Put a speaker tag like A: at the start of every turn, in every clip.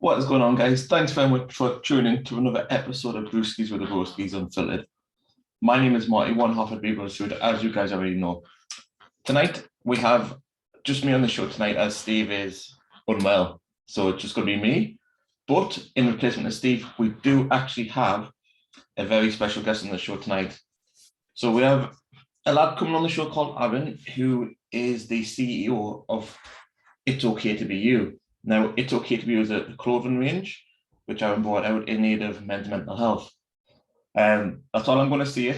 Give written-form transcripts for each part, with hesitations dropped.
A: What is going on, guys? Thanks very much for tuning in to another episode of Brewskis with the Broskis Unfiltered. My name is Marty, one half of Brewskis, as you guys already know. Tonight, we have just me on the show tonight as Steve is unwell. So it's just going to be me. But in replacement of Steve, we do actually have a very special guest on the show tonight. So we have a lad coming on the show called Aaron, who is the CEO of It's Okay to Be You. Now, It's Okay to Be You is a clothing range, which Aaron brought out in aid of men's mental health. That's all I'm going to say.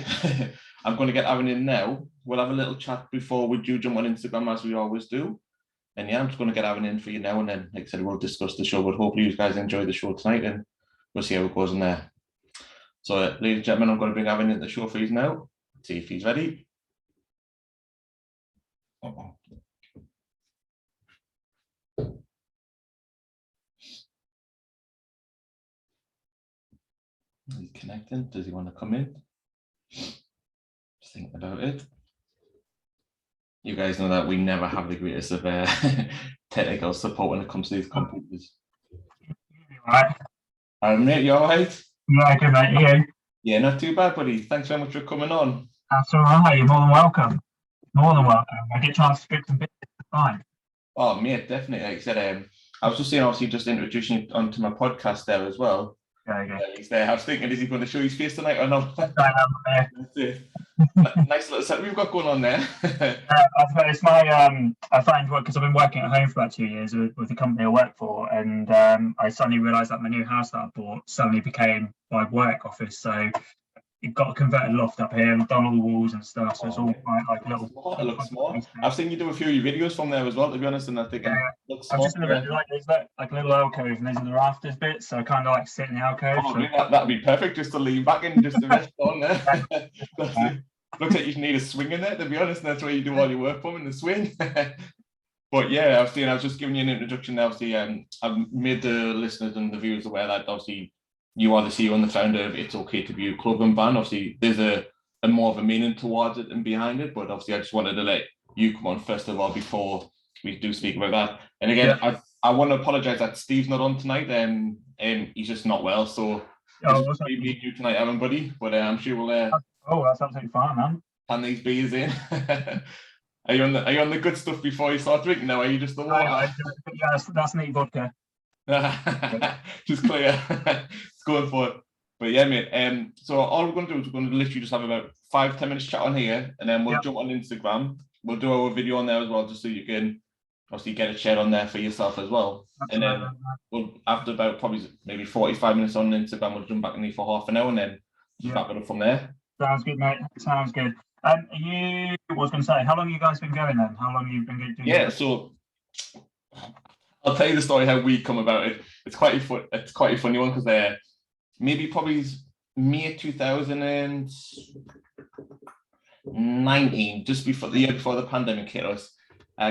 A: I'm going to get Aaron in now. We'll have a little chat before we do jump on Instagram, as we always do. And yeah, I'm just going to get Aaron in for you now. And then, like I said, we'll discuss the show. But hopefully you guys enjoy the show tonight and we'll see how it goes in there. So, ladies and gentlemen, I'm going to bring Aaron into the show for you now. See if he's ready. He's connecting. Does he want to come in? Just thinking about it. You guys know that we never have the greatest of technical support when it comes to these computers.
B: Right.
A: Mate, you all right?
B: Yeah, good mate. You?
A: Yeah, not too bad, buddy. Thanks very much for coming on.
B: That's all right. You're more than welcome. More than welcome. I get a chance to speak some bits. Fine.
A: Oh, mate, definitely. Like I said, I was just saying, obviously, just introducing you onto my podcast there as well. He's there. I was thinking, is he going to show his face tonight or not? That's it. Nice little set we've got going on there.
B: It's my I find work because I've been working at home for about 2 years with the company I work for, and I suddenly realised that my new house that I bought suddenly became my work office. So it got a converted loft up here and done all the walls and stuff. So it's all quite like little.
A: It looks smart. I've seen you do a few videos from there as well, to be honest, and I think it looks smart.
B: I'm just in a bit like there's like a little alcove and there's in the rafters bit, so I kind of like sit in the alcove.
A: Oh, so. That'd be perfect, just to lean back and just to rest on there. Looks like you need a swing in there, to be honest, and that's where you do all your work from, in the swing. But yeah, I was just giving you an introduction. Obviously, I've made the listeners and the viewers aware that obviously you are the CEO and the founder of It's Okay to Be You clothing brand. Obviously, there's a more of a meaning towards it and behind it, but obviously I just wanted to let you come on first of all before we do speak about that. And again, I want to apologise that Steve's not on tonight, and he's just not well, so it's maybe you tonight, Aaron, buddy, but I'm sure we'll...
B: that's absolutely fine, man.
A: Hand these beers in. Are you on the good stuff before you start drinking now? Are you just the water?
B: Yeah, that's neat vodka.
A: Just clear. It's going for it. But yeah, mate. So all we're going to do is we're going to literally just have about 5-10 minutes chat on here, and then we'll jump on Instagram. We'll do our video on there as well, just so you can obviously get a share on there for yourself as well. Absolutely. And then we'll, after about probably maybe 45 minutes on Instagram, we'll jump back in there for half an hour and then wrap it up from there.
B: Sounds good, mate. Sounds good. I was going to say, how long have you guys been going then? How long have you been doing?
A: Yeah, so I'll tell you the story how we come about it. It's quite a funny one because maybe probably May 2019, just before the year before the pandemic hit us.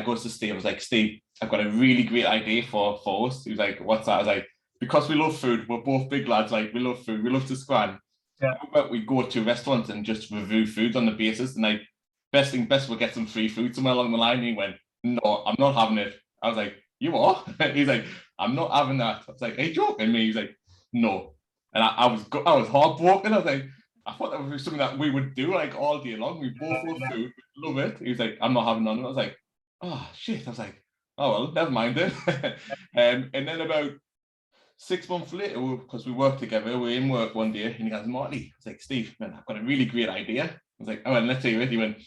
A: Goes to Steve. I was like, Steve, I've got a really great idea for us. He was like, what's that? I was like, because we love food. We're both big lads. Like, we love food. We love to scran. Yeah. How about we go to restaurants and just review food on the basis, and like best we'll get some free food somewhere along the line. And he went, no, I'm not having it. I was like, you are? He's like, I'm not having that. I was like, hey, joking me? He's like, no. And I was heartbroken. I was like, I thought that was something that we would do like all day long. We both love food, we love it. He was like, I'm not having none. And I was like, oh shit. I was like, oh well, never mind then. And then about 6 months later, because we worked together, we were in work one day, and he goes, Marty, I was like, Steve, man, I've got a really great idea. I was like, oh, and let's hear it. He went,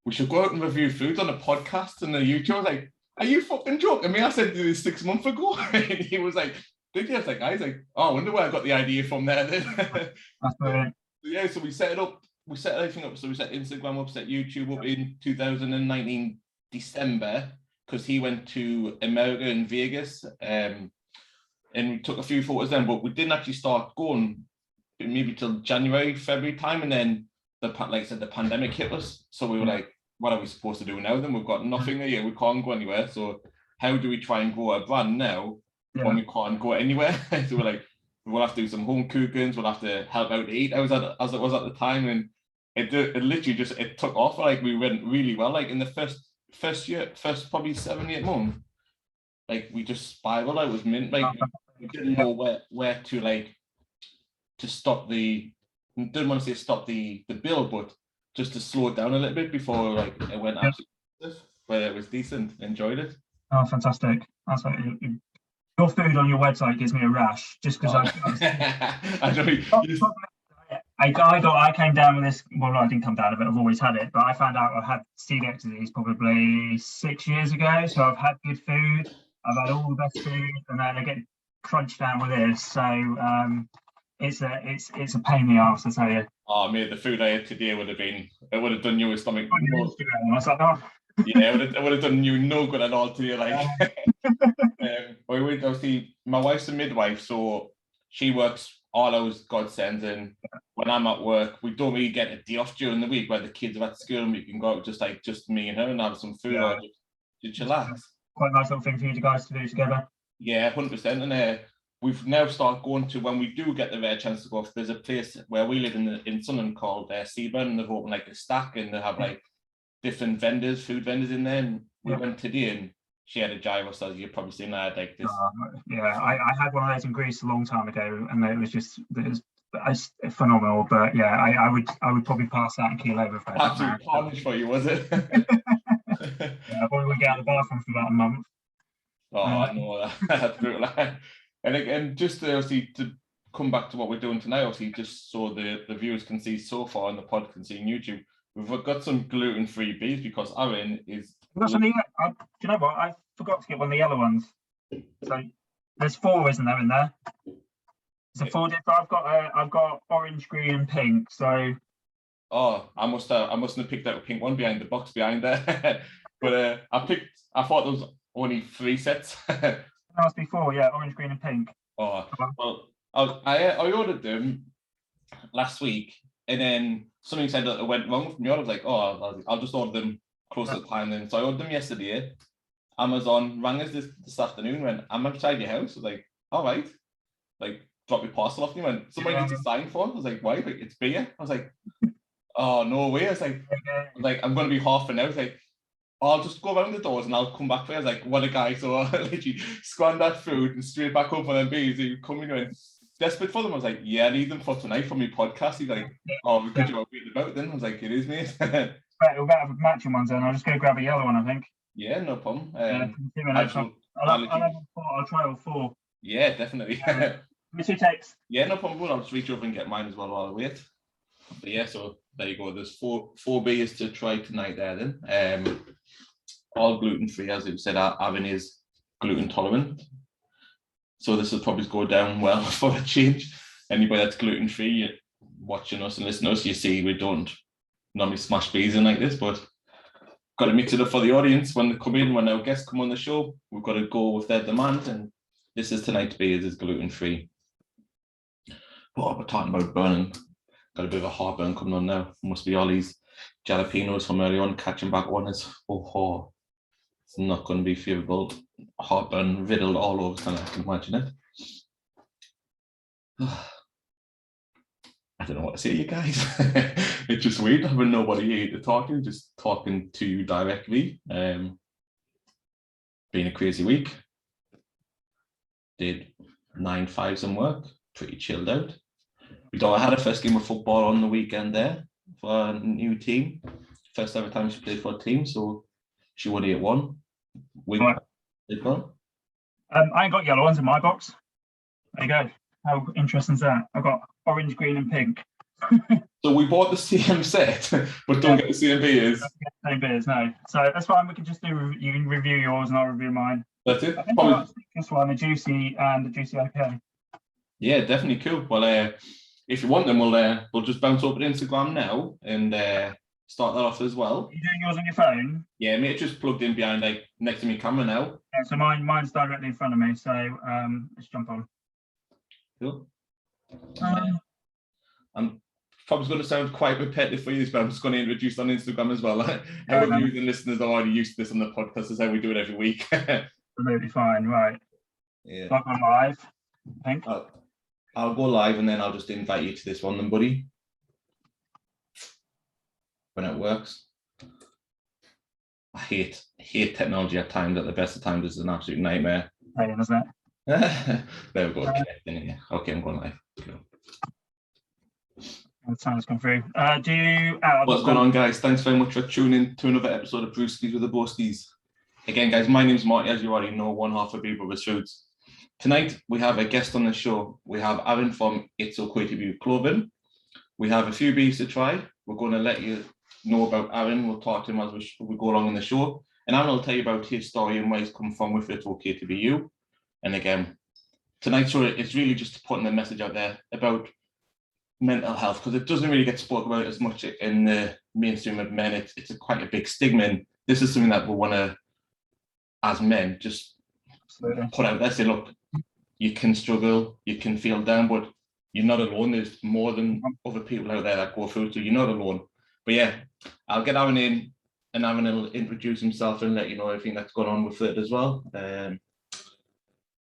A: we should go out and review food on a podcast and a YouTube. I was like, are you fucking joking me? I said this 6 months ago. And he was like, did you? I was like, oh, I wonder where I got the idea from there then.
B: That's brilliant.
A: Yeah, so we set it up. We set everything up. So we set Instagram up, set YouTube up in 2019 December, because he went to America in Vegas. And we took a few photos then, but we didn't actually start going maybe till January, February time. And then, like I said, the pandemic hit us. So we were like, what are we supposed to do now then? We've got nothing here. We can't go anywhere. So how do we try and grow a brand now when we can't go anywhere? So we're like, we'll have to do some home cookings. We'll have to help out to eat as it was at the time. And it literally just, it took off. Like we went really well. Like in the first probably 7-8 months, like we just spiraled. I was mint. Like we didn't know where to to stop didn't want to say stop the build, but just to slow it down a little bit before like it went absolutely, but it was decent. Enjoyed it.
B: Oh, fantastic! That's like your food on your website gives me a rash just because
A: I know.
B: I came down with this. Well, I didn't come down with it. I've always had it, but I found out I had celiac disease probably 6 years ago. So I've had good food. I've had all the best food, and then I get crunched down with this. So it's a pain in the arse, I tell you.
A: Oh, mate, the food I had today would have done you a stomach.
B: On your Instagram, I was like, oh.
A: Yeah, it would have done you no good at all today. Like, obviously, my wife's a midwife, so she works all those godsends, and when I'm at work, we don't really get a day off during the week where the kids are at school and we can go out just me and her and have some food or just chillax.
B: Quite a nice little thing for you guys to do together.
A: Yeah, 100%. And we've now started going to, when we do get the rare chance to go off, there's a place where we live in Sunderland called Seaburn, and they've opened like a stack, and they have like different food vendors in there. And we went today, and she had a gyro, so you've probably seen that like this.
B: I had one of those in Greece a long time ago, and it was phenomenal. But yeah, I would probably pass that and keel over for it.
A: Absolute carnage for you, was it?
B: Yeah, I probably wouldn't get out of the bathroom for about a month.
A: Oh, I know that's brutal. And again, just obviously to come back to what we're doing tonight, obviously, just so the viewers can see so far, and the pod can see on YouTube, we've got some gluten-free beers because Aaron is.
B: Do you know what? I forgot to get one of the yellow ones. So there's 4, isn't there, in there? There's a 4 different. I've got orange, green, and pink. So.
A: Oh, I mustn't have picked out a pink one behind the box behind there. But I thought there was only 3 sets.
B: There must be 4, yeah, orange, green, and pink.
A: Oh, well, I ordered them last week, and then something said that it went wrong with me. I was like, oh, I'll just order them close to the time then. So I ordered them yesterday. Amazon rang us this afternoon, went, I'm outside your house. I was like, all right. Like, drop your parcel off. And he went, somebody needs to sign for it. I was like, why? Like, it's beer. I was like, oh, no way. I was like, I'm going to be half an hour. I was like, I'll just go around the doors and I'll come back for you. I was like, what a guy. So I literally scanned that food and straight back up on them beers. He come in and desperate for them. I was like, yeah, I need them for tonight for my podcast. He's like, oh, could you read about it then? I was like, it is, mate.
B: Right, we'll have matching ones then. I'll just go grab a yellow one, I think.
A: Yeah, no problem.
B: I'll try all 4.
A: Yeah, definitely.
B: Give me 2 takes.
A: Yeah, no problem. I'll just reach over and get mine as well while I wait. But yeah, so there you go. There's 4 beers to try tonight there then. All gluten-free, as you said. Aaron is gluten tolerant. So this will probably go down well for a change. Anybody that's gluten-free, watching us and listening to us, you see we don't normally smash beers in like this, but got to mix it up for the audience when they come in, when our guests come on the show. We've got to go with their demand, and this is tonight's beers is gluten-free. Oh, we're talking about burning. Got a bit of a heartburn coming on now. Must be all these jalapenos from early on catching back on us. It's not going to be favourable. Heartburn riddled all over, can I imagine it. I don't know what to say, you guys. It's just weird having nobody here to talk to, just talking to you directly. Been a crazy week. Did 9-5 some work, pretty chilled out. I had a first game of football on the weekend there for a new team. First ever time she played for a team, so she won 8-1.
B: Right. I ain't got yellow ones in my box. There you go. How interesting is that? I've got orange, green, and pink.
A: So we bought the same set, but don't get the same beers.
B: Same beers, no. So that's fine. We can just do. You can review yours, and I'll review mine.
A: That's it.
B: I think I got this one, the juicy and the juicy IPA.
A: Yeah, definitely cool. Well, if you want them, we'll just bounce over to Instagram now and start that off as well.
B: Are you doing yours on your phone?
A: Yeah, mate, just plugged in behind, like next to me camera now.
B: Yeah, so mine's directly in front of me. So let's jump on.
A: Cool. I'm probably going to sound quite repetitive for you, but I'm just going to introduce on Instagram as well. Our viewers and listeners are already used to this on the podcast. This is how we do it every week.
B: Absolutely fine, right?
A: Yeah.
B: Like on live, I think.
A: I'll go live and then I'll just invite you to this one then, buddy. When it works. I hate technology at times. At the best of times, it's an absolute nightmare.
B: Isn't it?
A: There we go. Yeah. Okay, I'm going live.
B: The sounds come through.
A: What's going on, guys? Thanks very much for tuning in to another episode of Brewskis with the Broskis. Again, guys, my name's Marty, as you already know, one half of Big Brothers Foods. Tonight, we have a guest on the show. We have Aaron from It's Okay to Be Clothing. We have a few beers to try. We're going to let you know about Aaron. We'll talk to him as we go along in the show. And Aaron will tell you about his story and where he's come from with It's Okay to Be You. And again, tonight's show is really just putting the message out there about mental health, because it doesn't really get spoken about as much in the mainstream of men. It's quite a big stigma, and this is something that we want to, as men, just put out there. Say, look, you can struggle, you can feel down, but you're not alone. There's more than other people out there that go through it, so you're not alone. But yeah, I'll get Aaron in, and Aaron will introduce himself and let you know everything that's going on with it as well.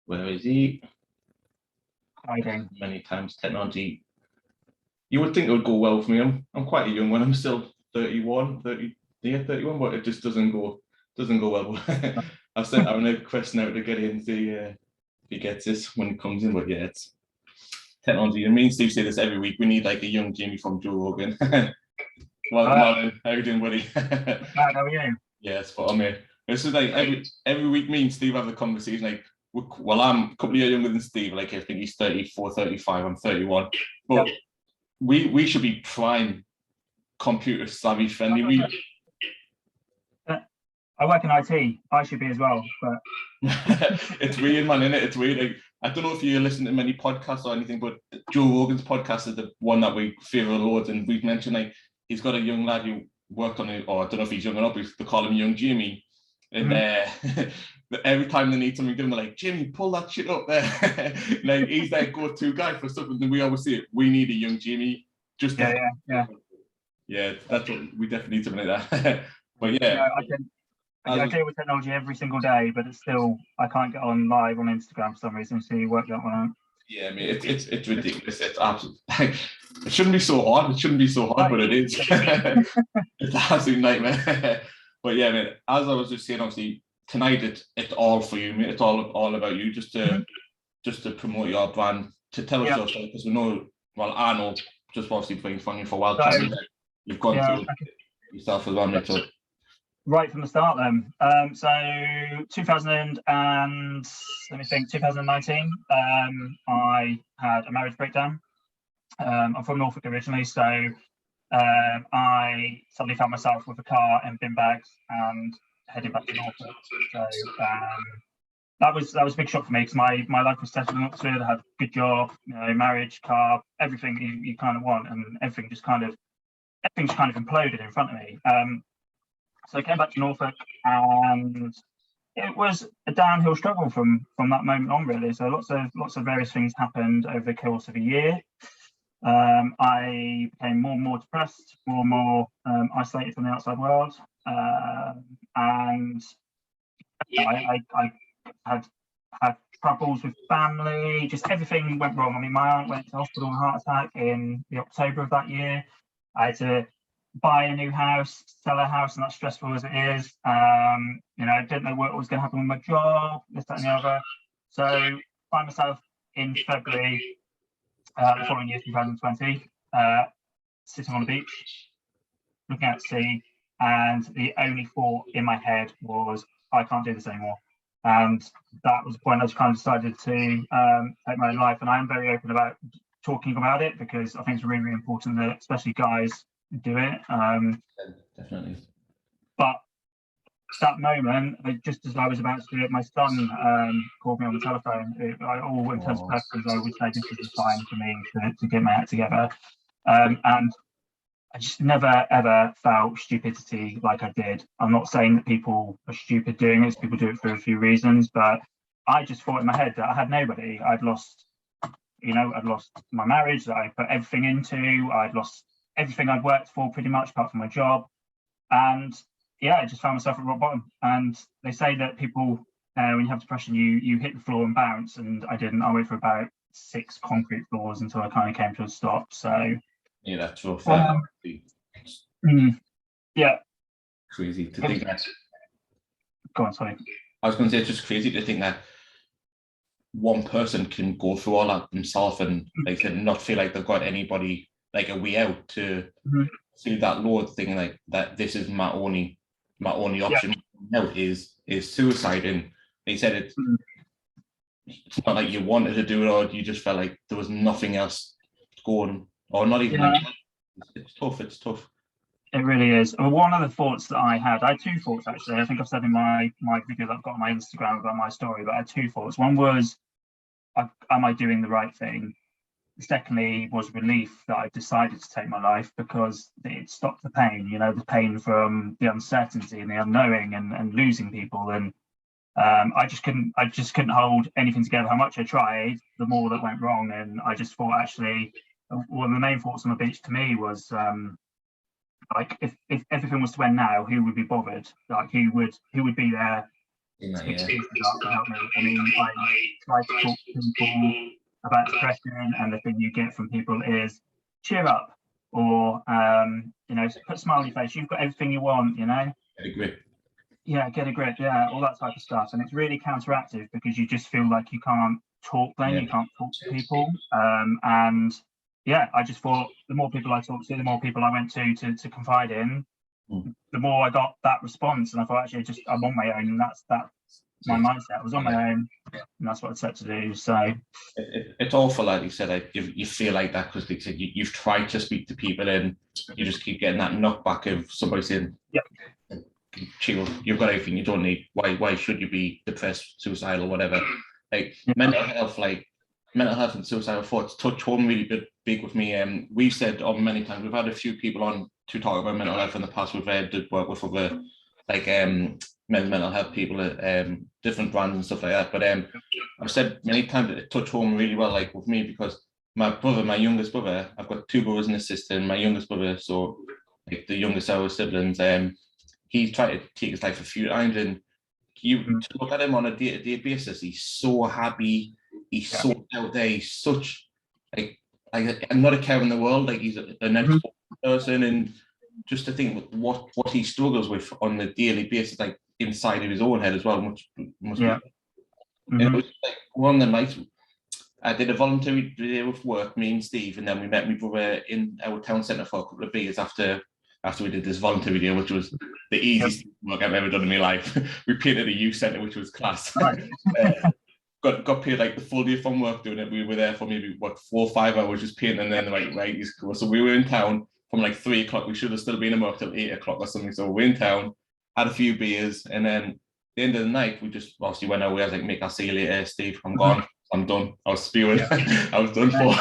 A: Where is he?
B: Hiding.
A: Many times technology. You would think it would go well for me. I'm quite a young one. I'm still 31, but it just doesn't go well. I've sent Aaron a question out to get in, see if he gets this when he comes in. But yeah, it's technology. And me and Steve say this every week. We need like a young Jamie from Joe Rogan. Well, Martin, how are you doing, buddy?
B: How are you?
A: Yeah, spot on, mate. This is like every week me and Steve have a conversation. Like, well, I'm a couple of years younger than Steve. Like, I think he's 34, 35. I'm 31. But yep. We should be prime computer savvy friendly.
B: I work in IT. I should be as well, but
A: it's weird, man, isn't it? It's weird. Like, I don't know if you listen to many podcasts or anything, but Joe Rogan's podcast is the one that we favour loads, and we've mentioned like he's got a young lad who worked on it, or I don't know if he's young enough, they call him Young Jamie. And every time they need something, they're like, Jimmy, pull that shit up there. Like, he's their go-to guy for something. And we always say, we need a young Jimmy. Just yeah, that's what we definitely need something like that. But yeah,
B: I deal with technology every single day, but it's still, I can't get on live on Instagram for some reason. So you work that one out.
A: Yeah, I mean, it's ridiculous. It's absolutely like, it shouldn't be so hard. It shouldn't be so hard, but it is. It's an absolute nightmare. But yeah, man, as I was just saying, obviously tonight it's all for you, mate. It's all about you, just to promote your brand, to tell us your story, because we know, well, I know, just obviously playing from you for a while, you've gone through yourself as well, mate. So.
B: Right from the start, then. So 2019, I had a marriage breakdown. I'm from Norfolk originally, so I suddenly found myself with a car and bin bags and heading back to Norfolk. So that was a big shock for me, because my life was settled in Oxford. I had a good job, marriage, car, everything you kind of want, and everything just kind of imploded in front of me. So I came back to Norfolk, and it was a downhill struggle from that moment on, really. So lots of various things happened over the course of a year. I became more and more depressed, more and more isolated from the outside world, and I had troubles with family. Just everything went wrong. I mean, my aunt went to hospital with a heart attack in the October of that year. I had to buy a new house, sell a house, and that's stressful as it is. I didn't know what was going to happen with my job, this, that, and the other. So I find myself in February the following year, 2020, sitting on the beach, looking out to sea, and the only thought in my head was, I can't do this anymore. And that was the point I just kind of decided to take my own life. And I am very open about talking about it, because I think it's really, really important that especially guys do it.
A: Definitely.
B: But that moment, just as I was about to do it, my son called me on the telephone. All intents and purposes, I would say this is the time for me to get my act together. And I just never, ever felt stupidity like I did. I'm not saying that people are stupid doing this. People do it for a few reasons, but I just thought in my head that I had nobody. I'd lost my marriage that I put everything into. I'd lost everything I'd worked for pretty much, apart from my job. And yeah, I just found myself at rock bottom. And they say that people, when you have depression, you hit the floor and bounce. And I didn't. I went for about 6 concrete floors until I kind of came to a stop. So
A: yeah, that's rough.
B: Yeah.
A: Crazy to think that.
B: Go on, sorry.
A: I was going to say, it's just crazy to think that one person can go through all that themselves and like to not feel like they've got anybody like a way out to feel that load thing like that. This is my only option now is suicide. And they said it's not like you wanted to do it or you just felt like there was nothing else going, or not even like it's tough.
B: It really is. Well, one of the thoughts that I had two thoughts actually. I think I've said in my video that I've got on my Instagram about my story, but I had two thoughts. One was, am I doing the right thing? Secondly, was relief that I decided to take my life because it stopped the pain. You know, the pain from the uncertainty and the unknowing and losing people. And I just couldn't hold anything together. How much I tried, the more that went wrong. And I just thought, actually, one of the main thoughts on the beach to me was, like, if everything was to end now, who would be bothered? Like, who would be there to pick pieces up to help me? I mean, I try to talk to people about depression, and the thing you get from people is cheer up, or you know, put a smile on your face. You've got everything you want, you know.
A: Get a grip.
B: Yeah, get a grip. Yeah, all that type of stuff, and it's really counteractive because you just feel like you can't talk. Then you can't talk to people, and yeah, I just thought the more people I talked to, the more people I went to confide in, the more I got that response. And I thought, actually, I'm on my own, and that's my mindset. I was on my own, and that's what I set to do. So
A: it's awful, like you said, like you feel like that because, like you said, you've tried to speak to people and you just keep getting that knockback of somebody saying, chill, you've got everything you don't need. Why should you be depressed, suicidal, whatever? Like mental health and suicidal thoughts touch home really big with me. We've said many times, we've had a few people on to talk about mental health in the past. We've did work with other like mental health people at different brands and stuff like that. But I've said many times that it touched home really well, like with me, because my youngest brother, I've got two brothers and a sister, and my youngest brother, so like the youngest of our siblings, he tried to take his life a few times, and you to look at him on a day-to-day basis, he's so happy, he's so out there, he's such like I'm not a care in the world, like he's an excellent person, and just to think what he struggles with on a daily basis, like inside of his own head as well, must be. And it was like one of the nights I did a voluntary day with work, me and Steve, and then we met my brother in our town centre for a couple of beers after we did this voluntary day, which was the easiest work I've ever done in my life. We painted a youth centre, which was class. Got paid like the full day from work doing it. We were there for maybe 4 or 5 hours just painting, and then like right, he's cool. So we were in town from like 3 o'clock. We should have still been in work till 8 o'clock or something. So we were in town, had a few beers, and then at the end of the night, we just obviously went away. I was like, Mick, I'll see you later, Steve. I'm gone. I'm done. I was spewing. I was done for.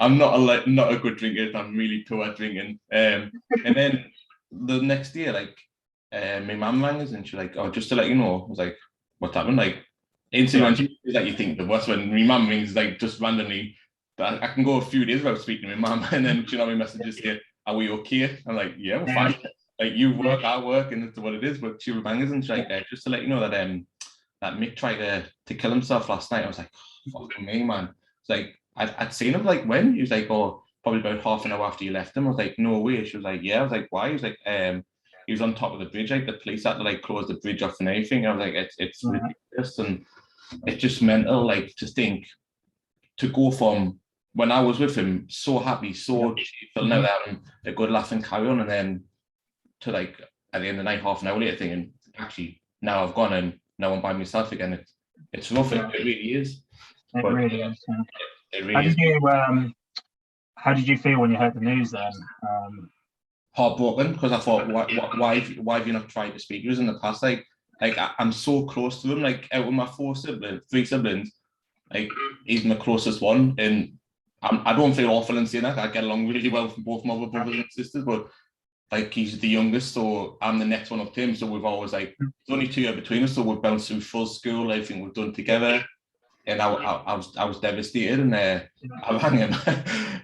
A: I'm not a good drinker. I'm really poor at drinking. And then the next day, like, my mum rang us and she's like, "Oh, just to let you know," I was like, "What's happened?" Like, instantly, like you think the worst when my mum rings, like just randomly. But I can go a few days without speaking to my mum, and then my messages say, "Are we okay?" I'm like, "Yeah, we're fine." Like you work, I work, and it's what it is. But she rang us and she's like, "Just to let you know that that Mick tried to kill himself last night." I was like, oh, "Fucking me, man!" It's like I'd seen him like when he was like, "Oh, probably about half an hour after you left him." I was like, "No way." She was like, "Yeah." I was like, "Why?" He was like, he was on top of the bridge. Like the police had to like close the bridge off and everything. I was like, "It's ridiculous," and it's just mental. Like to think to go from when I was with him, so happy, so feeling out having a good laugh and carry on, and then to like at the end of the night, half an hour later, thinking actually now I've gone and now I'm by myself again. It's rough. It really is.
B: It really is.
A: It really is.
B: How did you feel when you heard the news then?
A: Heartbroken, because I thought, why have you not tried to speak to us in the past? Like I'm so close to him. Like out of my 3 siblings, like he's my closest one, and I don't feel awful in saying that. I get along really well with both my other brothers and sisters, but like he's the youngest, so I'm the next one up to him. So we've always like there's only 2 years between us, so we've bounced through full school, everything we've done together. And I was devastated, and I rang him,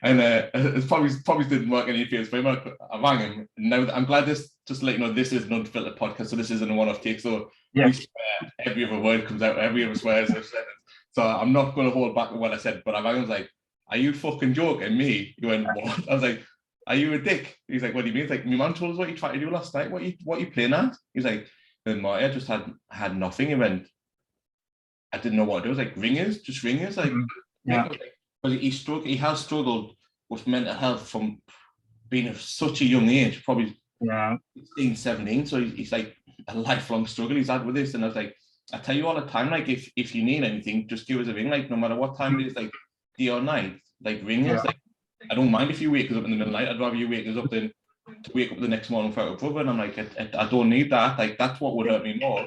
A: and it probably didn't work any favors for him. I rang him. Now I'm glad this, just to let you know, this is an unfiltered podcast, so this isn't a one-off take. So we swear, every other word comes out, every other swears I've said it. So I'm not going to hold back what I said. But I rang him, like, "Are you fucking joking me?" He went, "What?" I was like, "Are you a dick?" He's like, "What do you mean?" He's like, "My man told us what you tried to do last night. What you playing at?" He's like, "Marty, I just had nothing." He went, I didn't know what to do. It was like ringers, just ringers. Like, because he has struggled with mental health from being at such a young age, probably 16, 17. So he's like a lifelong struggle he's had with this. And I was like, I tell you all the time, like if you need anything, just give us a ring. Like no matter what time it is, like day or night, like ring us. Like I don't mind if you wake us up in the middle of the night. I'd rather you wake us up than to wake up the next morning without a brother. And I'm like, I don't need that. Like that's what would hurt me more.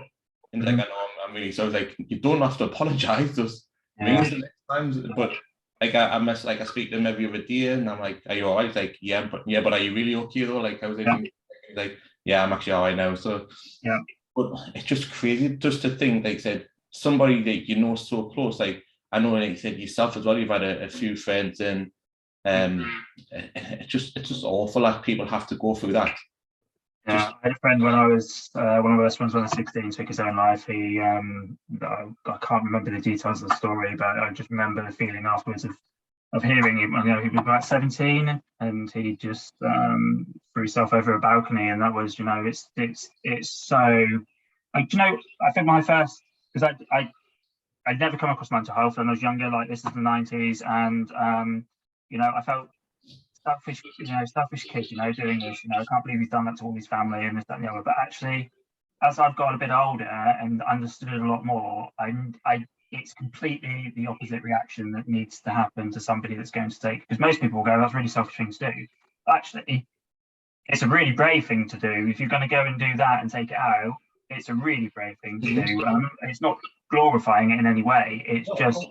A: And like I know I'm really sorry. Like you don't have to apologize. Just ring us the next time. But like I speak to him every other day, and I'm like, "Are you alright?" Like, but are you really okay though? Like, I was like, "Yeah, I'm actually alright now." So, but it's just crazy just to think. Like, said somebody that you know so close. Like, I know, like you said yourself as well. You've had a few friends, and it's just awful that people have to go through that.
B: I had a friend when I was one of my best friends when I was 16 took his own life. He I can't remember the details of the story, but I just remember the feeling afterwards of hearing him. You know, he was about 17 and he just threw himself over a balcony, and that was, it's so I think my first, because I'd never come across mental health when I was younger. Like, this is the 90s, and I felt selfish kid, doing this. I can't believe he's done that to all his family and this, that, and the other. But actually, as I've got a bit older and understood it a lot more, it's completely the opposite reaction that needs to happen to somebody that's going to take. Because most people will go, "That's a really selfish thing to do." Actually, it's a really brave thing to do. If you're going to go and do that and take it out, it's a really brave thing to do. It's not glorifying it in any way. It's just,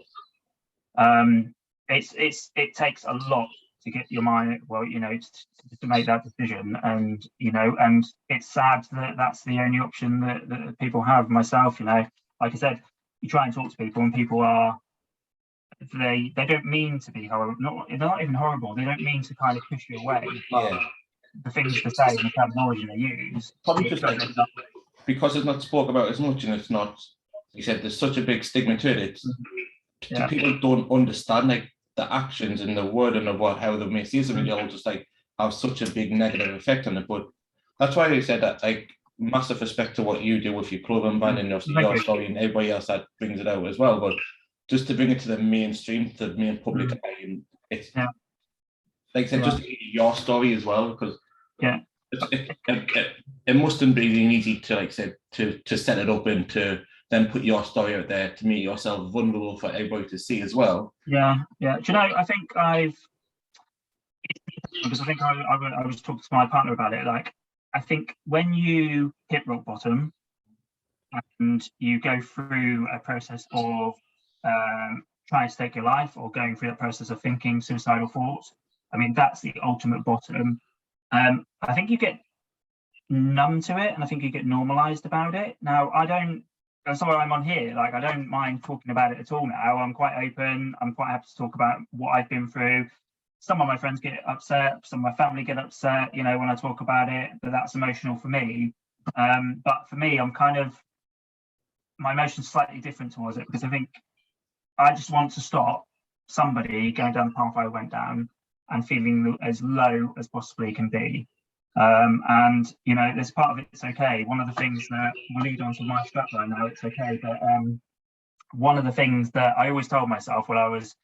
B: it takes a lot to get your mind, to make that decision, and and it's sad that that's the only option that people have. Myself, like I said, you try and talk to people, and people they don't mean to be horrible. They're not even horrible. They don't mean to kind of push you away. But the things to say and the terminology they use,
A: probably just like because it's not spoke about as much, and it's not. You said there's such a big stigma to it. People don't understand like the actions and the word and how they may see something, they'll just like have such a big negative effect on it. But that's why I said that, like, massive respect to what you do with your clothing brand and obviously your story and everybody else that brings it out as well. But just to bring it to the mainstream, to the main public eye, and it's like I said, just your story as well, because it mustn't be easy to, like I said, to set it up and to then put your story out there to make yourself vulnerable for everybody to see as well.
B: Do I think I was talking to my partner about it. Like, I think when you hit rock bottom and you go through a process of trying to take your life, or going through that process of thinking suicidal thoughts, I mean, that's the ultimate bottom. I think you get numb to it, and I think you get normalized about it. Now, that's not why I'm on here. Like, I don't mind talking about it at all now. I'm quite open. I'm quite happy to talk about what I've been through. Some of my friends get upset. Some of my family get upset, when I talk about it. But that's emotional for me. But for me, my emotion's slightly different towards it, because I think I just want to stop somebody going down the path I went down and feeling as low as possibly can be. And there's part of it's okay. One of the things that will lead on to my strapline now, it's okay, but one of the things that I always told myself while I was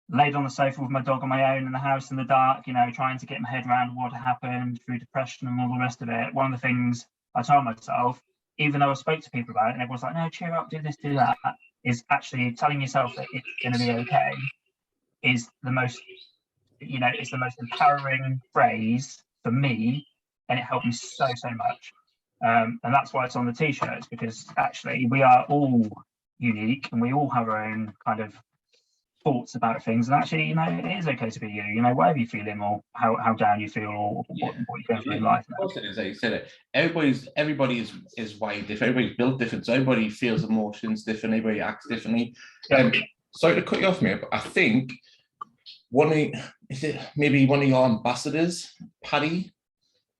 B: laid on the sofa with my dog on my own in the house in the dark, trying to get my head around what happened through depression and all the rest of it, one of the things I told myself, even though I spoke to people about it and everyone's like, "No, cheer up, do this, do that," is actually telling yourself that it's going to be okay is the most, it's the most empowering phrase for me. And it helped me so much. And that's why it's on the t-shirts, because actually we are all unique and we all have our own kind of thoughts about things. And actually, it is okay to be you, whatever you're feeling, or how down you feel, or what you're going through in life.
A: Of course it is, like you said, everybody is wired different, everybody's built different, so everybody feels emotions different, everybody acts differently. Sorry to cut you off, mate, but I think maybe one of your ambassadors, Paddy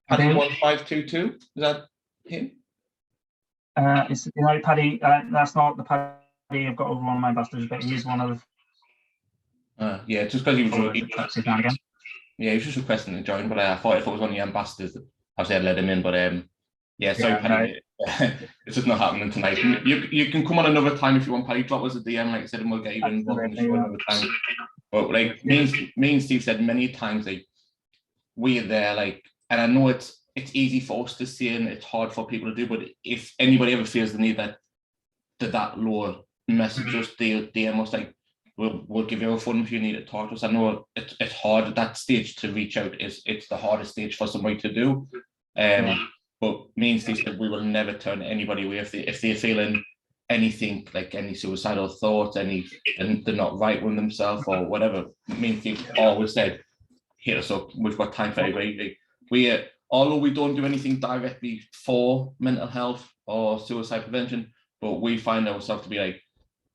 A: 1522, is that him?
B: It's Paddy. That's not the Paddy I've got over one of my ambassadors, but he is one of.
A: Just because he was again. Yeah, he was just requesting to join, but I thought if it was one of the ambassadors, obviously I'd let him in. But sorry, Paddy, It's just not happening tonight. You can come on another time if you want, Paddy. Drop us a DM, like I said, and we'll get you involved in the show another time. But like me and Steve said many times, like we're there, like, and I know it's easy for us to see and it's hard for people to do, but if anybody ever feels the need that lower message us, DM us, like we'll give you a phone if you need to talk to us. I know it's hard at that stage to reach out. It's the hardest stage for somebody to do. But me and Steve said we will never turn anybody away if they're feeling anything like any suicidal thoughts, and they're not right with themselves or whatever. Me and Steve always said, hit us up. We've got time for everybody. We although we don't do anything directly for mental health or suicide prevention, but we find ourselves to be like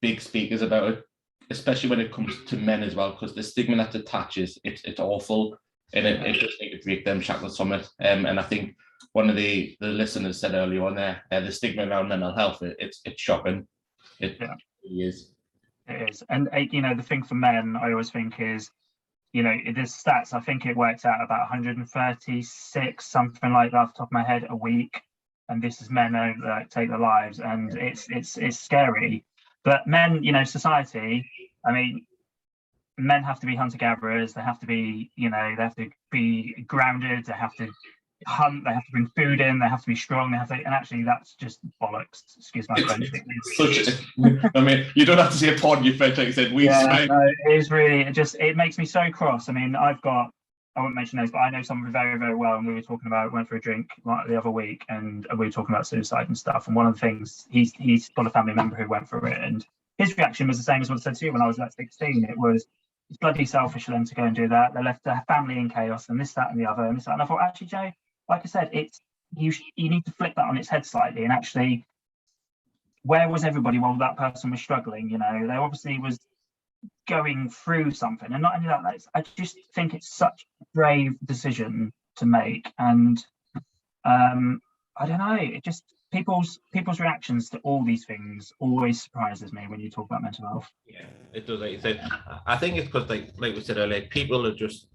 A: big speakers about it, especially when it comes to men as well, because the stigma that attaches, it's awful, and it just need to break them shackles from it. And I think one of the listeners said earlier on there, the stigma around mental health, it's shocking. It really is.
B: It is. And, the thing for men, I always think is, there's stats, I think it works out about 136, something like that off the top of my head, a week. And this is men who take their lives, and it's scary. But men, society, I mean, men have to be hunter-gatherers, they have to be, they have to be grounded, they have to hunt, they have to bring food in, they have to be strong, and actually that's just bollocks, excuse my French.
A: I mean, you don't have to say a pod your French, like you said.
B: No, it is really, it makes me so cross. I mean, I won't mention names, but I know someone very, very well, and we were talking about, went for a drink the other week, and we were talking about suicide and stuff, and one of the things, he's got a family member who went through it, and his reaction was the same as what I said to you when I was like 16. It was, it's bloody selfish for them to go and do that. They left their family in chaos, and this, that, and the other, and this, that. And I thought, actually, Joe, like I said, it's you need to flip that on its head slightly, and actually, where was everybody while that person was struggling? They obviously was going through something, and not only that, I just think it's such a brave decision to make, and I don't know, it just people's reactions to all these things always surprises me when you talk about mental health.
A: Yeah, it does. Like you said, I think it's because like we said earlier, people are just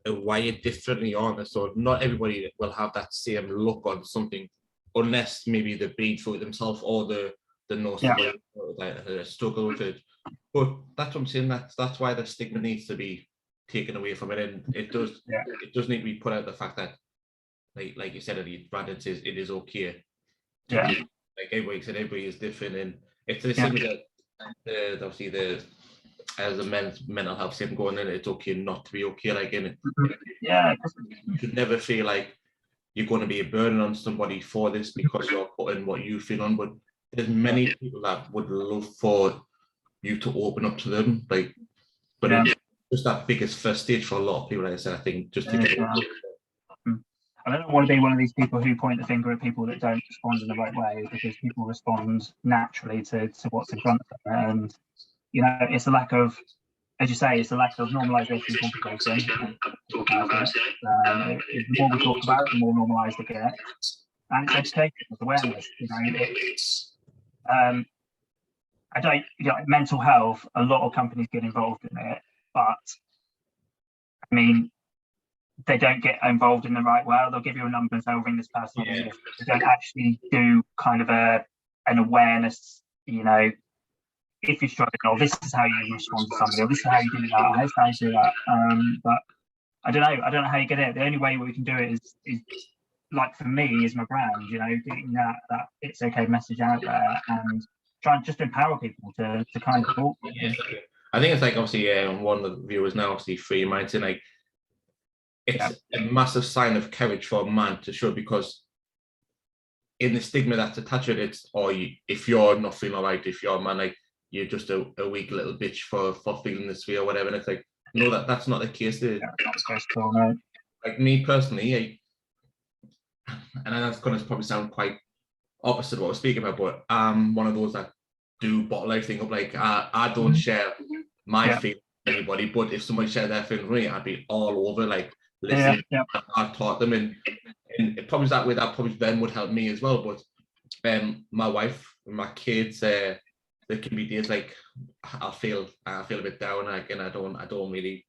A: wired differently on it, so not everybody will have that same look on something unless maybe they bleed through it themselves or the know somebody that struggle with it. But that's what I'm saying, that's why the stigma needs to be taken away from it, and it does need to be put out, the fact that like you said, Brandon says it is okay to be, like everybody said, everybody is different, and it's the same that obviously as a men's mental health system going in, it's okay not to be okay. Like in it, you should never feel like you're going to be a burden on somebody for this because you're putting what you feel on. But there's many people that would love for you to open up to them, like, but it's just that biggest first stage for a lot of people. Like I said, I think just to get
B: I don't want to be one of these people who point the finger at people that don't respond in the right way, because people respond naturally to what's in front of them, and it's a lack of, as you say, it's a lack of normalisation and conversation. The more we talk about it, the more normalised it gets, and it's education, it's awareness. I don't, mental health, a lot of companies get involved in it, but I mean, they don't get involved in the right way. They'll give you a number and say, ring this person. They don't actually do kind of an awareness, if you're struggling, or this is how you respond to somebody, or this is how you do that, or this is how you do that. But I don't know how you get it. The only way we can do it is like, for me, is my brand, getting that it's okay message out there, and trying just to empower people to kind of talk.
A: I think it's like, obviously, one of the viewers now, obviously, free your mind, saying like, it's a massive sign of courage for a man to show, because in the stigma that's attached to it, it's, if you're not feeling all right, if you're a man, like, you're just a weak little bitch for feeling this way or whatever. And it's like, no, that's not the case. Like me personally, and that's going to probably sound quite opposite of what I was speaking about, but I'm one of those that do bottle everything up. Like, I don't share my feelings with anybody, but if somebody shared their feelings with me, I'd be all over, like, listen, I've taught them, and it probably that way, that probably then would help me as well. But my wife, my kids, there can be days like I'll feel a bit down, like, and I don't really,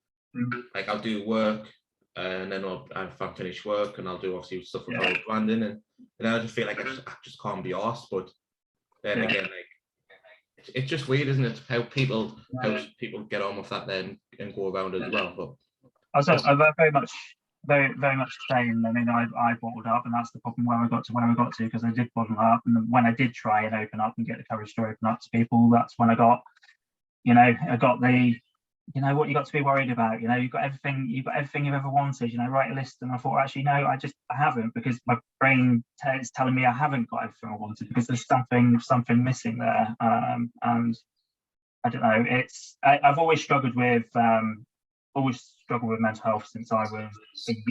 A: like, I'll do work, and then if I'm finished work, and I'll do obviously stuff about branding, and I just feel like I just can't be arsed. But then again, like it's just weird, isn't it? How people get on with that then and go around as well. But
B: I'm very much the same. I mean, I bottled up, and that's the problem where I got to, because I did bottle up, and when I did try and open up and get the courage to open up to people, that's when I got the, what you got to be worried about. You've got everything you've ever wanted. Write a list. And I thought, actually, no, I haven't, because my brain is telling me I haven't got everything I wanted, because there's something missing there. And I don't know. I've always struggled with mental health since I was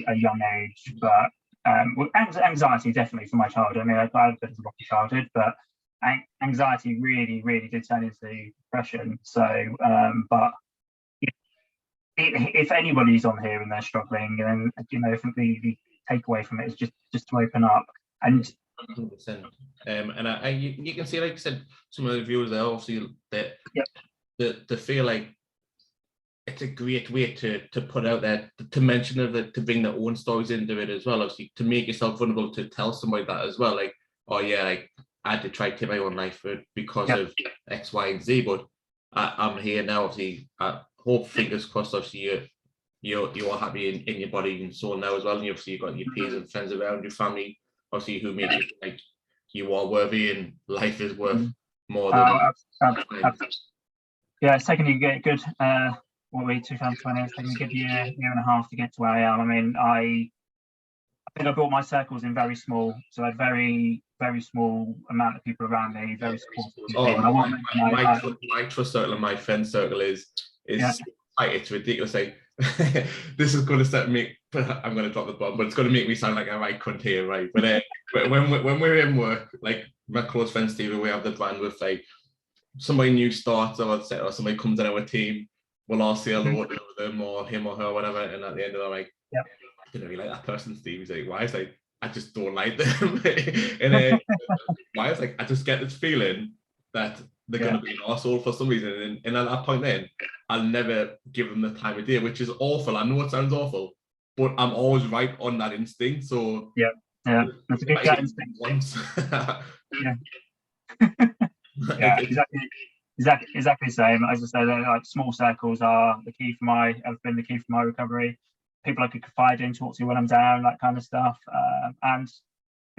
B: a young age, but anxiety definitely from my childhood. I mean, I had a bit of a rocky childhood, but anxiety really, really did turn into depression. So, but if anybody's on here and they're struggling, then I think the takeaway from it is just to open up. And
A: 100%. And you can see, like I said, some of the viewers there obviously they feel like it's a great way to put out there, to mention it, to bring their own stories into it as well. Obviously, to make yourself vulnerable, to tell somebody that as well. Like, oh yeah, like I had to try to take my own life because of X, Y, and Z. But I'm here now. Obviously, I hope, fingers crossed. Obviously, you're happy in your body and soul now as well. And obviously, you've got your peers and friends around, your family, obviously, who make you feel like you are worthy and life is worth more than.
B: It's taken you a good 2020. It's taken me a good year and a half to get to where I am. I mean, I think I brought my circles in very small, so I had very, very small amount of people around me, very supportive.
A: My trust circle and my friend circle is it's ridiculous. Like, this is going to set me. I'm going to drop the bomb, but it's going to make me sound like a right cunt here, right? But when we're in work, like my close friend Steve, we have the brand with like somebody new starts or somebody comes in our team, we'll all say hello to them or him or her, or whatever, and at the end of the like, I didn't really like that person, Steve. He's like, why? It's like, I just don't like them. And why? It's like, I just get this feeling that they're going to be an arsehole for some reason. And at that point then, I'll never give them the time of day, which is awful. I know it sounds awful, but I'm always right on that instinct. So
B: that's a good gut instinct. Exactly the same. As I said, like small circles have been the key for my recovery. People I could confide in, talk to when I'm down, that kind of stuff. And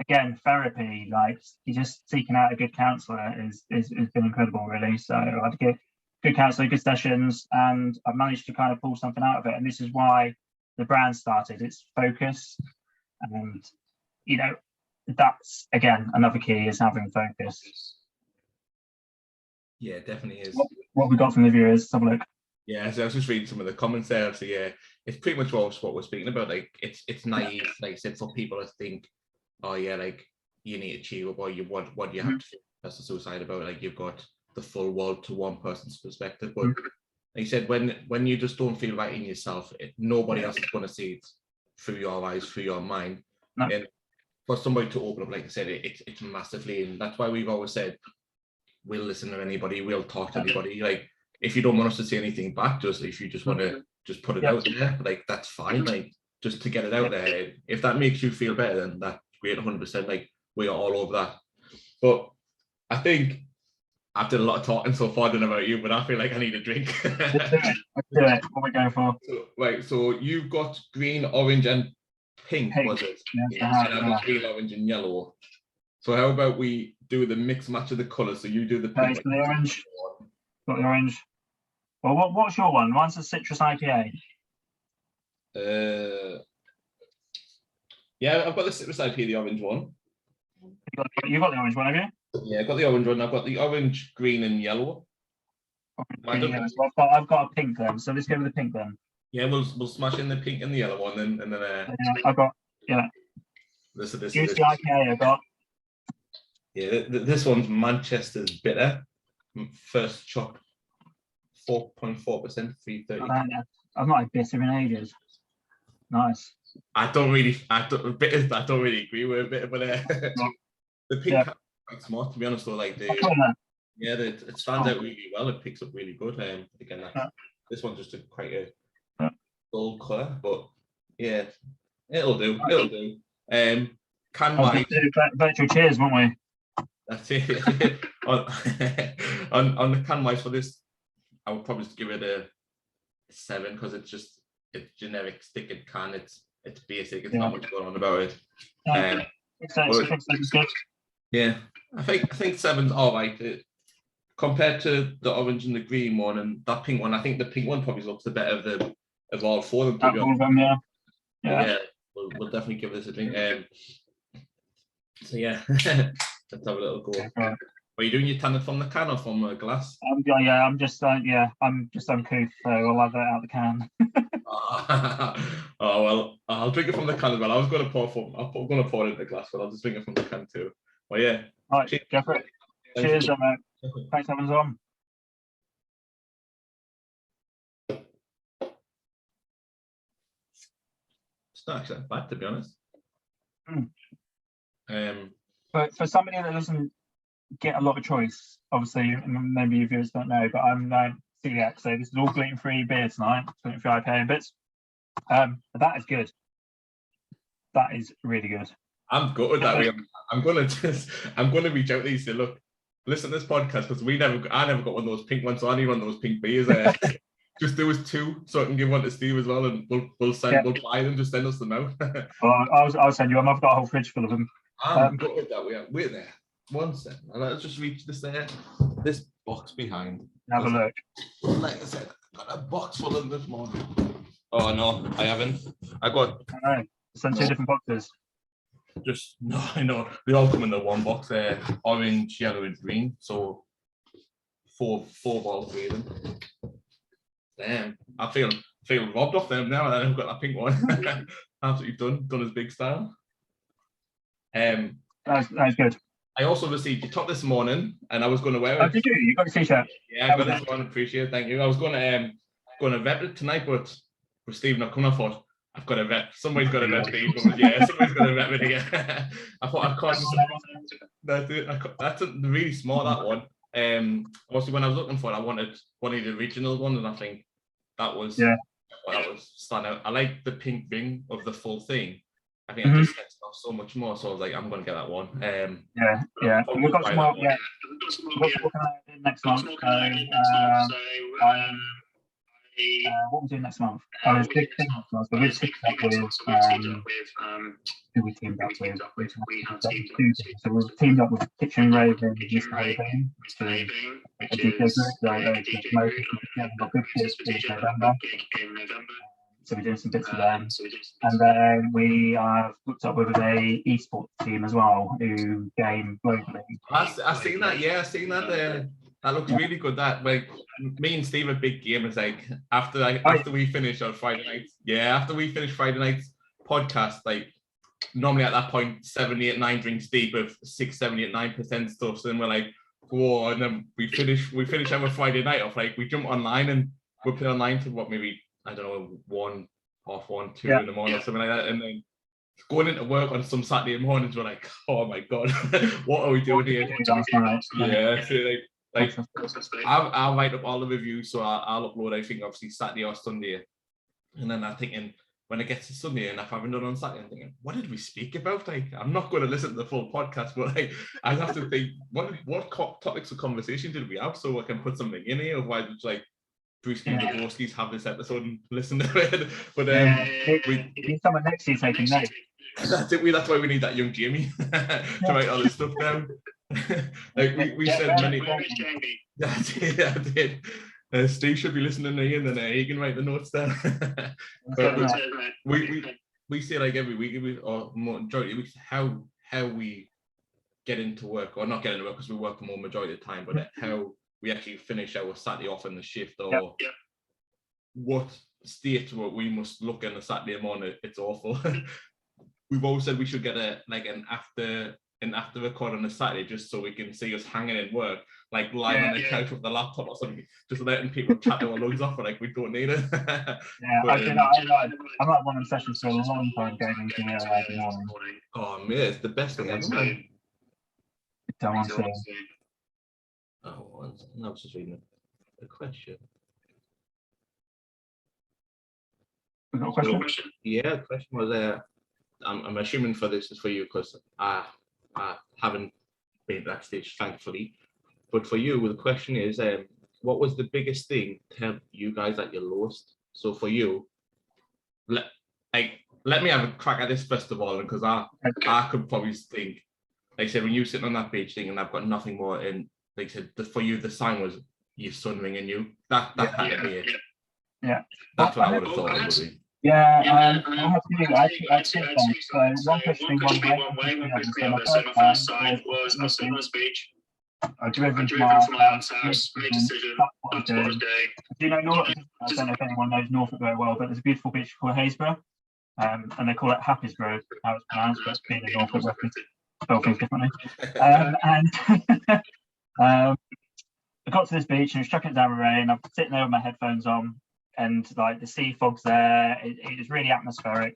B: again, therapy, like you're just seeking out a good counsellor has been incredible, really. So I had to get good counselling, good sessions, and I've managed to kind of pull something out of it. And this is why the brand started. It's focus, and that's again another key is having focus.
A: Yeah, it definitely is.
B: What we got from the viewers, let's have a look.
A: Yeah, so I was just reading some of the comments there. So yeah, it's pretty much what we're speaking about. Like it's naive, like I said, for people to think, oh yeah, like you need to cheer up, or what do you have to think as a suicide about? Like you've got the full world to one person's perspective. But like you said, when you just don't feel right in yourself, nobody else is going to see it through your eyes, through your mind. No. And for somebody to open up, like I said, it's massively, and that's why we've always said we'll listen to anybody, we'll talk to anybody. Like if you don't want us to say anything back to us, if you just want to just put it out there, like that's fine. Like just to get it out there. If that makes you feel better, then that's great, 100%. Like we are all over that. But I think I've done a lot of talking so far. I don't know about you, but I feel like I need a drink.
B: Let's do it. What are we going for?
A: So you've got green, orange, and pink. Was it? And I've got green, orange, and yellow. So how about we do the mix match of the colours? So you do the pink.
B: So the orange. Got the orange. Well, what's your one? Mine's a citrus IPA.
A: Yeah, I've got the citrus IPA, the orange one.
B: You got the orange one, have you?
A: Yeah, I've got the orange one. I've got the orange, green, and yellow.
B: I've got a pink then. So let's go with the pink then.
A: Yeah, we'll smash in the pink and the yellow one, and then.
B: I've got
A: This
B: IPA. I've got.
A: Yeah, this one's Manchester's bitter. First chop, 4.4%, 330.
B: I've not had bitter in ages. Nice.
A: I don't really agree with bitter, but the pink quite smart, to be honest. Though, like it stands out really well. It picks up really good. Again, this one's just quite a dull colour, but Yeah, it'll do. It'll do. Can my
B: virtual cheers, won't we?
A: That's it. on the can wise for this, I would probably give it a 7 because it's generic sticking can. It's basic. It's not much going on about it. Yeah, I think 7's all right. Compared to the orange and the green one and that pink one, I think the pink one probably looks the better of all 4 of them. Yeah. We'll definitely give this a drink. So yeah, let's have a little go. Are you doing your tanner from the can or from a glass?
B: I'm just uncouth, so I'll have it out the can.
A: Oh well, I'll drink it from the can as well. I was going to pour it in the glass, but I'll just drink it from the can too. Well, yeah.
B: All right, go for it. Cheers, mate. Thanks, having us on.
A: It's not actually that bad, to be honest.
B: But for somebody that doesn't get a lot of choice, obviously, maybe your viewers don't know, but I'm celiac, so this is all gluten-free beer tonight, gluten-free IPA and bits. That is good. That is really good.
A: I'm good at that. I'm gonna reach out to you and say, look, listen to this podcast because I never got one of those pink ones, so I need one of those pink beers. Just do us 2 so I can give one to Steve as well, and we'll buy them. Just send us them out.
B: I'll send you them. I've got a whole fridge full of them.
A: I'm good with that. We're there. 1 second. Let's just reach this box behind.
B: Have a look.
A: Like I said, I got a box full of them this morning. Oh no, I haven't. I got.
B: All right. Send 2 different boxes.
A: Just no, I know they all come in the one box. Orange, yellow, and green. So 4 balls of them. Damn, I feel robbed off them now that I've got that pink one. Absolutely done as big style.
B: That's good.
A: I also received your top this morning, and I was going to wear it.
B: Oh, did you? You got a t-shirt?
A: Yeah, I got this one. Appreciate it. Thank you. I was going to rep it tonight, but with Steve not coming, I thought I've got to rep. Somebody's got to rep it. Yeah, somebody's got to rep it again. I thought I can't. That's really small, that one. Obviously, when I was looking for it, I wanted one of the original ones, and I think that was standing out. I like the pink ring of the full thing. I think it just sets off so much more. So I was like, I'm going to get that one.
B: We've got some more. Yeah, we're next month. What we're doing next month? There's big things. So we've teamed up with. So we've teamed up with Kitchen Raven, Mr. Haven, a DJ group. Got good kids in November. So we're doing some bits with them. And then we have hooked up with a esports team as well who game globally.
A: I've seen that, I seen that. That looks really good. That like me and Steve are big gamers. Like after we finish on Friday nights, after we finish Friday night's podcast, like normally at that point 7, 8, 9 drinks deep of 6, 7, 8, 9% stuff. So then we're like, whoa, and then we finish our Friday night off. Like we jump online and we play online to what maybe I don't know 1, 1:30, 2 in the morning or something like that, and then going into work on some Saturday mornings, we're like, oh my god, what are we doing here? Like I'll write up all the reviews, so I'll upload everything obviously Saturday or Sunday, and then I'm thinking when it gets to Sunday and if I haven't done on Saturday, I'm thinking, what did we speak about? Like I'm not going to listen to the full podcast, but like I have to think what topics of conversation did we have so I can put something in here, otherwise it's like Brewskis and Broskis have this episode and listen to it. But
B: we need someone next year taking notes.
A: That's it. That's why we need that young Jamie to write all this stuff down. Like we said many. That's it. Steve should be listening to me, and then he can write the notes down. We say like every week, or majority of weeks, how we get into work, or not get into work because we work more majority of the time, but how we actually finish our Saturday off in the shift, or what state we must look in the Saturday morning. It's awful. We've always said we should get an after record on a Saturday just so we can see us hanging in work, like lying on the couch with the laptop or something, just letting people chat their lungs off, like we don't need it.
B: I'm not one of the sessions for a long time going into the early morning.
A: Oh man, it's the best thing ever.
B: Don't want to.
A: Oh, I was just reading a question.
B: We got a question?
A: Yeah, the question was, I'm assuming for this is for you because I haven't been to that stage, thankfully. But for you, the question is, what was the biggest thing to help you guys at your lowest? So for you, let me have a crack at this first of all, because I could probably think, like I said, when you were sitting on that beach thing and I've got nothing more, and like I said, for you, the sign was your son ringing you. That had to be it.
B: Yeah.
A: That's what I would have thought it would be.
B: Yeah, I have to do that. I two things. So one pushed me one way, one pushed me on the first sign was I stood on the beach. I driven from my aunt's house, made a decision, that's what I was doing. Do you know Norfolk? I don't know if anyone knows Norfolk very well, but there's a beautiful beach called Haysborough, and they call it Happysborough, how it's pronounced, but being in Norfolk, we have to spell things differently. I got to this beach and it was chucking it down the rain. I'm sitting there with my headphones on, and like the sea fog's there. It was really atmospheric.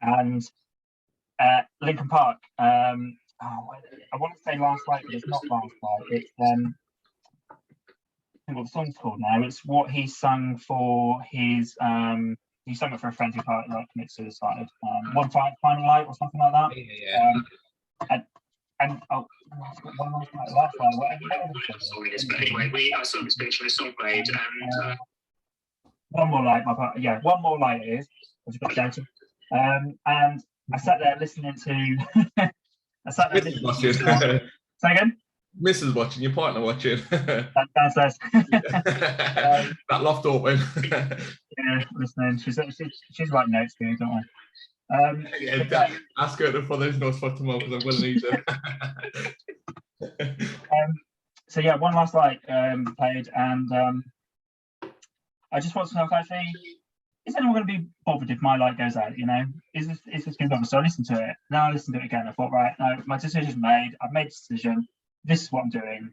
B: And Lincoln Park. I want to say Last Light, but it's not Last Light. It's I think what the song's called now. It's what he sung for his he sung it for a friend who committed suicide. One Final Light or something like that. Yeah. And one last light. But anyway, I saw this picture and a song played, and One More Light. One More Light it is. I just got shouted. And I sat there listening to. I sat there listening to. Say again.
A: Mrs. watching, your partner watching.
B: Downstairs.
A: That loft open.
B: Yeah, listening. She's writing notes for you, don't I?
A: Ask her to follow those notes for tomorrow because I'm going to need them.
B: So yeah, One Last Light played, and I just want to know if actually is anyone going to be bothered if my light goes out? You know, is this going to be? So I listened to it. Now I listened to it again. I thought, right, no, my decision's made. I've made a decision. This is what I'm doing.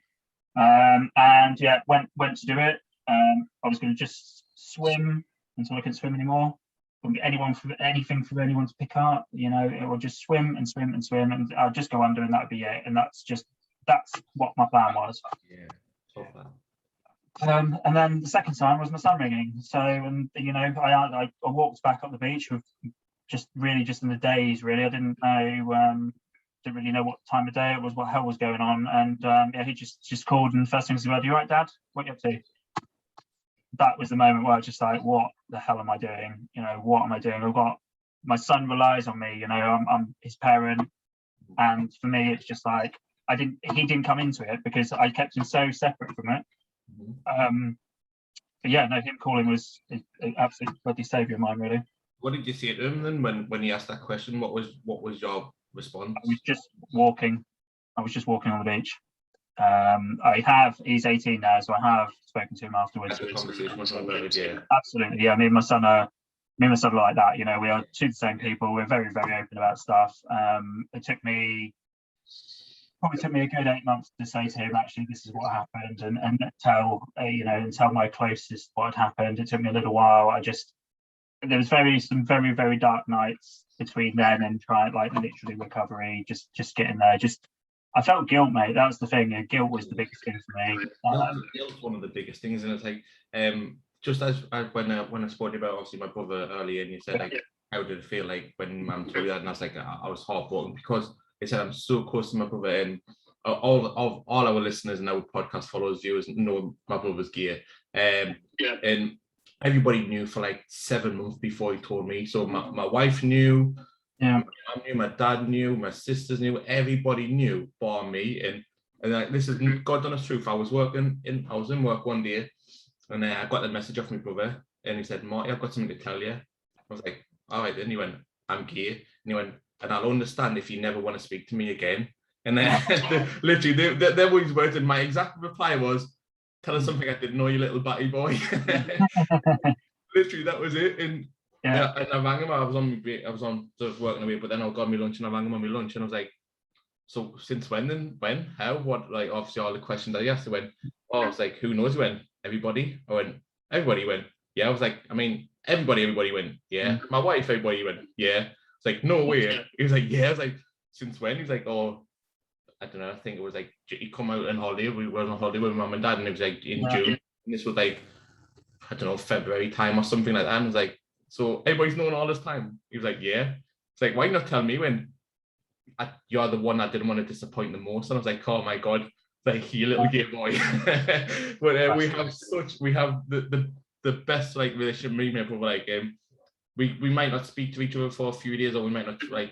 B: And yeah, went to do it. I was going to just swim until I couldn't swim anymore. Wouldn't get anything for anyone to pick up. You know, it will just swim and swim and swim, and I'll just go under, and that would be it. And that's what my plan was.
A: Yeah, so far.
B: And then the second time was my son ringing. So, and you know, I walked back up the beach with just in the daze. Really, I didn't really know what time of day it was, what hell was going on. And yeah, he just called, and the first thing he said, "Are you right, Dad? What are you up to?" That was the moment where I was just like, "What the hell am I doing? You know, what am I doing? I've got my son relies on me. You know, I'm his parent, and for me, it's just like he didn't come into it because I kept him so separate from it." But yeah, no, him calling was an absolute bloody saviour of mine, really.
A: What did you say to him then when he asked that question? What was your response?
B: I was just walking on the beach. He's 18 now, so I have spoken to him afterwards. Absolutely, yeah. Me and my son are like that. You know, we are two the same people. We're very, very open about stuff. It probably took me a good 8 months to say to him, actually, this is what happened, and tell my closest what had happened. It took me a little while. There was some very, very dark nights between then and trying, like, literally recovery, just getting there. I felt guilt, mate. That was the thing. Guilt was the biggest thing for me.
A: Guilt's one of the biggest things, and it's like, just as when I spoke to you about obviously my brother earlier, and you said like, how did it feel like when Mum told you that? And I was like, I was heartbroken because I said I'm so close to my brother, and all our listeners and our podcast followers, viewers know my brother's gear. And everybody knew for like 7 months before he told me. So my wife knew. Yeah, my mum knew, my dad knew, my sisters knew, everybody knew, bar me. And like, this is God honest truth. I was in work one day, and I got a message off my brother, and he said, "Marty, I've got something to tell you." I was like, "All right." Then he went, "I'm gay." And he went, "And I'll understand if you never want to speak to me again." And then literally, their words, and my exact reply was, "Tell us something I didn't know, you little batty boy." Literally, that was it. And yeah, and I rang him. I was on sort of working away, but then I got me lunch, and I rang him on my lunch, and I was like, "So since when? Then when? How? What?" Like, obviously all the questions I asked. I went, "Oh," I was like, "Who knows when?" Everybody. I went, "Everybody." He went, "Yeah." I was like, "I mean, everybody went, yeah." My wife, everybody went, "Yeah." It's like, "No way." He was like, "Yeah." I was like, "Since when?" He's like, "Oh, I don't know. I think it was like he come out on holiday. We were on holiday with Mum and Dad, and it was like in June. And this was like, I don't know, February time or something like that." And I was like, so everybody's known all this time. He was like, yeah. It's like, why not tell me when you're the one I didn't want to disappoint the most? And I was like, oh my God, like, you little gay boy. But we have the best like relationship, me and my brother. Like, we might not speak to each other for a few days, or we might not like,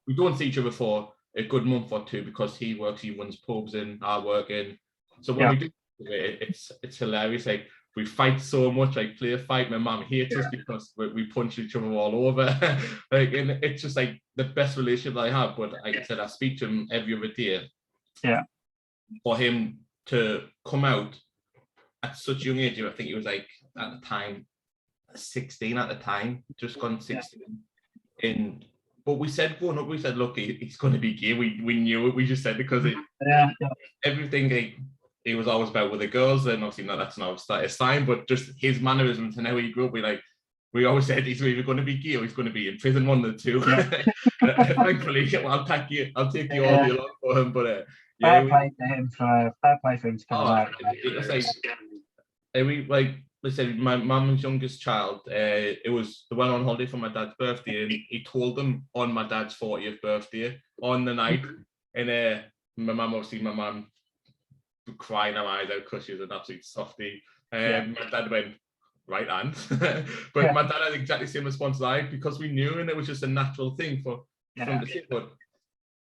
A: we don't see each other for a good month or two because he runs pubs and I work in. So when we do it's hilarious. Like, we fight so much, like play a fight. My mom hates us because we punch each other all over. Like, and it's just like the best relationship I have. But like I said, I speak to him every other day.
B: Yeah.
A: For him to come out at such a young age, I think he was like at the time 16 at the time, just gone 16. And but we said growing up, we said, look, he's going to be gay. We knew it. We just said it because everything he was always about with the girls, and obviously that's not a sign, but just his mannerisms and how he grew up, we always said he's either going to be gay or he's going to be in prison, one of the two. Thankfully, I'll take you all day long for him. But
B: fair play for him to come out.
A: It's like, let's say my mum's youngest child, it was the one on holiday for my dad's birthday, and he told them on my dad's 40th birthday on the night, and my mum crying her eyes out because she was an absolute softie. My dad went, right hand. But my dad had exactly the same response as I, because we knew, and it was just a natural thing for him to say. But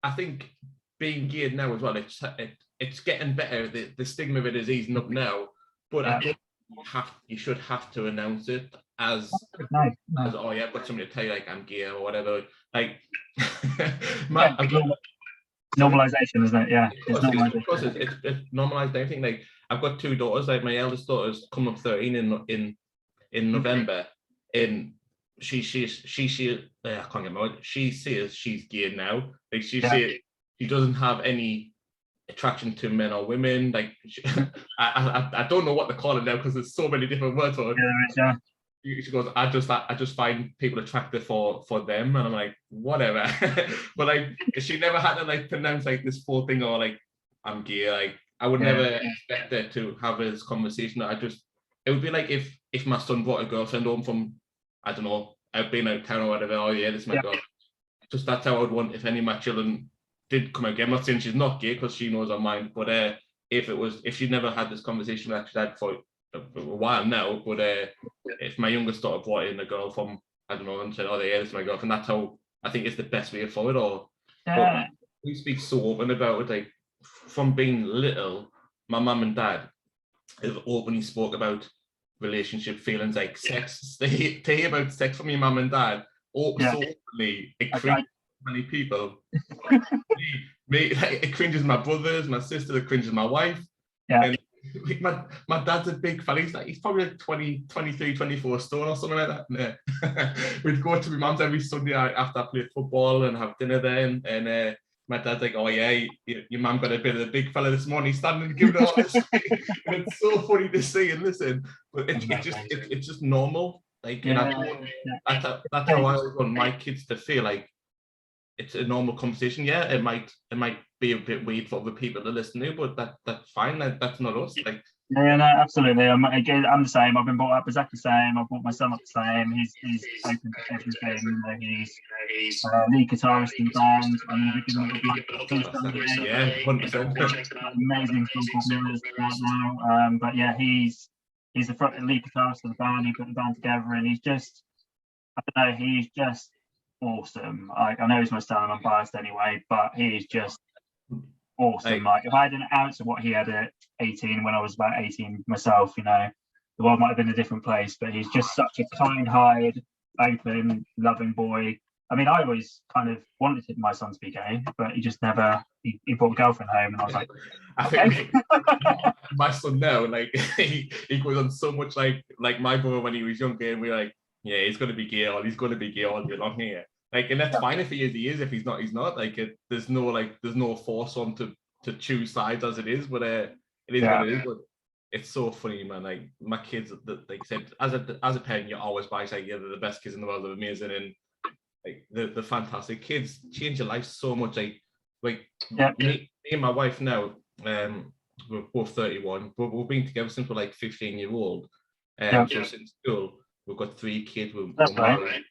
A: I think being gay now as well, it's getting better. The stigma of it is easing up now, but I think you should have to announce it as oh yeah, I've got somebody to tell you, like, I'm gay or whatever. Like,
B: normalization, isn't it? Yeah,
A: it's normalized everything. Like, I've got two daughters. Like, my eldest daughter's come up 13 in November, and she I can't get my word. She says she's gay now. Like, she says she doesn't have any attraction to men or women. Like, I don't know what to call it now because there's so many different words for it. She goes, I just find people attractive for them, and I'm like, whatever. But like, she never had to like pronounce like this full thing or like, I'm gay. Like, I would never expect her to have this conversation. It would be like if my son brought a girlfriend home from, I don't know, I've been out of town or whatever. Oh yeah, this is my girl. Just that's how I would want if any of my children did come out gay. I'm not saying she's not gay because she knows her mind, but if she never had this conversation with her dad for a while now, but if my youngest daughter brought in a girl from, I don't know, and said, oh yeah, this is my girlfriend, that's how I think it's the best way forward. But we speak so open about it. Like, from being little, my mum and dad have openly spoke about relationship feelings, like sex. To hear about sex from your mum and dad so openly, it cringes many people. It cringes my brothers, my sister, it cringes my wife. And my dad's a big fan. He's probably like 23, 24 stone or something like that. And, we'd go to my mum's every Sunday after I played football and have dinner there. And my dad's like, oh yeah, your mum got a bit of the big fella this morning. He's standing and giving it all this. And it's so funny to see and listen. But it's just normal. Like, that's how I always want my kids to feel like it's a normal conversation. Yeah, it might be a bit weird for other people to listen to, but that's fine. That's not us. Like,
B: no, absolutely. I'm the same. I've been brought up exactly the same. I've brought my son up the same. He's open to everything. He's lead guitarist in the band.
A: Yeah, 100%.
B: Amazing performers right now. But yeah, he's the lead guitarist of the band. He put the band together, and he's just, I don't know, he's just awesome. I know he's my son, and I'm biased anyway, but he's just awesome. Like, if I had an ounce of what he had at 18 when I was about 18 myself, the world might have been a different place. But he's just such a kind-hearted, open, loving boy. I mean, I always kind of wanted my son to be gay, but he just never. He brought a girlfriend home, and I was like, okay.
A: I think my son now, like, he goes on so much like my brother when he was younger, and we're like, yeah, he's going to be gay, or he's going to be gay all day long here. Like, and that's fine if he is. If he's not, he's not. Like, there's no force on to choose sides as it is. But it is what it is. But it's so funny, man. Like, my kids, like I said, as a parent, you're always by saying, yeah, they're the best kids in the world. They're amazing, and like they're fantastic. Kids change your life so much. Like me and my wife now, we're both 31, but we've been together since we're like 15-year-old, so since school. we've got 3 kids.
B: That's right.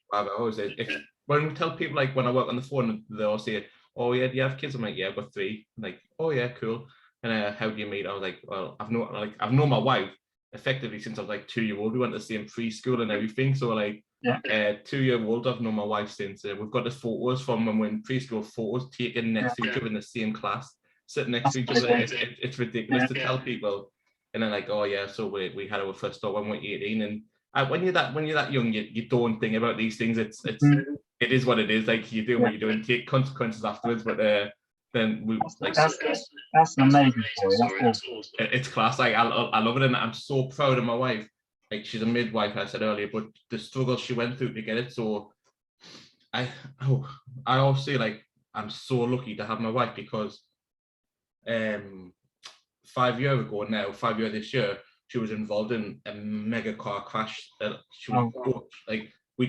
A: When we tell people, like when I work on the phone, they all say, "Oh yeah, do you have kids?" I'm like, "Yeah, I've got 3." I'm like, "Oh yeah, cool." And how do you meet? I was like, "Well, I've known my wife effectively since I was like 2-year-old. We went to the same preschool and everything. So like, 2-year-old, I've known my wife since. We've got the photos from when we're in preschool, photos taken next to each other in the same class, sitting next to each other. It's ridiculous to tell people. And then like, oh yeah, so we had our first dog when we were 18. And when you're that young, you don't think about these things. It is what it is. Like you do what you do and take consequences afterwards. But then we
B: that's an amazing story.
A: It's class. Like I love it, and I'm so proud of my wife. Like she's a midwife, I said earlier, but the struggle she went through to get it. So I always say like I'm so lucky to have my wife because 5 years ago now, 5 years this year, she was involved in a mega car crash. She was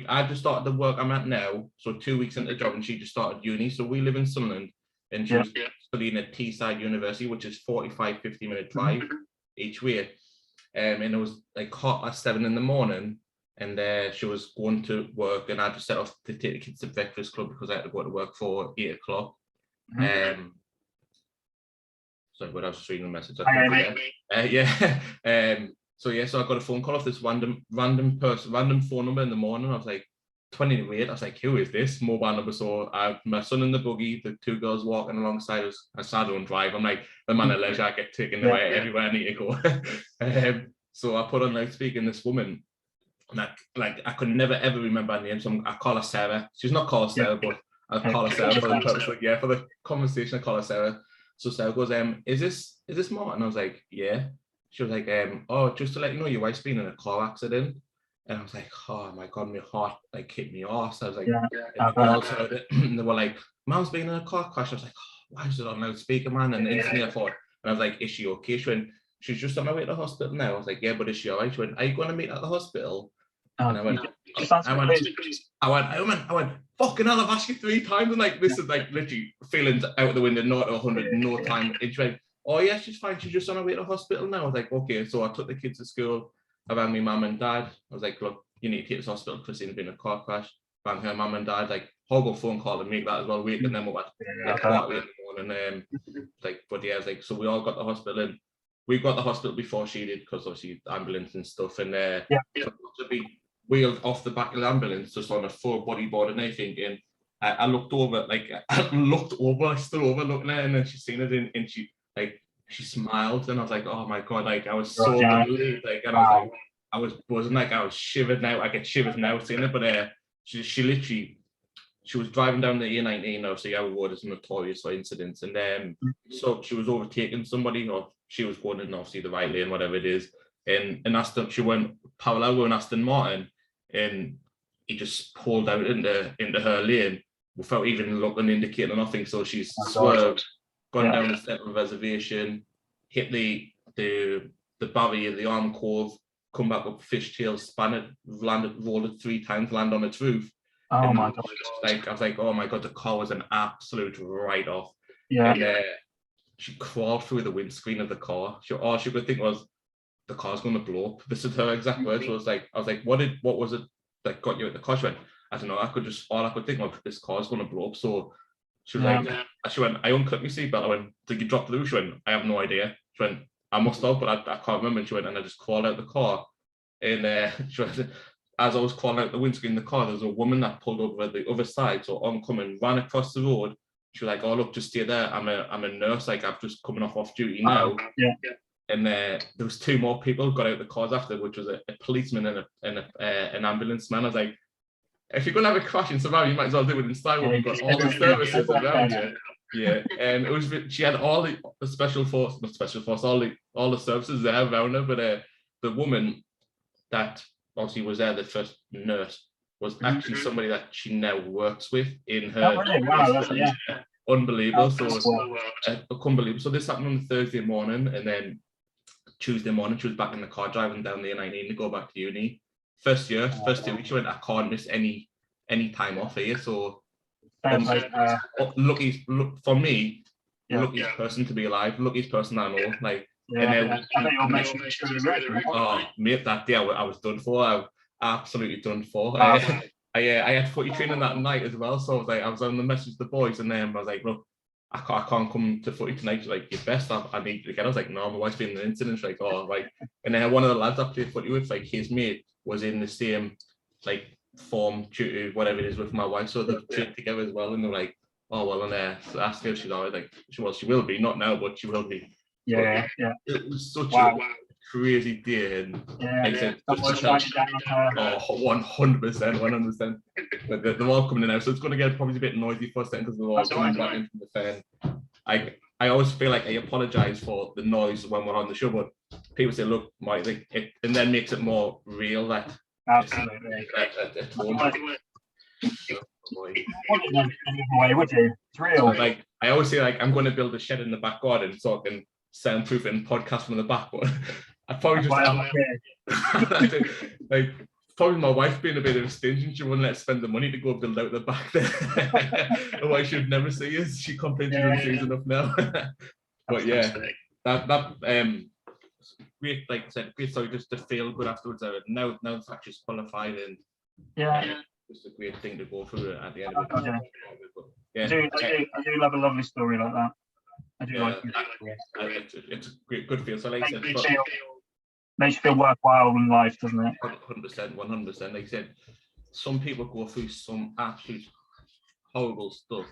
A: I just started the work I'm at now, so 2 weeks into the job, and she just started uni. So we live in Sunderland, and she was studying at Teesside University, which is 45-50 minute drive each way. And it was like 7:30 in the morning, and she was going to work, and I just set off to take the kids to breakfast club because I had to go to work for 8 o'clock. Sorry, but I was just reading the message. So I got a phone call off this random phone number in the morning. I was like 20 to 8. I was like, who is this mobile number? So I had my son in the buggy, the 2 girls walking alongside us. I don't drive. I'm like the man of leisure. I get taken away everywhere I need to go. So I put on loudspeaker, and this woman, like I could never ever remember her name. So I call her Sarah. She's not called Sarah, but I call her Sarah for the purpose. For the conversation, I call her Sarah. So Sarah goes, is this Martin? I was like, yeah. She was like, oh, just to let you know, your wife's been in a car accident. And I was like, oh my God, my heart like hit me arse. I was like, and the girls heard it, and they were like, Mom's been in a car crash. I was like, oh, why is it on loudspeaker, man? And instantly I thought, and I was like, is she okay? She went, she's just on my way to the hospital now. I was like, yeah, but is she all right? She went, are you going to meet at the hospital? And I went, fucking hell, I've asked you 3 times. And like, this is like literally feelings out the window, 0 to 100, no time. And she went, oh yeah, she's fine. She's just on her way to the hospital now. I was like, okay. So I took the kids to school. I rang my mum and dad. I was like, look, you need to take this hospital. Christine's been in a car crash. Rang her mum and dad, like horrible phone call to make that as well. Waking them up at quarter 8 in the morning. But yeah, I was like, so we all got the hospital, and we got the hospital before she did because obviously ambulance and stuff. And to be wheeled off the back of the ambulance just on a full bodyboard and everything. And I looked over, I stood over looking at her, and then she seen it, and she smiled, and I was like, oh my God, like I was so relieved, like, and I was buzzing, like I was shivered now. I get shivers now seeing it. But she literally, she was driving down the A19. Obviously our road is notorious for incidents, and so she was overtaking somebody, or she was going in obviously the right lane, whatever it is, and she went parallel with Aston Martin, and he just pulled out into her lane without even looking, indicating nothing. So she's swerved, gone down the step of the reservation, hit the barrier, the arm cove, come back up fishtail, span it, rolled it 3 times, land on its roof. Oh my God! Like I was like, oh my God, the car was an absolute write-off. Yeah. And she crawled through the windscreen of the car. All she could think was, the car's going to blow up. This is her exact words. So I was like, what was it that got you at the car? She went, I don't know. All I could think of, this car's going to blow up. So she was she went, I unclipped my seatbelt. I went, did you drop the roof? She went, I have no idea. She went, I must have, but I can't remember. And she went, and I just crawled out the car. And she went, as I was crawling out the windscreen of the car, there was a woman that pulled over the other side. So oncoming, ran across the road. She was like, oh, look, just stay there. I'm a nurse. Like, I've just coming off duty now. And there was 2 more people who got out of the cars after, which was a policeman and an ambulance man. I was like, if you're going to have a crash and survive, you might as well do it in style. We've got all the services around you. Yeah, and it was. She had all the special force, all the services there around her. But the woman that obviously was there, the first nurse, was actually somebody that she now works with in her. Unbelievable. So unbelievable. So this happened on Thursday morning, and then Tuesday morning she was back in the car driving down the A19 to go back to uni. First 2 weeks she went, I can't miss any time off here. So lucky for me, luckiest person to be alive, luckiest person I know. Like, and then, oh mate, that day I was done for. absolutely done for.
B: Wow.
A: I had footy training that night as well, so I was on the message to the boys, and then I was like, look, I can't come to footy tonight. She's like, you're best. I need to get. I was like, no, my wife's been in an incident. She's like, oh, right. And then one of the lads I played footy with, like his mate was in the same like form tutor, whatever it is, with my wife, so they trained together as well. And they're like, oh well, and so ask her if she's alright. Like, she will be, not now, but she will be.
B: Yeah.
A: It was such a crazy day, and like I said, 100%. But they're all coming in now, so it's going to get probably a bit noisy for a second because they're all coming back in from the fan. I always feel like I apologise for the noise when we're on the show, but people say, look, Mike, like, it, and then makes it more real that
B: absolutely.
A: At home.
B: It's real.
A: Like I always say, like I'm going to build a shed in the back garden so I can soundproof it and podcast from the back. But I probably just like probably my wife being a bit of a stingy, she wouldn't let us spend the money to go build out the back there. Otherwise, she'd never see us. She complains she doesn't see us enough now. But yeah, that great, like I said, great story just to feel good afterwards. Now the factory's qualified and just a great thing to go through at the end of it.
B: I do love a lovely story like that. I do like
A: it. It's a great, good feel. So like I said,
B: makes you feel worthwhile in life, doesn't it?
A: 100%. Like I said, some people go through some absolute horrible stuff.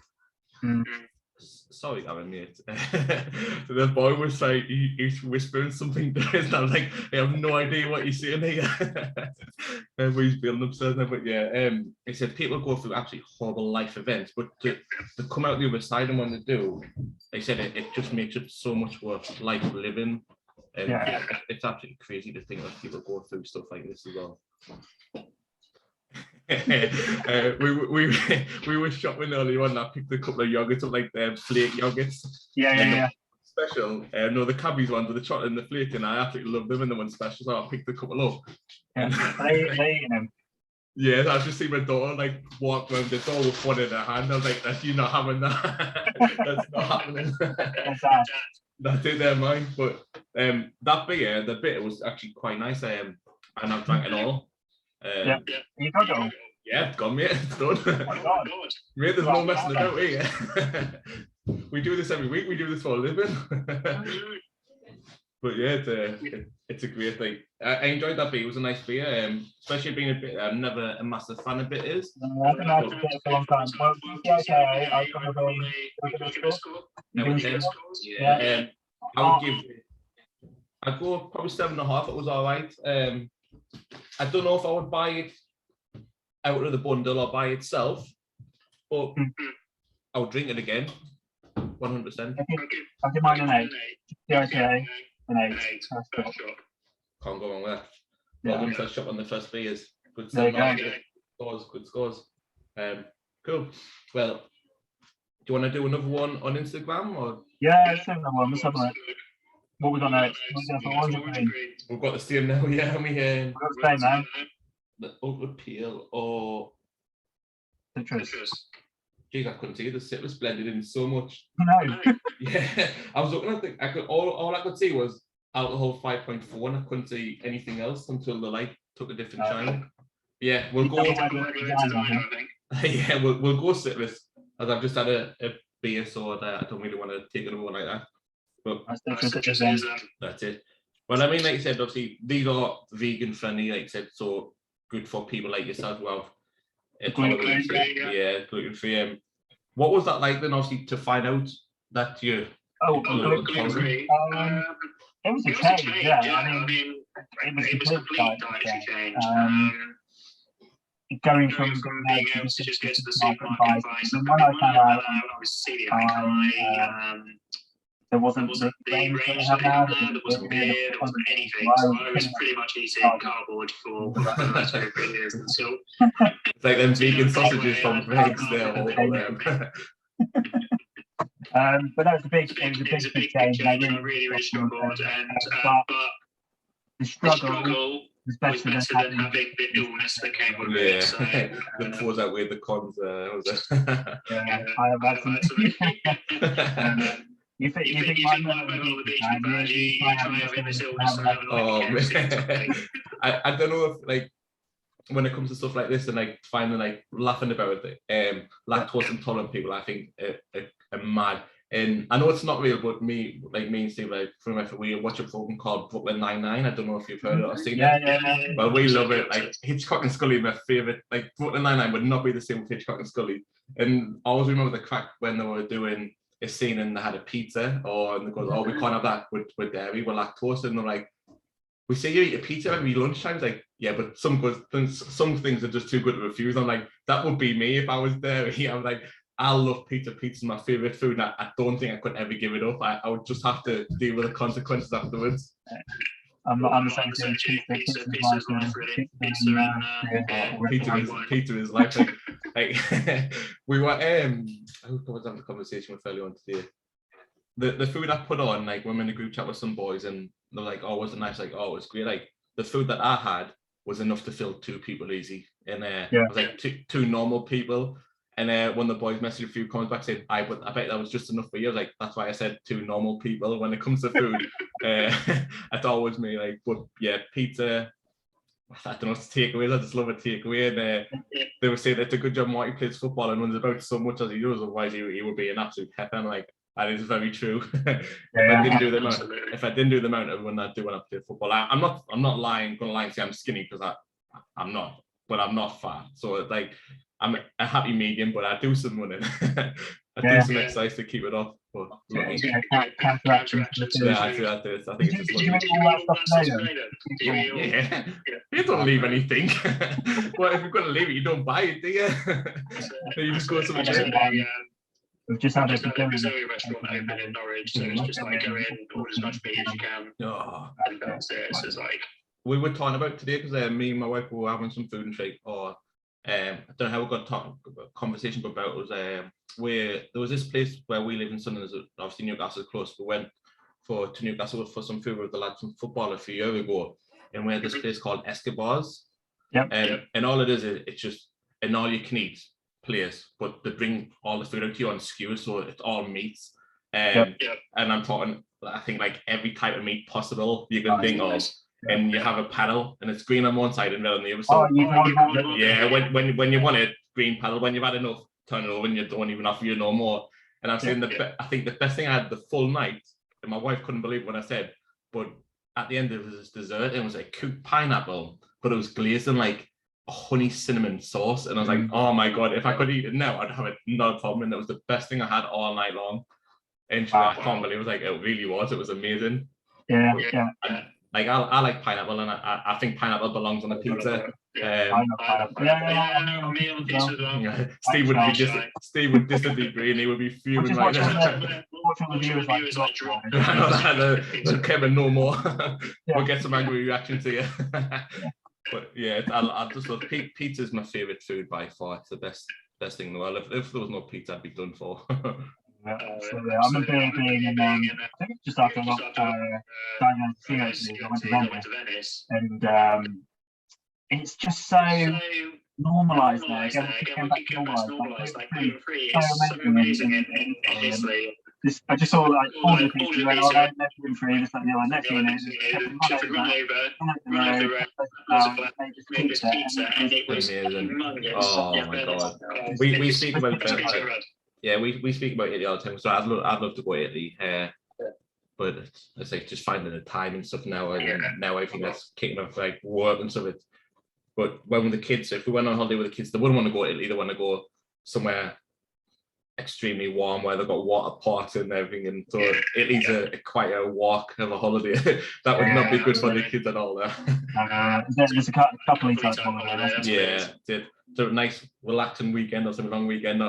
A: Sorry, Aaron, mate. The boy was like, he's whispering something to us, and I was like, I have no idea what he's saying here. Everybody's feeling upset now, but yeah, he said people go through absolutely horrible life events, but to come out the other side, and when they do, they said it just makes it so much worth life living. And it's absolutely crazy to think that people go through stuff like this as well. We were shopping earlier on. I picked a couple of yogurts up, like flake yogurts.
B: Yeah.
A: Special. No, the Cadbury's ones with the chocolate and the flake, and I absolutely love them. And the one special, so I picked a couple up.
B: Yeah, they eating them.
A: Yeah, I just see my daughter like walk around the door with one in her hand. I was like, "That's you not having that. That's not happening." That's it, there, mine. But that beer, the bitter was actually quite nice. And I've drank it all.
B: You got it all.
A: Yeah, it's gone, mate. It's done.
B: Oh my God.
A: Mate, there's no messing about here. We do this every week. We do this for a living. But yeah, it's a great thing. I enjoyed that beer. It was a nice beer, especially being a bit. I'm never a massive fan of bitters.
B: I've been out to it for a long time. Well, I was going to
A: I'd go probably 7.5. It was all right. I don't know if I would buy it out of the bundle or by itself, but I would drink it again, 100%.
B: I'll give mine an 8. CITA, an 8.
A: Can't go wrong with that. Well, one first shot on the first beers. Good scores. Cool. Well, do you want to do another one on Instagram or?
B: Yeah, let's do another one. Let's have a look. What we got next?
A: We've got the same now. Yeah, we
B: we've got the same now.
A: The upward peel or
B: citrus.
A: Geez, I couldn't see the citrus blended in so much.
B: No.
A: Yeah, I was looking at all I could see was alcohol 5.4, and I couldn't see anything else until the light took a different shine. Yeah, we'll go. Yeah, we'll go citrus, as I've just had a beer, so I don't really want to take another one like that. But that's it. Well, I mean, like you said, obviously these are vegan friendly, like you said, so good for people like yourself. Well, gluten free. What was that like then? Obviously, to find out that you.
B: Gluten free. It was a change. Yeah, I mean, it was a complete dietary change. Going from being able to just go to the supermarket and buy something, when I found out I was celiac, there wasn't the range that we have now. There wasn't beer, there wasn't anything. So I was pretty much eating cardboard for the last 3 years until.
A: It's like them vegan sausages from Greggs there.
B: But that was a big change. I really struggled, but the struggle was better than having the illness that came with it. So,
A: the pros outweigh the cons.
B: I have absolutely. You think my will be bad? You try having this illness and having
A: I don't know if like when it comes to stuff like this and like finding like laughing about it, lactose intolerant people, I think are mad. And I know it's not real, but me and Steve, like we watch a program called Brooklyn Nine-Nine. I don't know if you've heard it or seen it.
B: Yeah.
A: Well, we love it. Like Hitchcock and Scully, my favorite. Like Brooklyn Nine-Nine would not be the same with Hitchcock and Scully. And I always remember the crack when they were doing a scene and they had a pizza, and they go, "Oh, we can't have that with dairy, with lactose." And they're like, "We say you eat a pizza every lunchtime." It's like, yeah, but some things are just too good to refuse. I'm like, that would be me if I was dairy. I'm like, I love pizza. Pizza's my favorite food. And I don't think I could ever give it up. I would just have to deal with the consequences afterwards.
B: I'm the same thing. Pizza
A: is life. Like we were who was having a conversation with earlier on today. The food I put on, like when I'm in a group chat with some boys and they're like, "Oh, was it nice?" Like, "Oh, it was great." Like the food that I had was enough to fill 2 people easy, and it was like two normal people. And when the boys messaged a few comments back saying, I bet that was just enough for you. I was like, that's why I said 2 normal people. When it comes to food, it's always me. Like, but yeah, pizza. I don't know what's takeaways. I just love a takeaway. And they were saying it's a good job Marty plays football and runs about so much as he does. Otherwise, he would be an absolute pep. I'm like, that is very true. If I didn't do the amount of when I do when I play football, I'm not lying. Going to lie and say I'm skinny because I'm not, but I'm not fat. So like. I'm a happy medium, but I do some running. I do some exercise to keep it off. But
B: I think
A: it's just you don't leave anything. Well, if you're going to leave it, you don't buy it, do you? You just go somewhere.
B: We've just had a
C: Zoe restaurant open in Norwich, so it's just like go in, order as much meat as you can. And that's it. So it's like
A: we were talking about today because me and my wife were having some food and shake, I don't know how we got conversation about it was where there was this place where we live in Sunderland, obviously Newcastle is close. We went to Newcastle for some food with the lads from football a few years ago, and we had this place called Escobars. And all it is it's just an all you can eat place, but they bring all the food out to you on skewers, so it's all meats. And I'm talking, I think like every type of meat possible you can think of. And you have a paddle, and it's green on one side and red on the other side. When you want it, green paddle. When you've had enough, turn it over, and you don't even offer you no more. And I'm saying I think the best thing I had the full night, and my wife couldn't believe what I said, but at the end it was this dessert. It was like cooked pineapple, but it was glazed in like a honey cinnamon sauce, and I was like, oh my god, if I could eat it now, I'd have it no problem. And it was the best thing I had all night long. And she I can't believe it. Like it really was. It was amazing. Like I like pineapple, and I think pineapple belongs on a pizza. Steve would disagree, and he would be fuming right now. Kevin, no more. We'll get some angry reactions here. But yeah, I just love pizza. Is my favorite food by far. It's the best thing in the world. If there was no pizza, I'd be done for.
B: I remember being in, I think just after I got diagnosed with COPD, I went to Venice, and it's just so normalised now. Again, we came back to normalised, like gluten-free, it's so amazing in Italy. I just saw like all the people went, oh, no gluten-free, just like the other, next thing you know, run over the road, made this pizza, and it was humongous.
A: Oh my god. We speak about that. Yeah, we speak about Italy all the time, so I'd love to go to Italy, but it's like just finding the time and stuff now. Now I think that's kicking off like work and stuff. But when with the kids, if we went on holiday with the kids, they wouldn't want to go to Italy. They want to go somewhere extremely warm where they've got water parks and everything. And so Italy's quite a walk of a holiday. That would not be good for the kids at all.
B: There's a couple of times holiday.
A: So a nice relaxing weekend or some long weekend,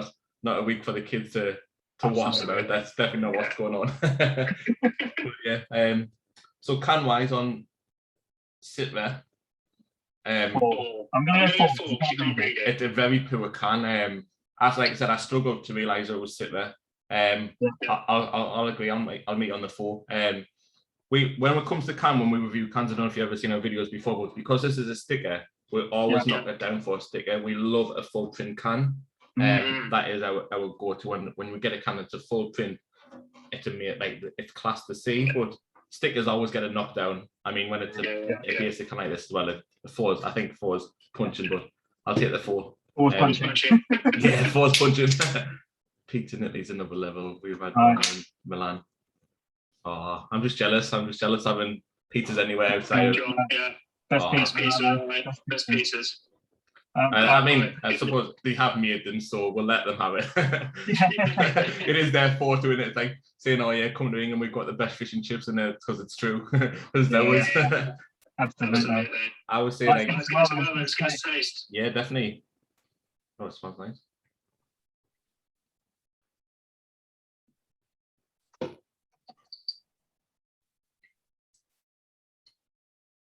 A: not a week for the kids to watch about. That's definitely not what's going on. So can wise on Sitler.
B: I'm going to go
A: it's a very poor can. As like I said, I struggled to realise it was Sitler. I'll agree. I'll meet on the 4. When it comes to can, when we review cans, I don't know if you've ever seen our videos before, but because this is a sticker, we'll always knock it down for a sticker. We love a full print can. That is our go-to when we get a can that's a full print. It's class to see, but stickers always get a knockdown. I mean, when it's a basic like this as well, I think 4 is punching, but I'll take the 4.
B: 4's punching.
A: Yeah, 4's punching. Pizza in Italy's another level. We've had one in Milan. Oh, I'm just jealous. Having pizzas anywhere outside.
B: Best
C: pizzas.
A: I mean, I suppose they have made them, so we'll let them have it. It is their forte, and it's like saying, "Oh yeah, come to England, we've got the best fish and chips in there," because it's true.
B: Absolutely.
A: I would say like,
C: it's good taste.
A: Yeah, definitely. Oh, it smells nice.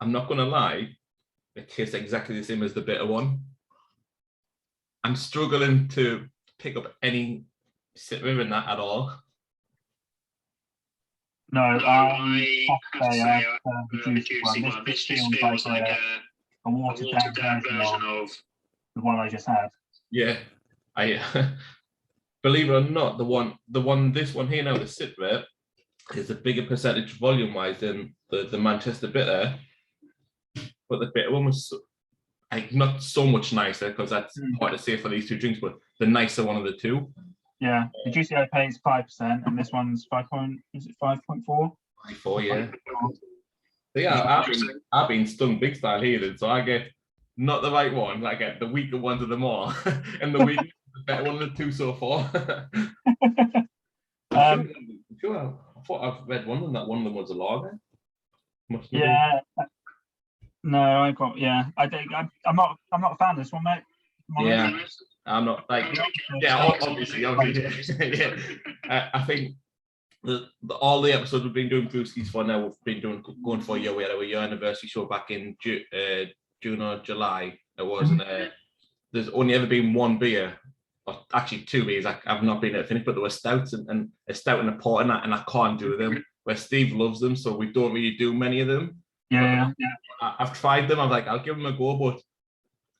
A: I'm not gonna lie, it tastes exactly the same as the bitter one. I'm struggling to pick up any citrus in that at all.
B: No, I have to say the juicy one. This just feels like a watered down version of the one I just had.
A: Yeah, I believe it or not, this one here now, the citrus, is a bigger percentage volume wise than the Manchester bitter. But the bitter one was not so much nicer, because that's hard to say for these 2 drinks, but the nicer one of the 2.
B: Yeah, the juicy IPA is 5%, and this one's 5.4?
A: 4, yeah. So yeah, I've been stung big style here, then, so I get not the right one. I get the weaker ones of them all, and the better one of the 2 so far. I thought I've read one of them that one of them was a lager.
B: Yeah. No, I think I'm not a fan of this one, mate.
A: Yeah, I'm not like. Yeah, obviously. Yeah. I think all the episodes we've been doing Brewskis for now, we've been going for a year. We had our year anniversary show back in June or July. It was, and there's only ever been 1 beer, or actually 2 beers. I've not been able to finish, but there were stouts and a stout and a port and that, and I can't do them. Where Steve loves them, so we don't really do many of them.
B: Yeah.
A: I've tried them. I was like, I'll give them a go, but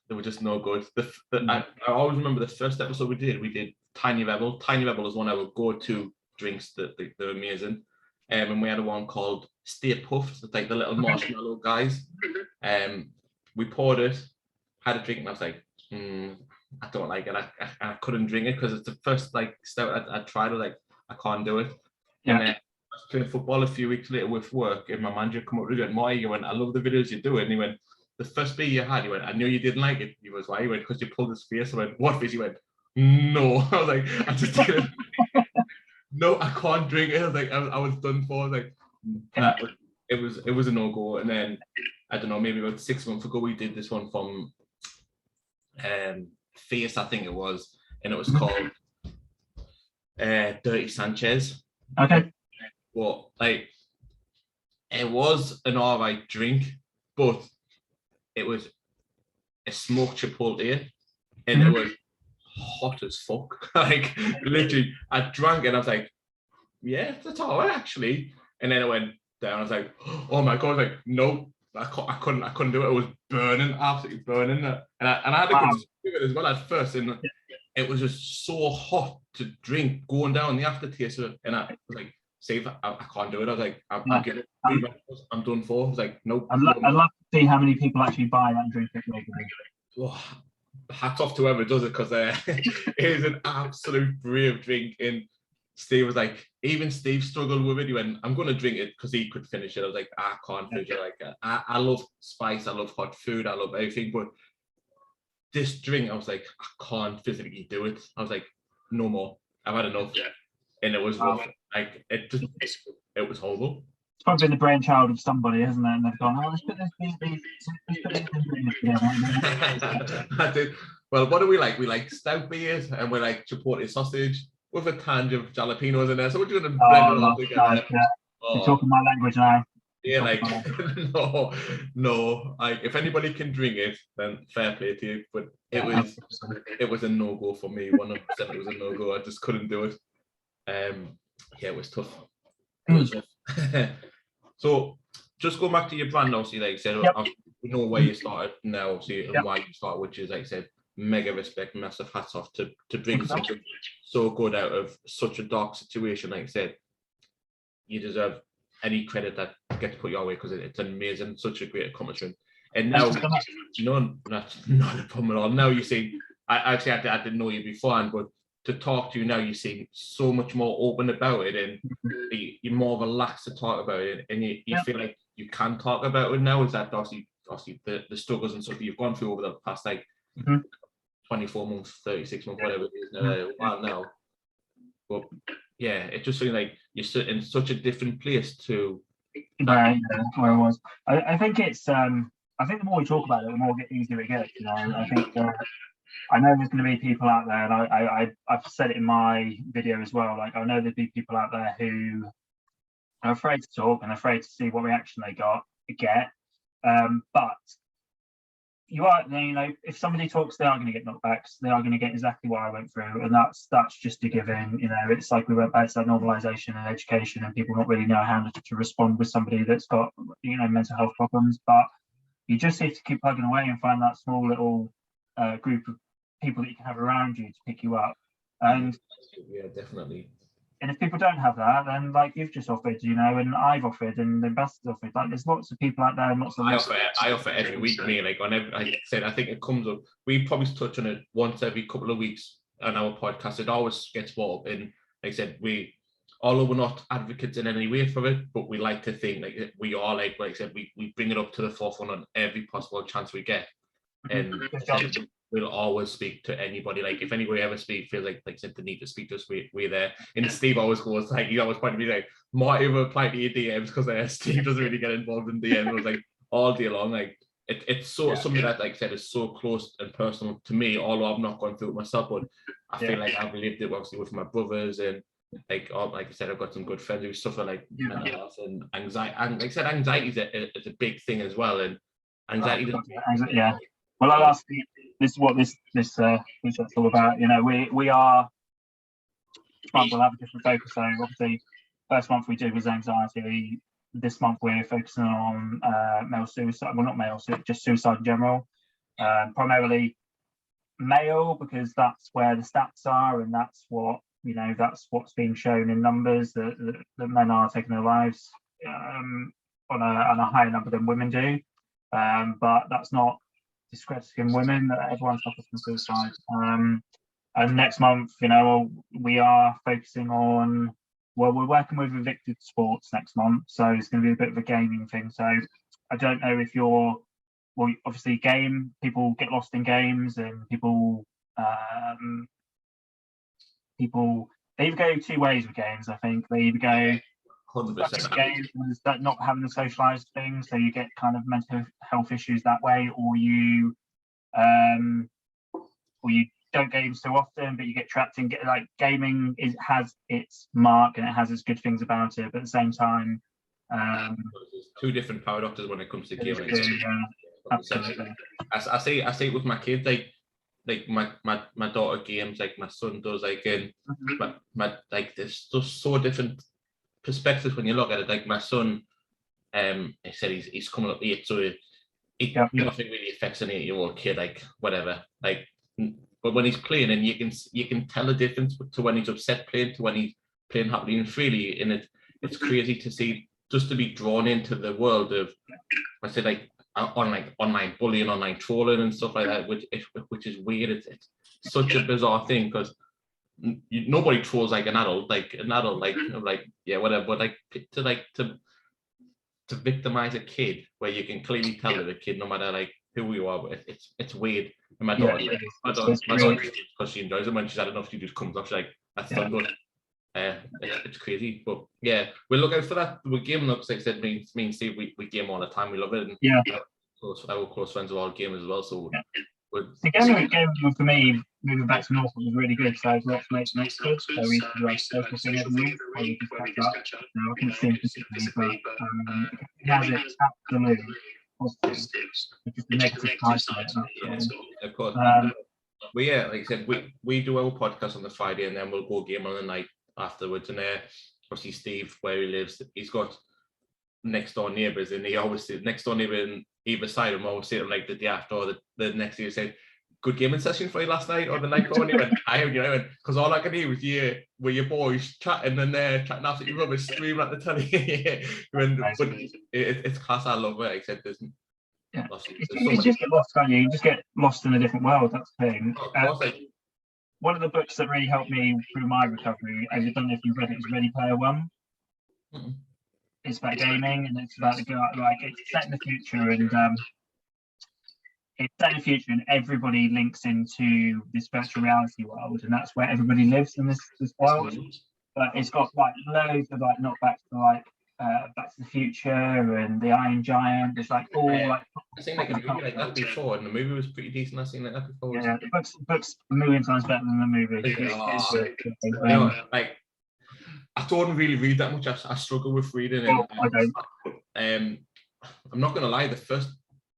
A: they were just no good. I always remember the first episode we did Tiny Rebel. Tiny Rebel is one of our go-to drinks that they're amazing. And we had one called Stay Puffed. It's like the little marshmallow guys. We poured it, had a drink, and I was like, I don't like it. I couldn't drink it because it's the first like stout I tried it. Like, I can't do it.
B: Yeah.
A: And then I was playing football a few weeks later with work, and my manager come up to me and went, he went, I love the videos you do. And he went, the first beer you had, he went, I knew you didn't like it. He was, why? He went, because you pulled his face. I went, what face? He went, no. I was like, I just didn't. No, I can't drink it. I was like, I was done for. I was like, it was a no-go. And then, I don't know, maybe about 6 months ago, we did this one from Face, I think it was, and it was called Dirty Sanchez.
B: Okay.
A: Well, like, it was an alright drink, but it was a smoked chipotle, and it was hot as fuck. Like, literally, I drank it and I was like, yeah, that's all right, actually. And then it went down. I was like, oh my god! I was like, no, I couldn't do it. It was burning, absolutely burning. And I had to go through it as well at first, and it was just so hot to drink, going down the aftertaste of it. And I was like, save, I can't do it. I was like, I'm getting it. I'm done for. I was like, nope.
B: I'd love to see how many people actually buy that and drink it regularly.
A: Oh, hats off to whoever does it, because it is an absolute brave drink. And Steve was like, even Steve struggled with it. He went, I'm going to drink it because he could finish it. I was like, I can't finish it. Like, I love spice, I love hot food, I love everything, but this drink, I was like, I can't physically do it. I was like, no more. I've had enough. Yeah. And it was rough. Like, it was horrible.
B: It's probably been the brainchild of somebody, hasn't it? And they've gone, oh, let's put this together.
A: I did. Well, what do we like? We like stout beers, and we like chipotle sausage with a tinge of jalapenos in there. So we're going to blend it all together.
B: You're talking my language now.
A: Yeah, like, no. Like, if anybody can drink it, then fair play to you. But it was a no-go for me. 100% it was a no-go. I just couldn't do it. Yeah, it was tough. It was tough. So, just go back to your brand, obviously, like I said, we know where you started now, obviously, and why you started, which is, like I said, mega respect, massive hats off to bring something so good out of such a dark situation. Like I said, you deserve any credit that gets put your way, because it's amazing, such a great accomplishment. And now, not a problem at all. Now you see, I didn't know you beforehand, but to talk to you now, you seem so much more open about it, and you're more relaxed to talk about it, and you feel like you can talk about it now. Is that obviously the struggles and stuff that you've gone through over the past 24 months, 36 months, whatever it is now. But yeah, it just feels like you're in such a different place to
B: where I was. I think it's I think the more we talk about it, the more easier it gets. I think I know there's going to be people out there, and I've said it in my video as well. Like, I know there'll be people out there who are afraid to talk and afraid to see what reaction they get. But you are, if somebody talks, they are going to get knockbacks. They are going to get exactly what I went through, and that's just a given. It's like we went back to that normalization and education, and people not really know how to respond with somebody that's got mental health problems. But you just need to keep plugging away and find that small little group of people that you can have around you to pick you up. And
A: yeah, definitely.
B: And if people don't have that, then like you've just offered, and I've offered, and the ambassador's offered. Like, there's lots of people out there, and lots of.
A: I offer every week. Like I said, I think it comes up. We probably touch on it once every couple of weeks on our podcast. It always gets brought up, and like I said, although we're not advocates in any way for it, but we like to think like we are. Like I said, we bring it up to the forefront on every possible chance we get, and we'll always speak to anybody. Like, if anybody ever feels like I said, they need to speak to us, we're there. And Steve always goes, like, he always pointed me like, might even reply to your DMs, because Steve doesn't really get involved in DMs. It was like all day long. Like, it's something that, like I said, is so close and personal to me, although I've not gone through it myself, but I feel like I've lived it obviously with my brothers, and like I said, I've got some good friends who suffer like mental health and anxiety. And like I said, anxiety is a big thing as well. And anxiety
B: Well, I'll ask you, this is what this research's all about. We are, each month we'll have a different focus. So obviously, first month we did was anxiety. This month we're focusing on male suicide. Well, not male, just suicide in general. Primarily male, because that's where the stats are, and that's what that's what's being shown in numbers, that men are taking their lives on a higher number than women do. But that's not discrediting women, that everyone suffers from suicide. And next month, we are focusing on, we're working with Evicted Sports next month, so it's going to be a bit of a gaming thing. So I don't know if obviously people get lost in games, and people they either go two ways with games. I think they either go 100% games, that not having the socialized thing, so you get kind of mental health issues that way, or you don't game so often, but you get trapped in gaming. Has its mark and it has its good things about it, but at the same time,
A: two different paradoxes when it comes to gaming.
B: Absolutely.
A: I say it with my kids, like my daughter games, like my son does, like, and like there's just so different perspectives when you look at it. Like my son, he said he's coming up 8, so nothing really affects an 8-year-old kid, like whatever. Like, but when he's playing, and you can tell the difference to when he's upset playing to when he's playing happily and freely, and it's crazy to see, just to be drawn into the world of, I said, like online bullying, online trolling and stuff like that, which is weird. It's such a bizarre thing, because nobody trolls like an adult, like yeah, whatever. But to victimize a kid, where you can clearly tell that a kid, no matter like who you are, it's weird. And my daughter, because she enjoys it, when she's had enough, she just comes off. She's like, that's done good. It's crazy, but yeah, we look out for that. We game, like I said, me and Steve, we game all the time. We love it, and our close friends are all gamers as well. So
B: the game for me, moving back to Norfolk, was really good. So I was lots of mates next to us, so we used to do like social thing every week, where we just catch up. I couldn't see him physically, but it has its absolute positives, which is the negative side of it.
A: Of course. Like I said, we do our podcast on the Friday, and then we'll go game on the night afterwards. And obviously Steve, where he lives, he's got next door neighbours, and he always said next door neighbour in either side of him always say to him, like the day after or the next day, said, good gaming session for you last night or the night before? And he went, because all I can hear was you with your boys chatting and chatting absolutely rubbish, screaming at the telly. But it's class. I love it. Except there's
B: you just get lost, can't you? You just get lost in a different world. That's the thing. One of the books that really helped me through my recovery, I don't know if you've read it, is Ready Player One. Mm-hmm. It's about gaming, and it's about it's set in the future, and it's set in the future, and everybody links into this virtual reality world, and that's where everybody lives in this world. But it's got loads of not Back to the Future and the Iron Giant. It's all
A: I've seen a movie like that before, and the movie was pretty decent. I've seen that before.
B: Yeah, the book's a million times better than the movie.
A: I don't really read that much. I struggle with reading.
B: I don't.
A: I'm not going to lie. The first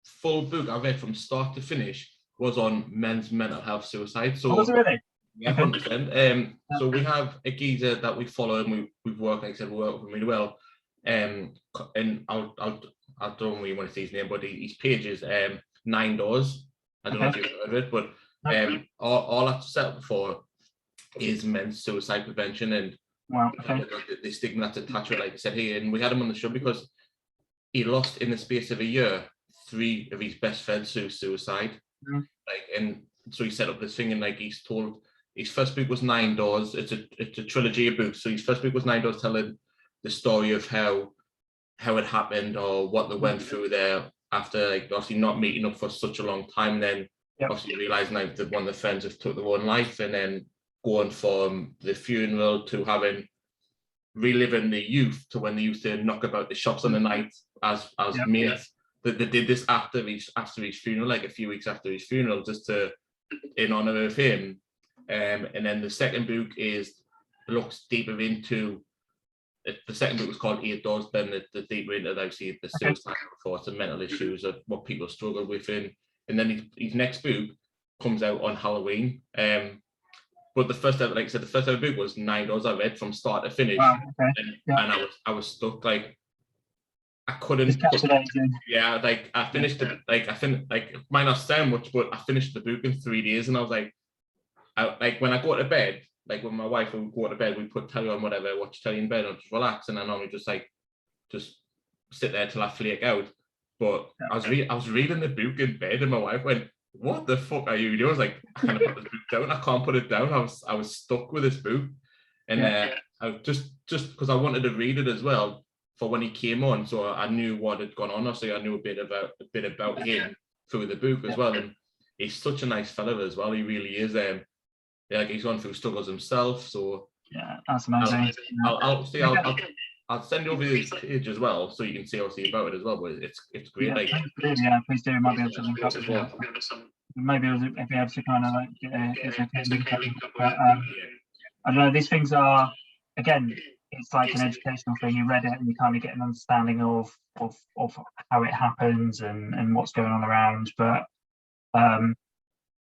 A: full book I read from start to finish was on men's mental health suicide. So
B: was it really?
A: Yeah, 100%. So we have a geezer that we follow, and we've worked. Like I said, we work with him really well. And I don't really want to say his name, but his page is 9 Doors. I don't know if you've heard of it, but all I've set up for is men's suicide prevention and the stigma that's attached to it, like I said here. And we had him on the show because he lost in the space of a year 3 of his best friends to suicide. And so he set up this thing, and he's told his first book was 9 Doors. It's a trilogy of books. So his first book was 9 Doors, telling the story of how it happened or what they went through there after obviously not meeting up for such a long time, and then obviously realizing that one of the friends have took their own life, and then going from the funeral to reliving the youth to when they used to knock about the shops on the night as mates. They did this after his funeral, a few weeks after his funeral, just in honor of him. And then the second book looks deeper into. The second book was called 8 Doors. Then the deeper into the suicidal thoughts and mental issues of what people struggle with. And then his next book comes out on Halloween. But the first ever book was 9 Doors. I read from start to finish, and I was stuck. I couldn't. I finished it. It might not sound much, but I finished the book in 3 days, and I was when I go to bed. With my wife, when we go to bed, we put telly on, whatever, watch telly in bed, and just relax. And I normally just sit there till I flake out. But I was reading the book in bed, and my wife went, "What the fuck are you doing?" I was like, "I can't put this book down. I can't put it down." I was stuck with this book, and I just because I wanted to read it as well for when he came on, so I knew what had gone on. So I knew a bit about him through the book as well. And he's such a nice fella as well. He really is. He's gone through struggles himself, so
B: that's amazing.
A: I'll send you over his page as well, so you can see obviously about it as well. But it's great.
B: Please do. Might be able to link up as well. Maybe I'll be able to kind of link up. I don't know. These things are, again, it's like an educational thing. You read it and you kind of get an understanding of how it happens and what's going on around. But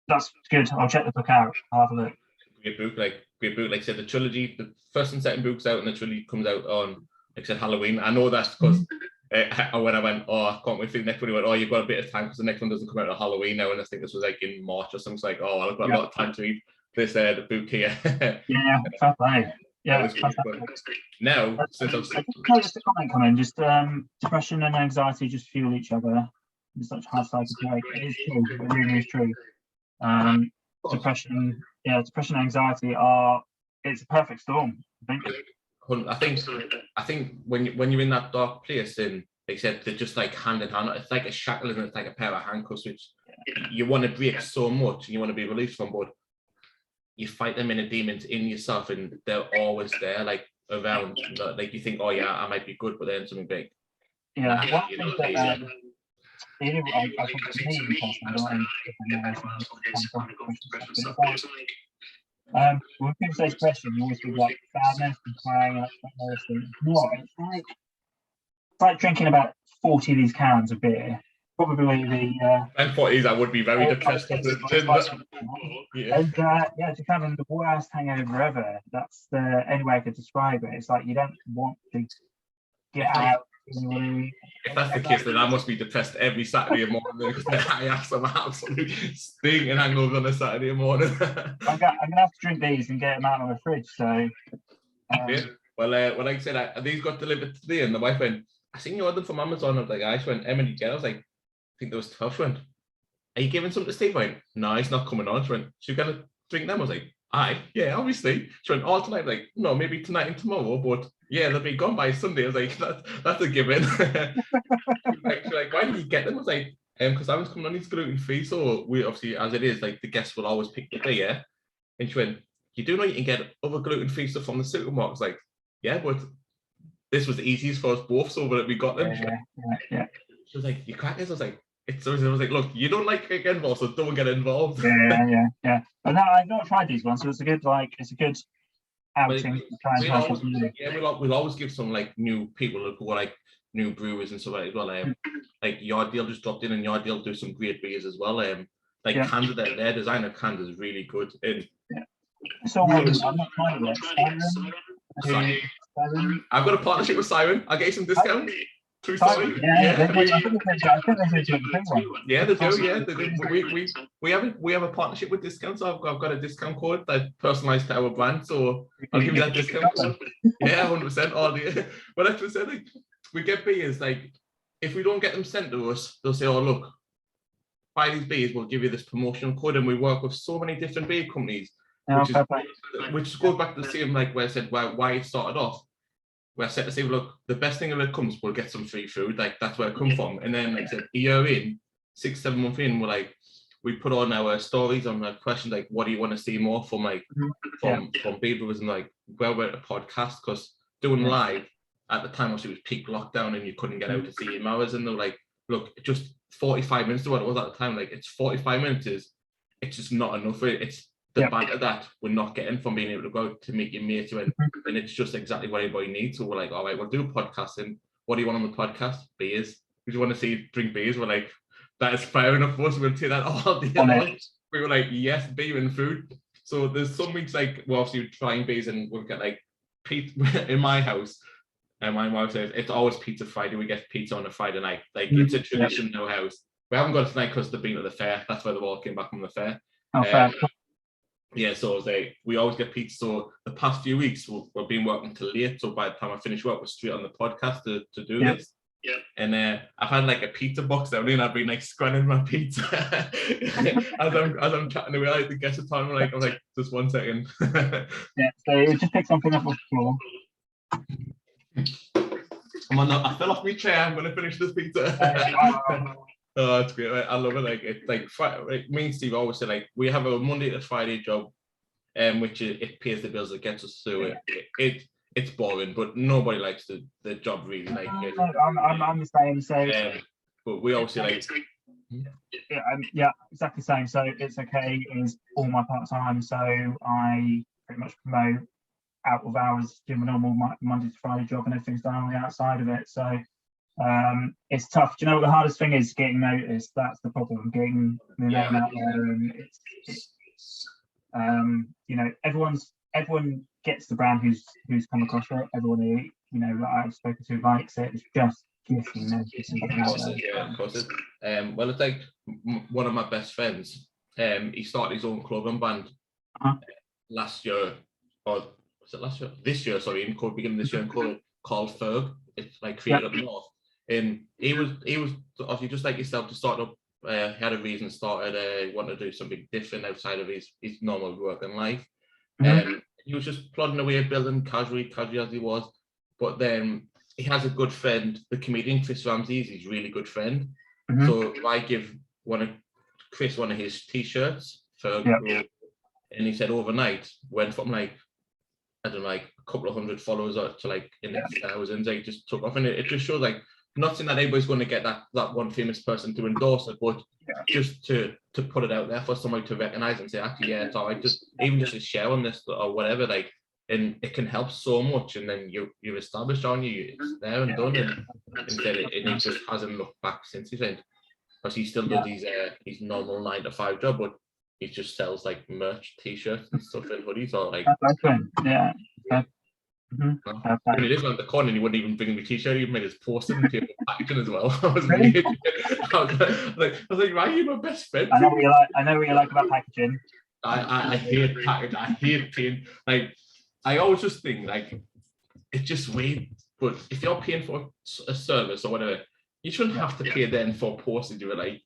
B: that's good. I'll check the book out. I'll have a look.
A: Great book. Like I said, the trilogy, the first and second book's out, and the trilogy comes out on, like I said, Halloween. I know that's because when I went, I can't wait for the next one. He went, you've got a bit of time because the next one doesn't come out on Halloween now, and I think this was in March or something. It's I've got a lot of time to read this the book here.
B: Fair play. Yeah,
A: now, since
B: just a comment coming, just depression and anxiety just fuel each other. It's such hard cycle to break. It is true. It really is true. Depression and anxiety it's a perfect storm, I think when you're in that dark place, and they said they're just hand in hand. It's like a shackle, and it's like a pair of handcuffs, which you want to break so much, and you want to be released from, but you fight them inner demons in yourself, and they're always there, around. You think, I might be good, but then something big. I think when people say depression, you always think sadness and crying. It's like drinking about 40 of these cans of beer. Probably the
A: and 40s, I would be very depressed.
B: And just having the worst hangover ever. That's the only way I could describe it. It's you don't want to get out
A: If that's the case, then I must be depressed every Saturday morning because I have some absolute stinking hangovers on a Saturday morning.
B: I'm gonna have to drink these and get them out of the fridge. So,
A: yeah. Well, like I said, these got delivered today, and the wife went, "I seen you ordered from Amazon." I was like, "I went, Emily, get." I was like, "I think there was 12." She went, "Are you giving some to Steve?" I went, "No, he's not coming on." She went, "She's gonna drink them." I was like, "Aye, yeah, obviously." She went, "All tonight." Like, "No, maybe tonight and tomorrow, but yeah, they'll be gone by Sunday." I was like, "That's a given." She's like, "Why did you get them?" I was like, because I was coming on these gluten free, so we obviously, as it is, like the guests will always pick the beer. And she went, "You do know you can get other gluten free stuff from the supermarket?" I was like, "Yeah, but this was the easiest for us both, so that we got them."
B: Yeah.
A: She was like, "You crackers." I was like, I was like, "Look, you don't like get involved, so don't get involved."
B: Yeah. But no, I've not tried these ones, so it's a good outing to try and try something new.
A: Yeah, we'll always give some like new people who are like new brewers and stuff like that as well. Like Yardale just dropped in, and Yardale do some great beers as well. Cans, their design of cans is really good. And
B: so I'm not trying it yet.
A: I've got a partnership with Siren. I'll get you some discount. True story.
B: Yeah, they do.
A: Yeah, they do. Yeah, they do. We have a partnership with discounts. So I've got a discount code that personalized to our brand. So I'll give you that discount code. Yeah, 100%. All the. But actually, said like we get beers like if we don't get them sent to us, they'll say, "Oh look, buy these beers. We'll give you this promotional code." And we work with so many different beer companies, which goes back to the same like where I said why it started off. Where I said to say, "Look, the best thing if it comes, we'll get some free food. Like that's where it come from." And then like I said, a year in, 6-7 months in, we put on our stories on like questions like, "What do you want to see more from from beer brewers?" And like, well, we're at a podcast because doing live at the time obviously it was peak lockdown and you couldn't get out to see him hours. And they're like, "Look, just 45 minutes to what it was at the time. Like it's 45 minutes it's just not enough. It's the banter that we're not getting from being able to go out to meet your mates and it's just exactly what everybody needs." So we're like, "All right, we'll do a podcast. And what do you want on the podcast? Beers. Would you want to see drink beers?" We're like, "That is fair enough for us. We'll take that all day long." We were like, "Yes, beer and food." So there's some weeks like we're obviously trying beers and we've got like pizza in my house. And my wife says it's always Pizza Friday. We get pizza on a Friday night. Like it's a tradition in our house. We haven't got it tonight because they've been at the fair. That's where they all came back from the fair.
B: Fair.
A: Yeah, so we always get pizza. So the past few weeks we've been working till late. So by the time I finish work, we're straight on the podcast to do this.
C: Yeah.
A: And I've had like a pizza box down there, and I've been like scanning my pizza as I'm chatting away. Like the guest of time, I'm like, just 1 second.
B: So just pick something up off the floor.
A: I fell off my chair. I'm gonna finish this pizza. Oh, it's great. I love it. Like it's like me and Steve always say like we have a Monday to Friday job, which it pays the bills, it gets us through it. It's boring, but nobody likes the job really. Like
B: I'm the same. So,
A: but we always say like
B: exactly the same. So it's okay. Is all my part time. So I pretty much promote out of hours, do my normal Monday to Friday job, and everything's done on the outside of it. So it's tough. Do you know what the hardest thing is? Getting noticed. That's the problem. Getting the name out there, and everyone gets the brand who's come across it. Everyone that I've spoken to likes it. It's just getting noticed.
A: Yeah, of course. Well, it's like one of my best friends. He started his own clothing band last year, or was it last year? This year, sorry, in beginning of this year, called Ferg. It's like created up north. And he was obviously just like yourself to start up. He had a reason started wanted to do something different outside of his normal work and life. He was just plodding away, building casually as he was. But then he has a good friend, the comedian Chris Ramsey is his really good friend. So I give Chris one of his t-shirts and he said overnight went from like I don't know, like a couple of hundred followers to like in the thousands. Like just took off, and it just shows like not saying that everybody's going to get that one famous person to endorse it, but just to put it out there for somebody to recognize and say, actually, yeah, it's all right. Just a share on this or whatever, like, and it can help so much. And then you're established on it's there and done. And instead, he just hasn't looked back since he's in. Because he still does his normal 9-to-5 job, but he just sells like merch, t-shirts and stuff and hoodies or like. When he lives around the corner, and he wouldn't even bring him a t-shirt. He made his posted and paper packaging as well. I was really? I was like, right, you're my best friend.
B: I know what you like about packaging.
A: I hate packaging. I hate paying. Like, I always just think like it's just weird. But if you're paying for a service or whatever, you shouldn't have to pay then for postage. You were like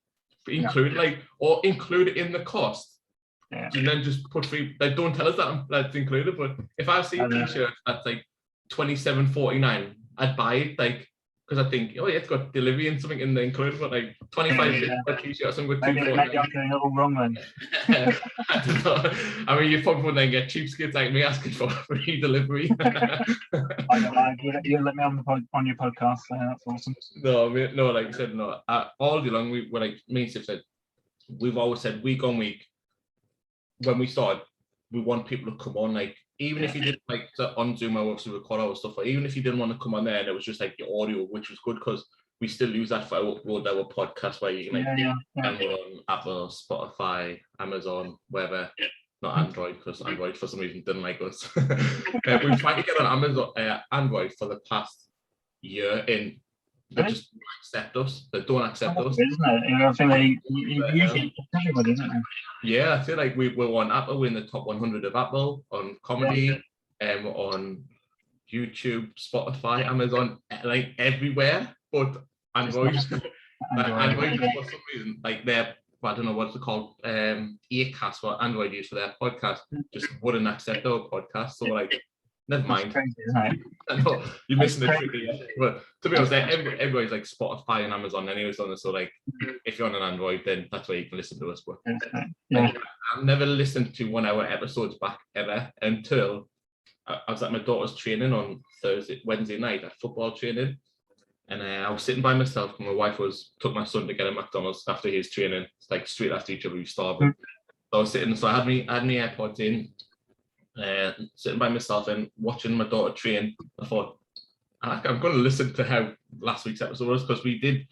A: include it in the cost. Yeah. And then just put free. Like, don't tell us that's included. But if I see a t-shirt that's like $27.49, I'd buy it. Like, because I think, oh yeah, it's got delivery and something in there included, but like 25 for a t-shirt or something with
B: maybe I'm doing it all wrong then.
A: I don't know. I mean, you probably wouldn't then get cheapskates like me asking for free delivery.
B: You let me on your podcast, so that's awesome.
A: No, like I said, no. All day long, we were like, me and Steve said, we've always said week on week, when we started, we want people to come on, like, even if you didn't like on Zoom or obviously record our stuff, or even if you didn't want to come on there and it was just like your audio, which was good because we still use that for our podcast where you can download on Apple, Spotify, Amazon, wherever. Not Android, because Android for some reason didn't like us. We've tried to get on Amazon, Android for the past year, and they just don't accept us. They don't accept us.
B: Isn't it? I think they usually everybody, isn't it?
A: Yeah, I feel like we're on Apple. We're in the top 100 of Apple on comedy, on YouTube, Spotify, Amazon, like everywhere. But Android for some reason, like they're, I don't know what's it called, Acast, what Android use for their podcast, just wouldn't accept our podcast. So like, never mind.
B: Crazy, isn't it?
A: I know you're missing the trick. But to be honest, everybody's like Spotify and Amazon anyways on this. So like, if you're on an Android, then that's where you can listen to us. But I've never listened to 1 hour episodes back ever until I was at my daughter's training on Wednesday night at football training. And I was sitting by myself, and my wife took my son to get a McDonald's after his training. It's like straight after each other, we starving. So I was sitting, so I had my AirPods in, sitting by myself and watching my daughter train. I thought, I'm going to listen to how last week's episode was, because we did,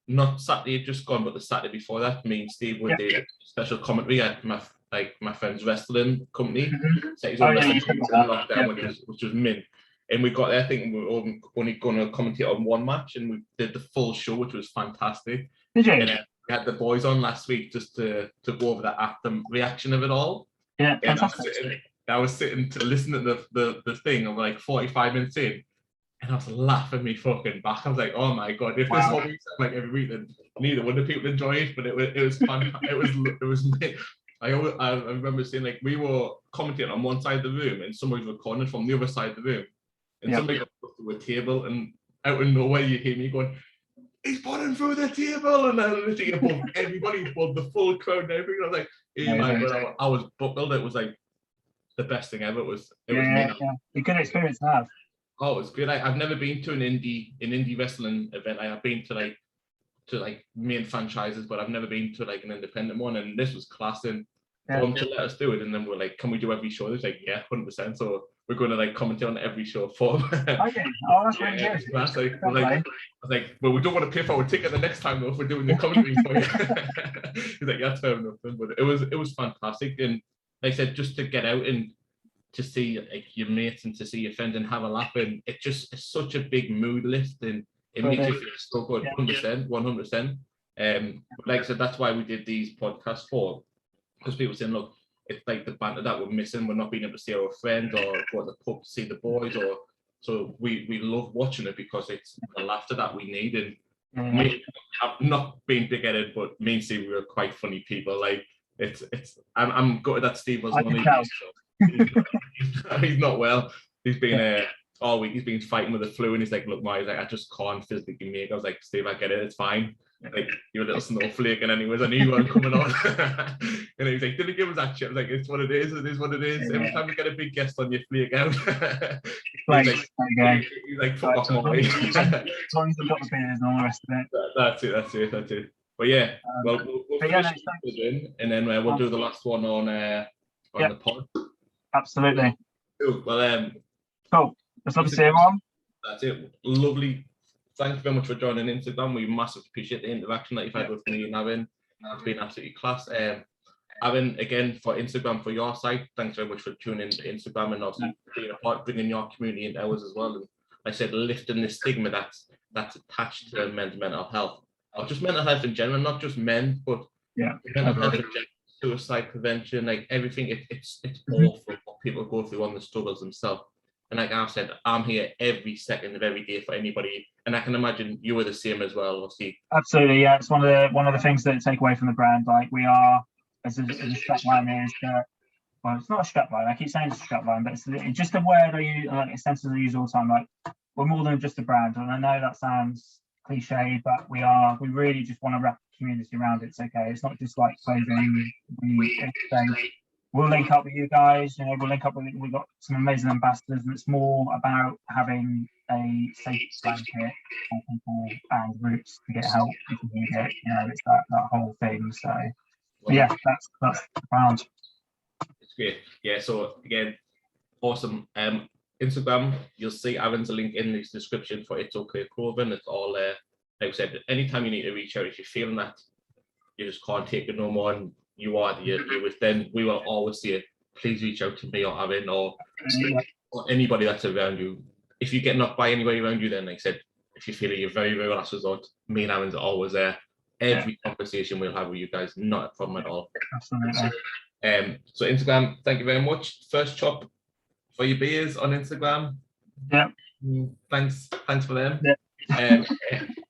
A: not Saturday just gone, but the Saturday before that, me and Steve did a special commentary at my friend's wrestling company. So he's on lockdown, which was mint. And we got there thinking we were only going to commentate on one match, and we did the full show, which was fantastic.
B: Did you?
A: And we had the boys on last week just to go over the after reaction of it all.
B: Yeah, fantastic.
A: I was sitting to listen to the thing. I'm like 45 minutes in, and I was laughing me fucking back. I was like, oh my god, if this whole week sounded like every week, then neither would the people enjoy it. But it was fun. it was. I remember saying, like, we were commenting on one side of the room, and somebody was recording from the other side of the room. And somebody got to a table, and out of nowhere you hear me going, he's putting through the table, and I literally above everybody, above the full crowd and everything. I was like, I was buckled. It was like the best thing ever. It was
B: a good experience to have.
A: Oh, it was good. I've never been to an indie wrestling event. I have been to main franchises, but I've never been to like an independent one, and this was class. And for them to let us do it, and then we're like, can we do every show? It's like, yeah, 100%. So we're going to like commentate on every show for them.
B: Okay. Oh, that's really good.
A: I was like, well, we don't want to pay for our ticket the next time though if we're doing the commentary for you. He's like, yeah, that's fair enough. But it was fantastic, and like I said, just to get out and to see like your mates and to see your friends and have a laugh, and it's such a big mood lift, and it makes you feel so good. 100%. Like I said, that's why we did these podcasts for. Because people saying, look, it's like the banter that we're missing. We're not being able to see our friends or go to the pub to see the boys, or so we love watching it because it's the laughter that we need. And we have not been big-headed, but me and Steve, we were quite funny people. Like I'm gutted that Steve wasn't on it. He's not well. He's been all week. He's been fighting with the flu, and he's like, look, I just can't physically make. I was like, Steve, I get it. It's fine. Like, you're a little snowflake, and anyways, I knew you weren't coming on. And he was like, didn't give us that shit. I was like, it's what it is. It is what it is. Every time we get a big guest on, you flake out. He's like, fuck off, Molly.
B: As long as the got the beers and all the rest of it.
A: That's it. But yeah, we'll finish and then we'll do the last one on the pod.
B: Absolutely.
A: Cool. Well,
B: cool. Let's love to see everyone.
A: That's it. Lovely. Thank you very much for joining Instagram. We massively appreciate the interaction that you've had with me and Aaron. It's been absolutely class. Aaron, again, for Instagram, for your site, thanks very much for tuning into Instagram and obviously being a part, bringing your community into ours as well. And like I said, lifting the stigma that's attached to men's mental health, or just mental health in general, not just men, but mental health in general, suicide prevention, like everything. It's awful what people go through on the struggles themselves. And like I've said, I'm here every second of every day for anybody, and I can imagine you were the same as well. Obviously,
B: absolutely, yeah. It's one of the things that take away from the brand. Like we are, as a strapline is that. Well, it's not a strapline. I keep saying it's a strapline, but it's just a word I use, like a sentence I use all the time. Like we're more than just a brand, and I know that sounds cliche, but we really just want to wrap the community around it. It's okay. It's not just like clothing. We'll link up with you guys. You know, we'll link up with. We've got some amazing ambassadors, and it's more about having a safe blanket for people and routes to get help if you need it. You know, it's that whole thing. So, yeah, that's the brand.
A: It's great. Yeah. So again, awesome. Instagram, you'll see Aaron's link in the description for It's Okay Clothing. It's all there. Like I said, anytime you need to reach out, if you're feeling that you just can't take it no more, and you're with them, we will always say, please reach out to me or Aaron or anybody that's around you. If you get knocked by anybody around you, then like I said, if you feel it, you're very, very last resort, me and Aaron's are always there. Every conversation we'll have with you guys, not a problem at all.
B: Absolutely.
A: So Instagram, thank you very much. First chop for your beers on Instagram.
B: Yeah.
A: Thanks for them.
B: Yeah.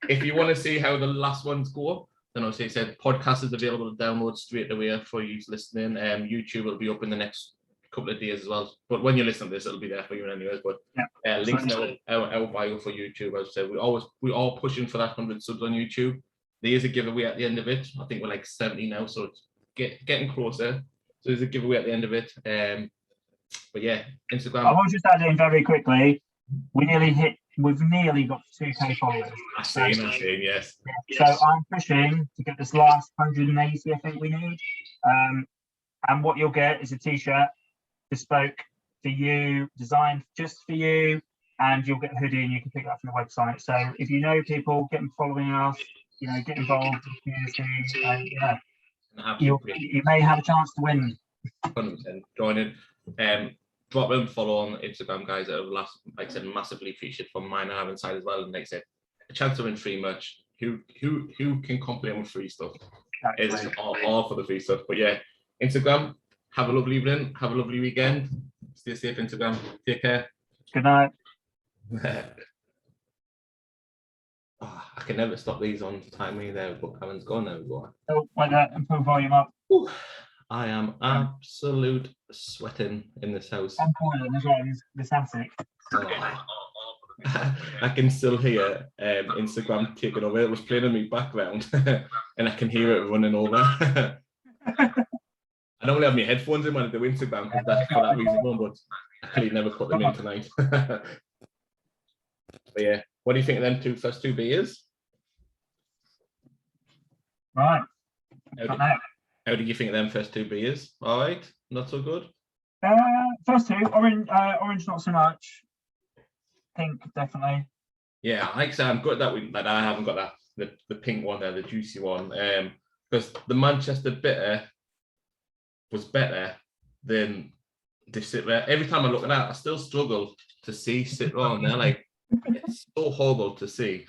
A: If you want to see how the last ones go, then obviously I said podcast is available to download straight away for you listening. YouTube will be up in the next couple of days as well. But when you listen to this, it'll be there for you anyways. But links to our bio for YouTube. As I said, we are pushing for that 100 subs on YouTube. There is a giveaway at the end of it. I think we're like 70 now, so it's getting closer. So there's a giveaway at the end of it. But yeah, Instagram.
B: I will just add in very quickly. We've nearly got 2K followers.
A: I see, yes.
B: So I'm pushing to get this last 180, I think we need. And what you'll get is a t-shirt bespoke for you, designed just for you, and you'll get a hoodie and you can pick it up from the website. So if you know people, get them following us, you know, get involved in the community, and you may have a chance to win.
A: 100%. Join in. Drop them, follow on Instagram, guys. That have last, like I said, massively appreciated from mine and Aaron's side as well. And like I said, a chance to win free merch. Who can complain with free stuff? It's all for the free stuff. But yeah, Instagram. Have a lovely evening. Have a lovely weekend. Stay safe, Instagram. Take care.
B: Good night.
A: I can never stop these on time there, but Aaron's gone now.
B: Oh, like that, and put volume up.
A: Ooh. I am absolute sweating in this house.
B: I'm boiling as well. This attic.
A: I can still hear Instagram taking over. It was playing in my background, and I can hear it running over. I normally have my headphones in when I do Instagram because that's for that reason, but I clearly never put them in tonight. But yeah, what do you think of them first two beers?
B: Right.
A: How did you think of them first two beers? All right, not so good.
B: First two, orange not so much. Pink definitely.
A: Yeah, like I said, I'm good that I haven't got the pink one there, the juicy one. Because the Manchester bitter was better than the Citra. Every time I look at that, I still struggle to see Citra on there. Like it's so horrible to see.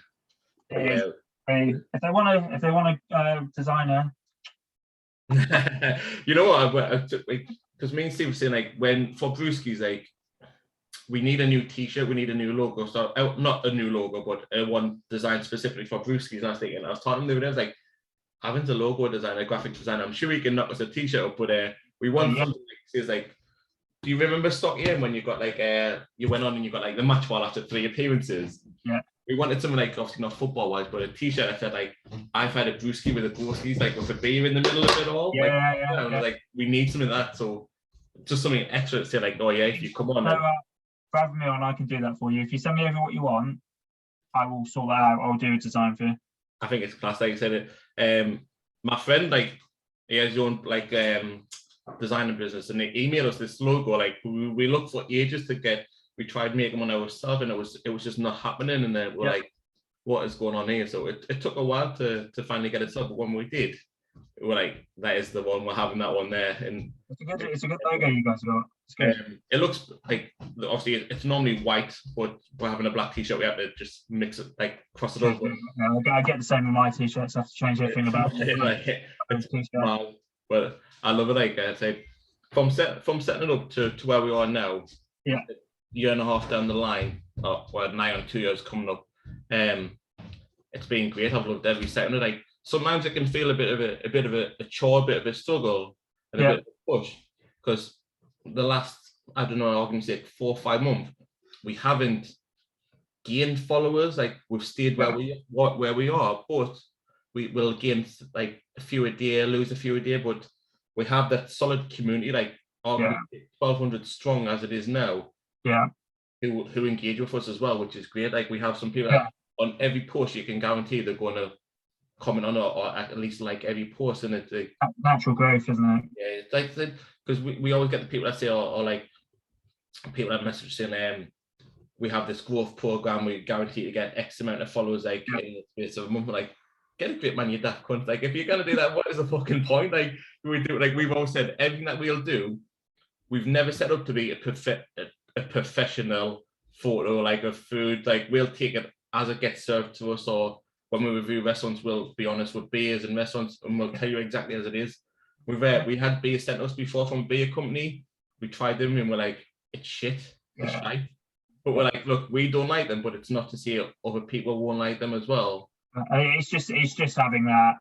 B: If they want a designer.
A: You know what? Because me and Steve were saying, like, when for Brewskis, like, we need a new T-shirt, we need a new logo. So not a new logo, but one designed specifically for Brewskis. And I was talking to them, I was like, having a logo designer, a graphic designer, I'm sure he can knock us a T-shirt up, but we want something like, do you remember Stock Game when you got like you went on and you got like the match ball after 3 appearances?
B: Yeah.
A: We wanted something like, obviously not football wise, but a T-shirt that said like, I've had a Brewski with a Broskis, like with a beer in the middle of it all. Like we need something like that. So just something extra to say like, oh yeah, if you come on.
B: So, grab me on, I can do that for you. If you send me over what you want, I will sort that out. I'll do a design for you.
A: I think it's class, like I said it. My friend, like, he has his own like designing business, and they emailed us this logo. Like we looked for ages to get. We tried making one ourselves, and it was just not happening. And then we're like, "What is going on here?" So it took a while to finally get it set. But when we did, we're like, that is the one, we're having that one there. And
B: it's a good logo you guys got. It's good.
A: It looks like, obviously it's normally white, but we're having a black t-shirt, we have to just mix it, like cross it over.
B: I get the same with my t-shirts. I have to change everything about
A: Wow. But I love it. Like I say, from setting it up to where we are now, a year and a half down the line, we're nigh on 2 years coming up. It's been great. I've loved every second of it. Like sometimes it can feel a bit of a chore, a bit of a struggle, and a bit of a push, because the last, I don't know, I can say 4 or 5 months, we haven't gained followers. Like we've stayed where we are, but we will gain like a few a day, lose a few a day, but we have that solid community, like 1,200 strong as it is now. Who engage with us as well, which is great. Like we have some people on every post, you can guarantee they're going to comment on it, or at least like every post, and it's like
B: natural growth, isn't it?
A: Yeah, it's like, because we always get the people that say, or like people that message saying, we have this growth program, we guarantee to get X amount of followers, like in the space of a month. Like, get a grip, man, you daft cunt. Like, if you're gonna do that, what is the fucking point? Like, we do, like we've always said, everything that we'll do, we've never set up to be a professional photo, like of food. Like, we'll take it as it gets served to us, or when we review restaurants, we'll be honest with beers and restaurants, and we'll tell you exactly as it is. We had beer sent us before from a beer company. We tried them and we're like, it's shit, it's shite. But we're like, look, we don't like them, but it's not to say other people won't like them as well.
B: It's just having that.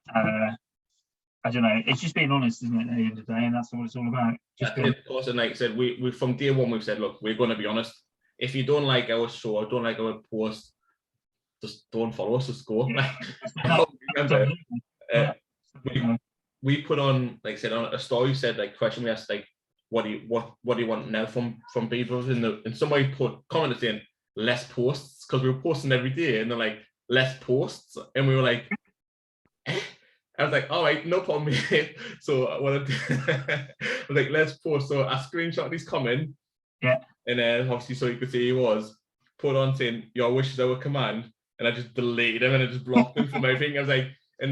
B: I don't know. It's just being honest, isn't it? At the end of the day, and that's what it's all about.
A: Of course, and like I said, we from day one we've said, look, we're going to be honest. If you don't like our show, or don't like our post, just don't follow us. Just go. We put on, like I said, on a story, said like question, we asked like, what do you want now from people? And somebody commented saying less posts, because we were posting every day, and they're like, less posts, and we were like, eh? I was like, all right, no problem. So what I did, I was like, let's post. So I screenshot these comments, and then obviously so you could see he was put on saying your wish is our command, and I just deleted him and I just blocked him from everything. I was like, and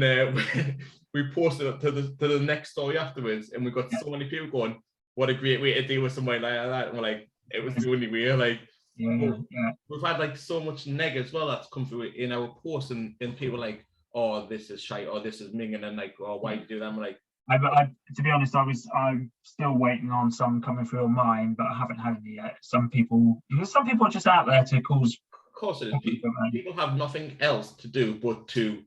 A: we posted it to the next story afterwards, and we got so many people going, what a great way to deal with somebody like that. And we're like, it was the only way. Like, we've had like so much neg as well that's come through in our posts, and people like, oh, this is shite, or this is minging, and like, oh, why do you do that? I'm like,
B: to be honest, I'm still waiting on some coming through on mine, but I haven't had any yet. Some people are just out there to cause.
A: Of course it is. People have nothing else to do but to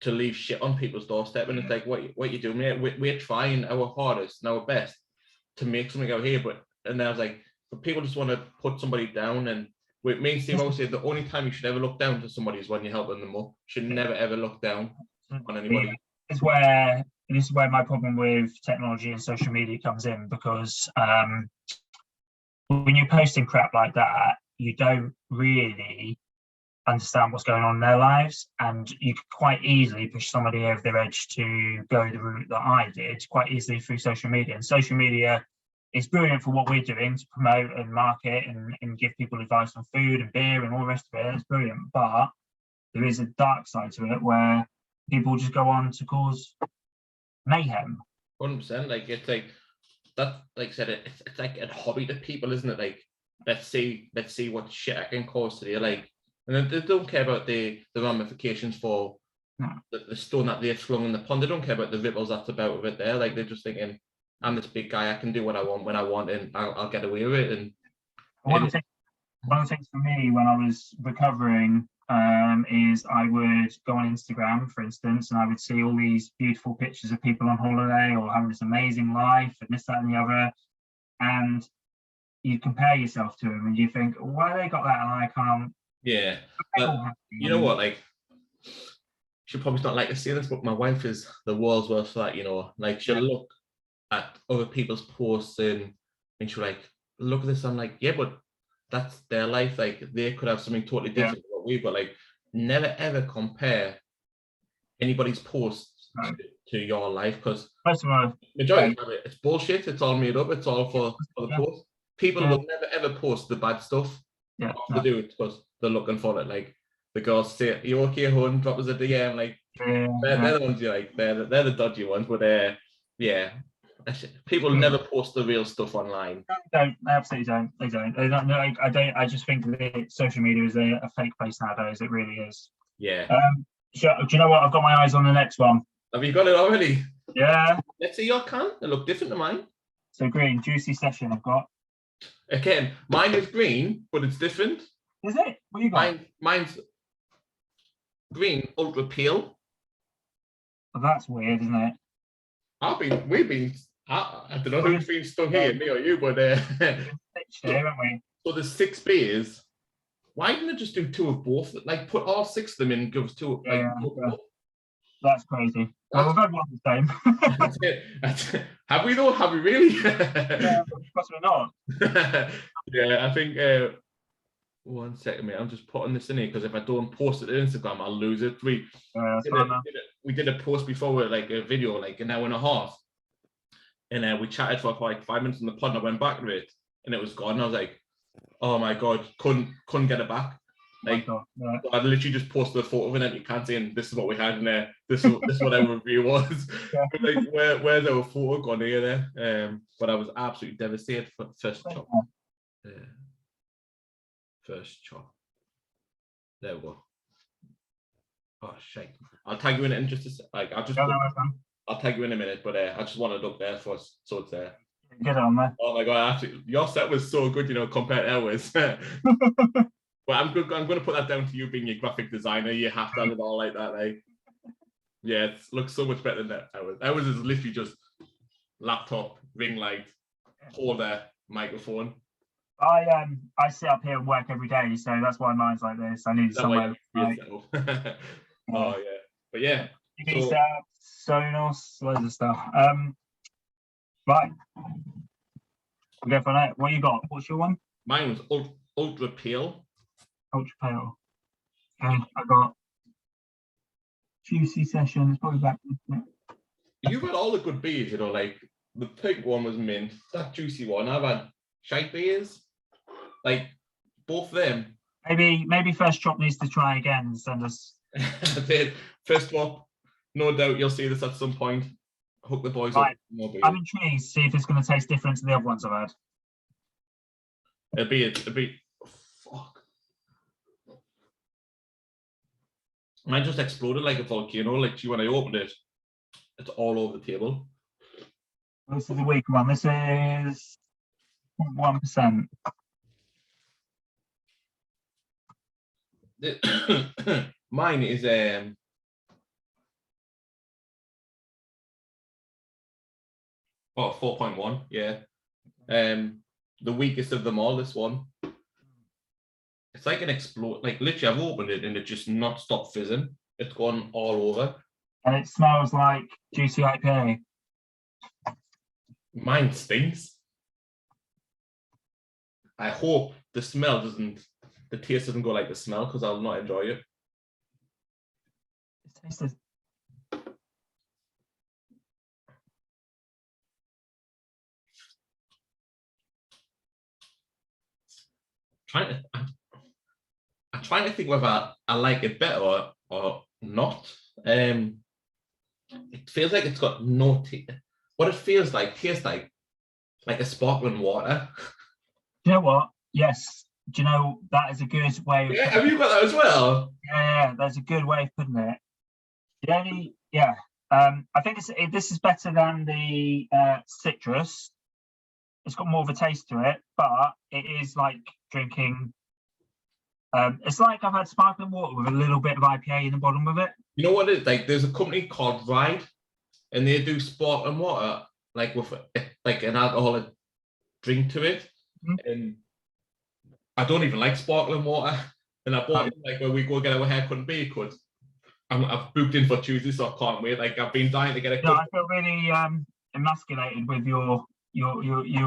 A: leave shit on people's doorstep, and it's like, what you doing, mate? We're trying our hardest and our best to make something out here, and I was like, but people just want to put somebody down. And with me and Steve always say, the only time you should ever look down to somebody is when you're helping them up. You should never ever look down on anybody.
B: This is where my problem with technology and social media comes in, because when you're posting crap like that, you don't really understand what's going on in their lives, and you could quite easily push somebody over their edge to go the route that I did quite easily through social media. And social media is brilliant for what we're doing, to promote and market and give people advice on food and beer and all the rest of it. It's brilliant, but there is a dark side to it where people just go on to cause mayhem.
A: 100%. Like, it's like that, like I said, it's like a hobby to people, isn't it? Like, let's see what shit I can cause today. Like, and they don't care about the ramifications for the stone that they've flung in the pond. They don't care about the ripples that's about with it there. Like, they're just thinking, I'm this big guy, I can do what I want when I want, and I'll get away with it. And
B: one of the things for me when I was recovering is I would go on Instagram, for instance, and I would see all these beautiful pictures of people on holiday or having this amazing life and this, that, and the other. And you compare yourself to them and you think, why they got that and I can't?
A: Yeah. But you know what? Like, she'll probably not like to see this, but my wife is the world's worst for that, you know. Like, she'll look at other people's posts and she'll like, look at this. I'm like, yeah, but that's their life. Like, they could have something totally different to what we've got. Like, never ever compare anybody's posts to your life, because majority of it, it's bullshit. It's all made up. It's all for the post. People will never ever post the bad stuff. They do it because they're looking for it. Like, the girls say, "You okay, hon? Drop us a DM." Like, They're the ones you like. They're the dodgy ones, but yeah. People never post the real stuff online.
B: They absolutely don't. They don't. No, I don't. I just think that social media is a fake place nowadays. It really is.
A: Yeah.
B: Do you know what? I've got my eyes on the next one.
A: Have you got it already?
B: Yeah.
A: Let's see your can. They look different to mine.
B: So green, juicy session. I've got.
A: Again, mine is green, but it's different.
B: Is it? What you got?
A: Mine's green, ultra pale.
B: Oh, that's weird, isn't it?
A: We've been. I don't know who's been stung here, me or you, but
B: haven't we?
A: So there's 6 beers. Why didn't they just do 2 of both? Like put all 6 of them in and give us 2.
B: That's crazy. Well, we've had one the same.
A: That's it. Have we though? Have we really?
B: Yeah, possibly not.
A: Yeah, I think. 1 second, mate. I'm just putting this in here because if I don't post it to Instagram, I'll lose it. We did a post before with like a video, like an hour and a half, and we chatted for like 5 minutes in the pod. And I went back to it, and it was gone. And I was like, "Oh my god, couldn't get it back." Like I literally just posted a photo of it, and you can't see, and this is what we had in there. This is what our review was. But like, where's our photo gone here? There, but I was absolutely devastated for the first chop. First chop. There we go. Oh shit! I'll tag you in it in just a sec. Like I'll tag you in a minute, but I just want to look there first, so it's there.
B: Get it on there.
A: Oh my god! Actually, your set was so good, compared to ours. But I'm going to put that down to you being your graphic designer. You have done it all like that, like. Yeah, it looks so much better than that. Ours is literally just laptop, ring light, holder, microphone.
B: I sit up here and work every day, so that's why mine's like this. I need somewhere.
A: Oh yeah, but yeah.
B: Sonos, loads of stuff. Right. We'll go for that. What you got? What's your one?
A: Mine was ultra pale.
B: Ultra pale. And I got juicy session. It's probably back.
A: You've had all the good beers, like the pink one was mint. That juicy one. I've had shite beers. Like both of them.
B: Maybe First Chop needs to try again and send us.
A: First Chop. No doubt you'll see this at some point. Hook the boys up.
B: I'm intrigued to see if it's going to taste different to the other ones I've had.
A: It'll be. Fuck. Mine just exploded like a volcano. Like when I opened it, it's all over the table.
B: This is a weak one. This is 1%.
A: Mine is 4.1. Yeah. The weakest of them all. This one. It's like an explode. Like literally, I've opened it and it just not stopped fizzing. It's gone all over.
B: And it smells like juicy IPA.
A: Mine stinks. I hope the taste doesn't go like the smell, because I'll not enjoy it.
B: It tastes.
A: I'm trying to think whether I like it better or not. It feels like it's got no taste. What it feels like tastes like a sparkling water.
B: Do you know what? Yes. Do you know that is a good way?
A: Yeah, have you got that as well?
B: Yeah, that's a good way of putting it. I think this is better than the citrus. It's got more of a taste to it, but it is like drinking. It's like I've had sparkling water with a little bit of IPA in the bottom of it.
A: You know what it is? Like there's a company called Ride, and they do sparkling water like with like an alcoholic drink to it. Mm-hmm. And I don't even like sparkling water. And I bought it like when we go get our haircut and beard cut. I've booked in for Tuesday, so I can't wait. Like I've been dying to get a cut.
B: I feel really emasculated with your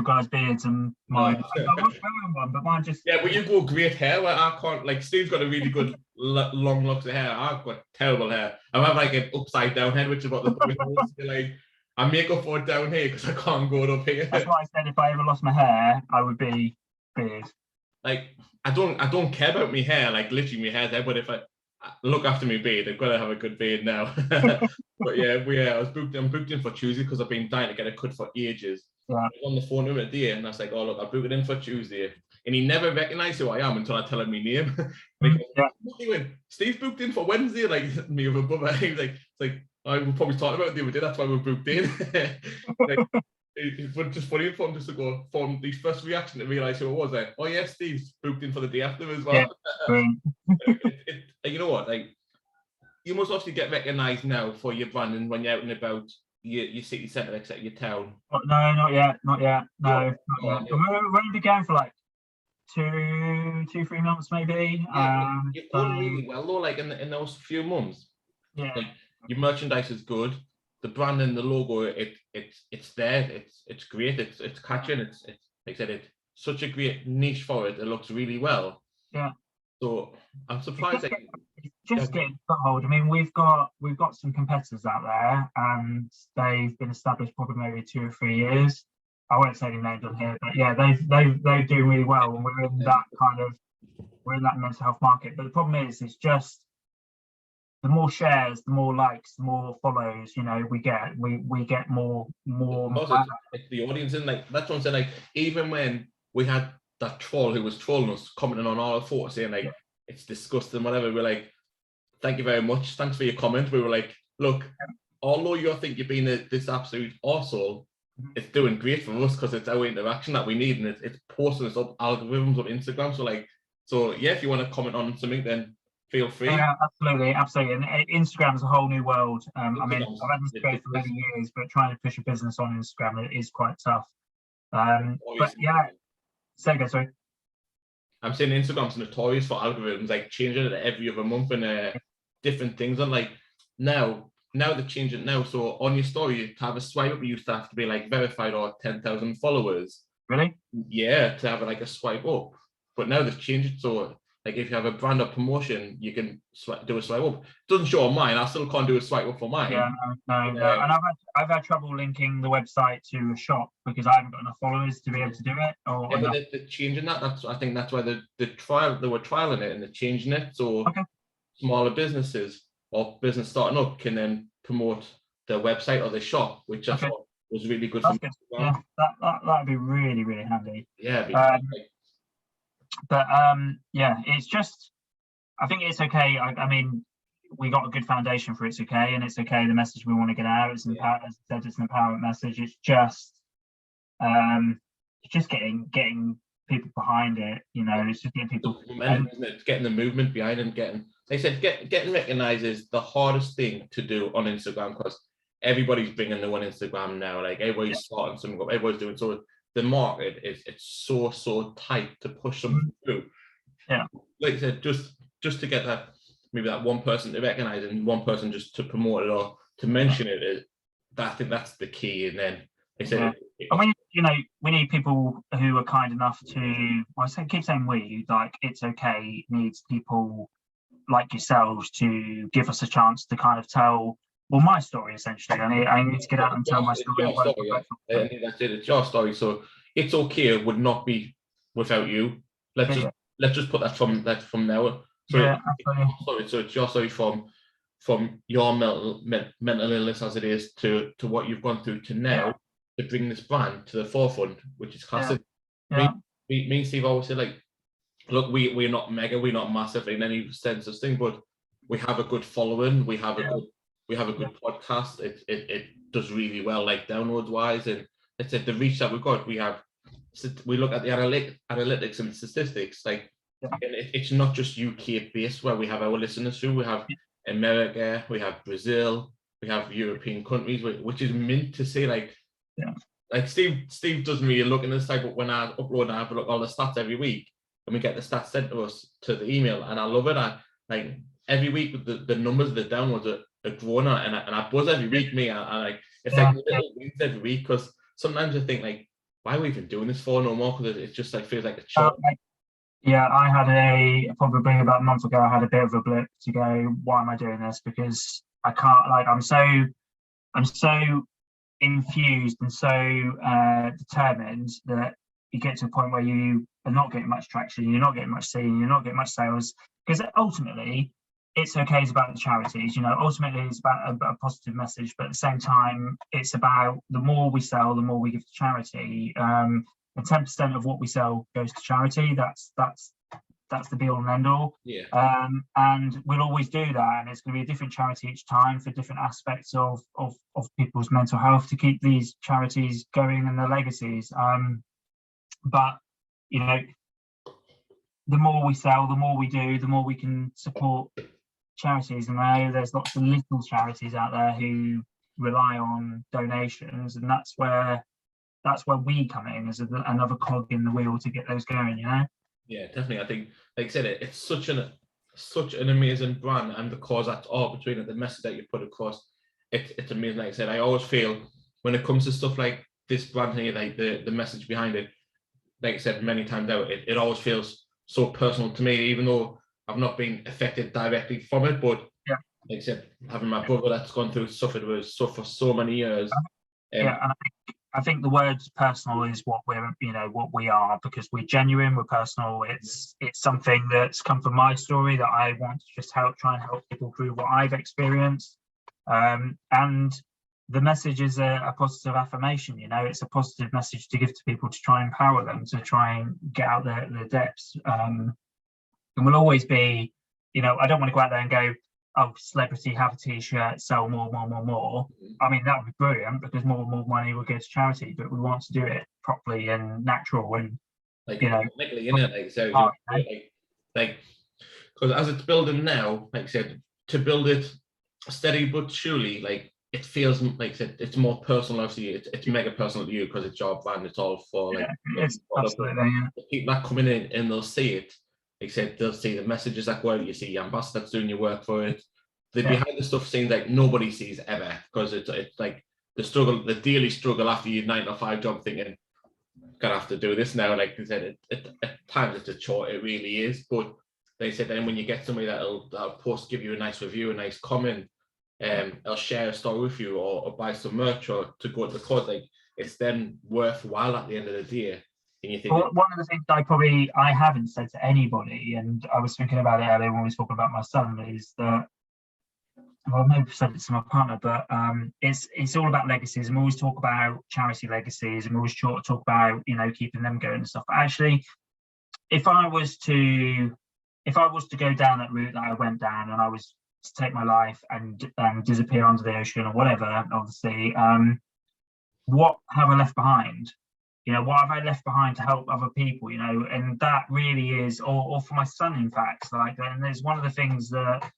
B: guys' beards and mine. I want one, but mine just.
A: Yeah, well, you go great hair. Well, I can't. Like Steve's got a really good long locks of hair. I've got terrible hair. I have like an upside down head, which is what the boys like. I make up for it down here because I can't go up here.
B: That's why I said if I ever lost my hair, I would be beard.
A: Like I don't care about my hair. Like literally, my hair's there. But if look after me beard. I've got to have a good beard now. But yeah, I'm booked in for Tuesday because I've been dying to get a cut for ages.
B: Yeah.
A: I was on the phone to him at the end, and I was like, "Oh look, I booked it in for Tuesday," and he never recognised who I am until I tell him my name. Like, what are you doing? Steve's booked in for Wednesday. Like me with a brother. He was like, "It's like I was probably talking about it the other day. That's why we're booked in." Like, it's just funny for him just to go from his first reaction to realise who it was. Like, oh yeah, Steve's booked in for the day after as well. You know what? Like, you must obviously get recognised now for your branding when you're out and about your city centre, etc., your town.
B: No, not yet. No, not yet. We're only going for like 2-3 months maybe.
A: Yeah, you've done really well though. Like in those few months.
B: Yeah.
A: Like, your merchandise is good. The brand and the logo, it's there. It's great. It's catching. It's like I said, it's such a great niche for it. It looks really well.
B: Yeah.
A: So I'm surprised.
B: Just getting foothold. I mean, we've got some competitors out there, and they've been established probably maybe 2 or 3 years. I won't say any names on here, but yeah, they do really well, and we're in that mental health market. But the problem is, it's just the more shares, the more likes, the more follows, you know, we get more.
A: It's the audience, and like that's what I'm saying. Like, even when we had that troll who was trolling us, commenting on all our photos, saying like it's disgusting, whatever, we're like, thank you very much, thanks for your comment. We were like, look, although you think you're being this absolute arsehole, it's doing great for us because it's our interaction that we need, and it's posting us up algorithms on Instagram. So yeah, if you want to comment on something, then feel free.
B: Yeah, absolutely. And Instagram's a whole new world. I mean, I've had this space for many years, but trying to push a business on Instagram is quite tough. But yeah, sorry.
A: I'm saying Instagram's notorious for algorithms, like changing it every other month and different things. And like now they change it now. So on your story, to have a swipe up, you used to have to be like verified or 10,000 followers.
B: Really?
A: Yeah, to have like a swipe up. But now they've changed it. So like if you have a brand or promotion, you can do a swipe up. It doesn't show on mine. I still can't do a swipe up for mine.
B: Yeah, no. And I've had trouble linking the website to a shop because I haven't got enough followers to be able to do it.
A: But they're changing that. I think that's why they were trialing it and they're changing it. So smaller businesses or business starting up can then promote their website or their shop, which I thought was really good for me.
B: Yeah, that'd be really, really handy.
A: Yeah.
B: But yeah, it's just, I think it's okay. I mean, we got a good foundation for it's okay, and it's okay. The message we want to get out is as I said, it's an empowerment message. It's just getting people behind it. You know, it's just getting people.
A: It's getting the movement behind it, and getting recognised is the hardest thing to do on Instagram because everybody's bringing their own Instagram now. Like everybody's starting something up, everybody's doing so. The market it's so tight to push something through.
B: Yeah,
A: like I said, just to get that maybe that one person to recognise and one person just to promote it or to mention it. I think that's the key. And then they said,
B: I mean, you know, we need people who are kind enough to. Keep saying we, like it's okay. Needs people like yourselves to give us a chance to kind of tell. Well, my story essentially. I need to get out and tell my story.
A: That's it. It's your story, so it's okay. It would not be without you. Let's just put that from now. So it's your story from your mental illness as it is to what you've gone through to now to bring this brand to the forefront, which is classic. Me and Steve always say like, look, we're not mega, we're not massive in any sense of thing, but we have a good following. We have a good podcast. It does really well, like downloads wise, and it's the reach that we've got. We look at the analytics and statistics, like and it's not just UK based where we have our listeners through. We have America, we have Brazil, we have European countries, which is meant to say like Steve doesn't really look in this type, but when I upload, I have a look at all the stats every week, and we get the stats sent to us to the email, and I love it. I like every week with the numbers of the downloads are growing, and I buzz every week. It's like little wins every week, because sometimes I think like, why are we even doing this for no more? Because it just like feels like a chore.
B: I had probably about a month ago, I had a bit of a blip to go, why am I doing this? Because I can't, like, I'm so infused and so determined that you get to a point where you are not getting much traction, you're not getting much seen, you're not getting much sales, because ultimately it's okay is about the charities, ultimately it's about a positive message, but at the same time, it's about the more we sell, the more we give to charity. And 10% of what we sell goes to charity. That's the be all and end all.
A: Yeah.
B: And we'll always do that. And it's going to be a different charity each time for different aspects of people's mental health to keep these charities going and their legacies. But, the more we sell, the more we do, the more we can support charities. And I know there's lots of little charities out there who rely on donations, and that's where we come in as another cog in the wheel to get those going.
A: Yeah, definitely. I think, like I said, it's such an amazing brand, and the cause that's all between it, the message that you put across, it's amazing. Like I said, I always feel when it comes to stuff like this brand here, like the message behind it, like I said many times out, it always feels so personal to me, even though I've not been affected directly from it. But
B: yeah,
A: like I said, having my brother that's gone through suffered for so many years.
B: Yeah, and I think the word personal is what we are, because we're genuine, we're personal. It's something that's come from my story that I want to just try and help people through what I've experienced. And the message is a positive affirmation. It's a positive message to give to people to try and empower them to try and get out their depths. And we'll always be, I don't want to go out there and go, oh, celebrity, have a t-shirt, sell more. I mean, that would be brilliant, because more money will go to charity, but we want to do it properly and natural and
A: technically, like so, like because as it's building now, like I said, to build it steady but surely, like it feels like I said, it's more personal. Obviously, it's mega personal to you because it's your brand. It's all for like
B: absolutely.
A: The people that coming in and they'll see it. Like I said, they'll see the messages that go out. You see the ambassadors doing your work for it. The behind the stuff seems like nobody sees ever, because it's like the struggle, the daily struggle after your 9 to 5 job, thinking, gonna have to do this now. Like I said, at times it's a chore, it really is. But they said then when you get somebody that'll give you a nice review, a nice comment, they'll share a story with you, or buy some merch, or to go to the cause, like it's then worthwhile at the end of the day. And you think,
B: one of the things I haven't said to anybody, and I was thinking about it earlier when we were talking about my son, is that, well, maybe I've said it to my partner, but it's all about legacies, and we always talk about charity legacies, and we always talk about keeping them going and stuff. But actually, if I was to go down that route that I went down, and I was to take my life and disappear under the ocean or whatever, obviously, what have I left behind? What have I left behind to help other people? And that really is, or for my son, in fact, and there's one of the things that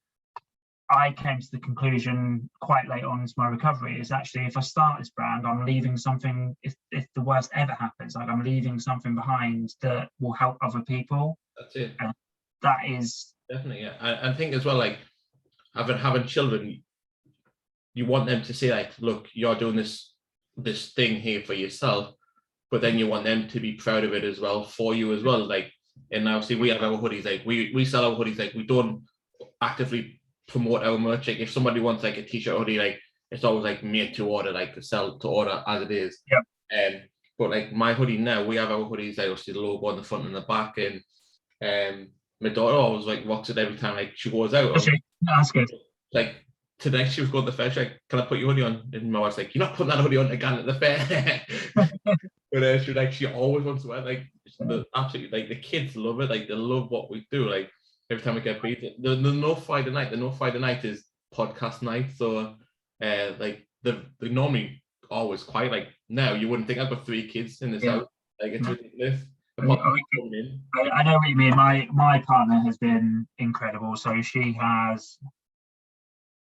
B: I came to the conclusion quite late on into my recovery is actually, if I start this brand, I'm leaving something. If the worst ever happens, like I'm leaving something behind that will help other people.
A: That's it.
B: And that is
A: definitely, yeah. I think as well, like having children, you want them to say, like, look, you're doing this thing here for yourself, but then you want them to be proud of it as well, for you as well. Like, and obviously we have our hoodies, like we sell our hoodies, like we don't actively promote our merch. Like if somebody wants like a t-shirt hoodie, like it's always like made to order, like sell to order as it is.
B: Yeah.
A: But like my hoodie now, we have our hoodies, like obviously the logo on the front and the back, and my daughter always like rocks it every time like she goes out.
B: That's good.
A: Like today she was going to the fair, she's like, can I put your hoodie on? And my wife's like, you're not putting that hoodie on again at the fair. But she always wants to wear, like, absolutely, like the kids love it, like they love what we do. Like every time we get beat, there's no Friday night. The no Friday night is podcast night. So like they normally always quiet. Like now you wouldn't think I've got 3 kids in this house. Like it's ridiculous.
B: I know what you mean. My partner has been incredible. So she has,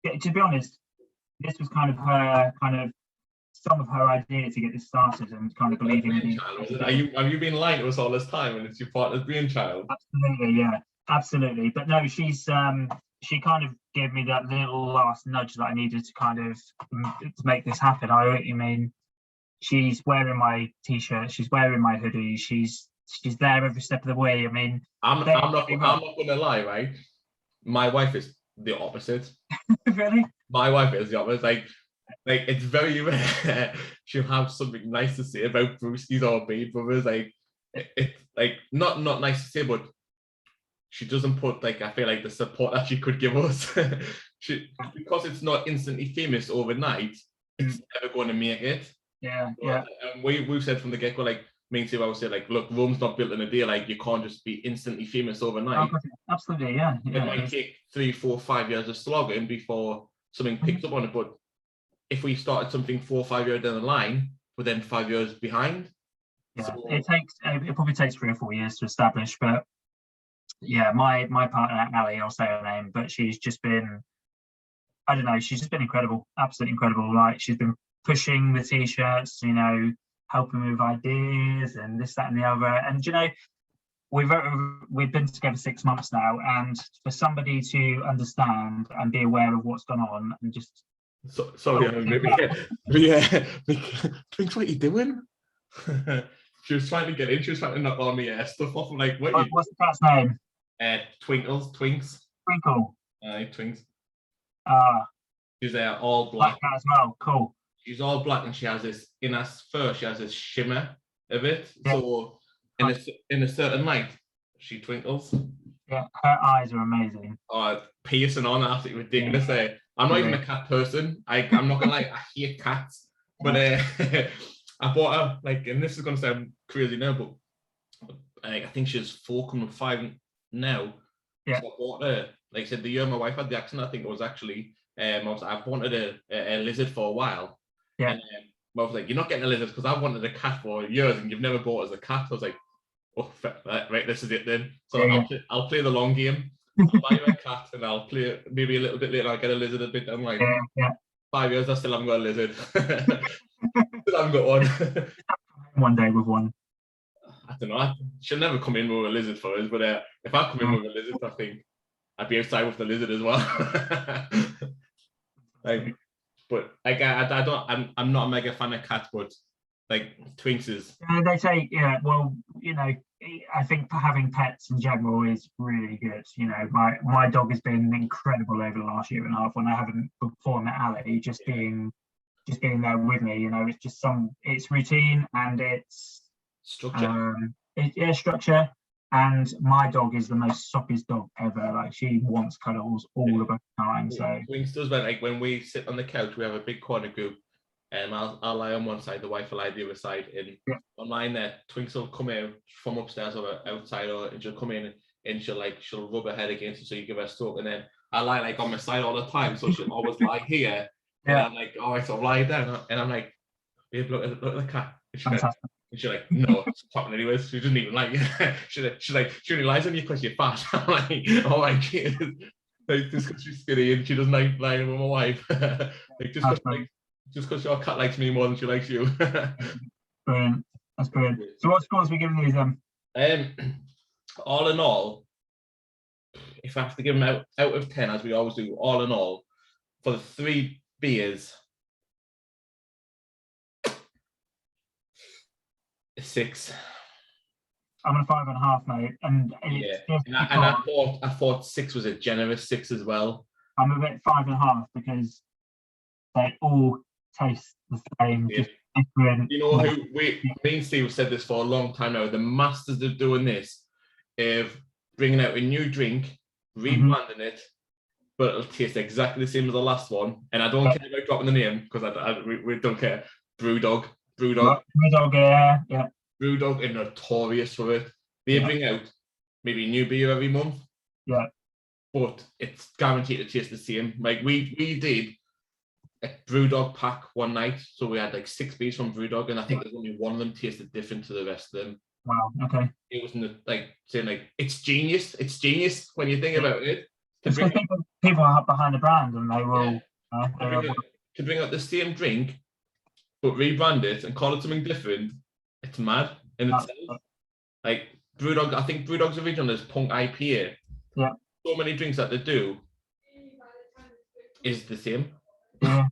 B: to be honest, this was kind of some of her idea to get this started and kind of believing in it.
A: Have you been lying to us all this time and it's your partner's brainchild?
B: Absolutely, yeah, absolutely. But no, she kind of gave me that little last nudge that I needed to kind of to make this happen. I know what you mean. She's wearing my t-shirt, she's wearing my hoodie, she's there every step of the way. I mean,
A: I'm not gonna lie, right? My wife is the opposite.
B: Really?
A: My wife is the opposite. Like it's very rare she'll have something nice to say about Brewskis or Babe Brothers. Like it's like not nice to say, but she doesn't put like, I feel like the support that she could give us, because it's not instantly famous overnight, it's never going to make it.
B: Yeah,
A: So,
B: yeah.
A: We've said from the get-go, like, me and Steve always say, like, look, Rome's not built in a day. Like, you can't just be instantly famous overnight.
B: Oh, absolutely, yeah.
A: It might take 3, 4, 5 years of slogging before something picks up on it. But if we started something 4 or 5 years down the line, we're then 5 years behind.
B: Yeah,
A: so,
B: it probably takes 3 or 4 years to establish. But yeah, my partner Ali, I'll say her name, but she's just been, I don't know, she's just been incredible, absolutely incredible. Like, she's been pushing the t-shirts, you know, helping with ideas and this, that, and the other. And you know, we've been together 6 months now, and for somebody to understand and be aware of what's gone on and just
A: Twinks, what are you doing? She was trying to get in. She was trying to knock all the stuff off. I'm like,
B: what's the cat's name?
A: Twinks.
B: Twinkle.
A: Twinks. She's all black
B: as well. Cool.
A: She's all black, and she has this in her fur. She has this shimmer of it.
B: Yeah.
A: So in a certain light, she twinkles.
B: Yeah, her eyes are amazing.
A: Piercing on, absolutely ridiculous. Yeah. I'm not even a cat person. I'm not gonna lie, I hate cats. But I bought her, like, and this is gonna sound crazy now, but I think she's 4 coming 5 now.
B: Yeah.
A: So I bought her, like I said, the year my wife had the accident, I think it was actually. I've wanted a lizard for a while.
B: Yeah.
A: And I was like, you're not getting a lizard because I've wanted a cat for years and you've never bought us a cat. I was like, oh, right, this is it then. So yeah. I'll play the long game. I'll buy you a cat and I'll play maybe a little bit later. I'll get a lizard a bit down like 5 years. I still haven't got a lizard. Still haven't got one.
B: One day with one.
A: I don't know. She'll never come in with a lizard for us, but if I come in with a lizard, I think I'd be outside with the lizard as well. Like, but like I'm not a mega fan of cats, but like Twinks is.
B: They say, yeah. Well, you know, I think having pets in general is really good. You know, my dog has been incredible over the last year and a half. When I haven't before met Ali, just being there with me. You know, it's just it's routine and it's
A: structure.
B: Structure. And my dog is the most soppiest dog ever. Like, she wants cuddles all the time. So
A: Twinks does, like when we sit on the couch, we have a big corner group, and I'll lie on one side, the wife will lie the other side, and on mine there, Twinks will come in from upstairs or outside, and she'll come in and she'll rub her head against it, so you give her a stroke, and then I lie like on my side all the time, so she'll always lie here, and I'm like, all right, so I'll lie down, and I'm like, babe, look at the cat. And she's like, no, it's talking anyways. She doesn't even like it. She's like, she only lies on you because you're fat. I'm like, oh my god. Like, just because she's skinny and she doesn't like lying with my wife. Like, just because your cat likes me more than she likes you.
B: Brilliant. That's brilliant. So what scores are we giving these then?
A: All in all, if I have to give them out of 10, as we always do, all in all, for the 3 beers, 6.
B: I'm a 5.5, mate. And
A: I thought 6 was a generous 6 as well.
B: I'm a bit 5.5 because they all taste the same, just different.
A: You know who me and Steve said this for a long time now. The masters of doing this, of bringing out a new drink, rebranding it, but it'll taste exactly the same as the last one. And I don't care about dropping the name because we don't care. Brewdog, yeah. Brewdog are notorious for it. They bring out maybe new beer every month.
B: Yeah.
A: But it's guaranteed to taste the same. Like we did a Brewdog pack one night, so we had like 6 beers from Brewdog, and I think there's only one of them tasted different to the rest of them.
B: Wow. Okay.
A: It wasn't like saying like it's genius. It's genius when you think about it.
B: People are behind the brand, and they will
A: to bring out the same drink, but rebrand it and call it something different. It's mad in itself. Like Brewdog, I think Brewdog's original is Punk IPA.
B: Yeah.
A: So many drinks that they do is the same.
B: Yeah.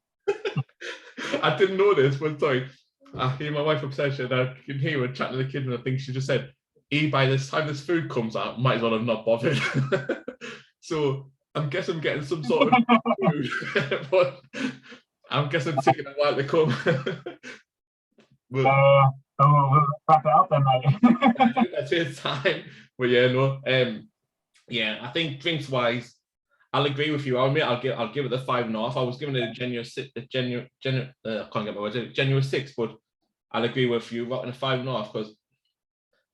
A: I didn't know this, but sorry. I hear my wife upset, and I can hear her chatting to the kids, and I think she just said, by this time this food comes out, might as well have not bothered. So I guess I'm getting some sort of food, but I'm guessing it's taking a while to come.
B: We'll wrap it up then, mate.
A: That's it, time. But yeah, no. Yeah, I think drinks wise, I'll agree with you. I'll give it the 5.5. I was giving it a genuine I can't get my words. A genuine 6, but I'll agree with you. Rocking a 5.5 because,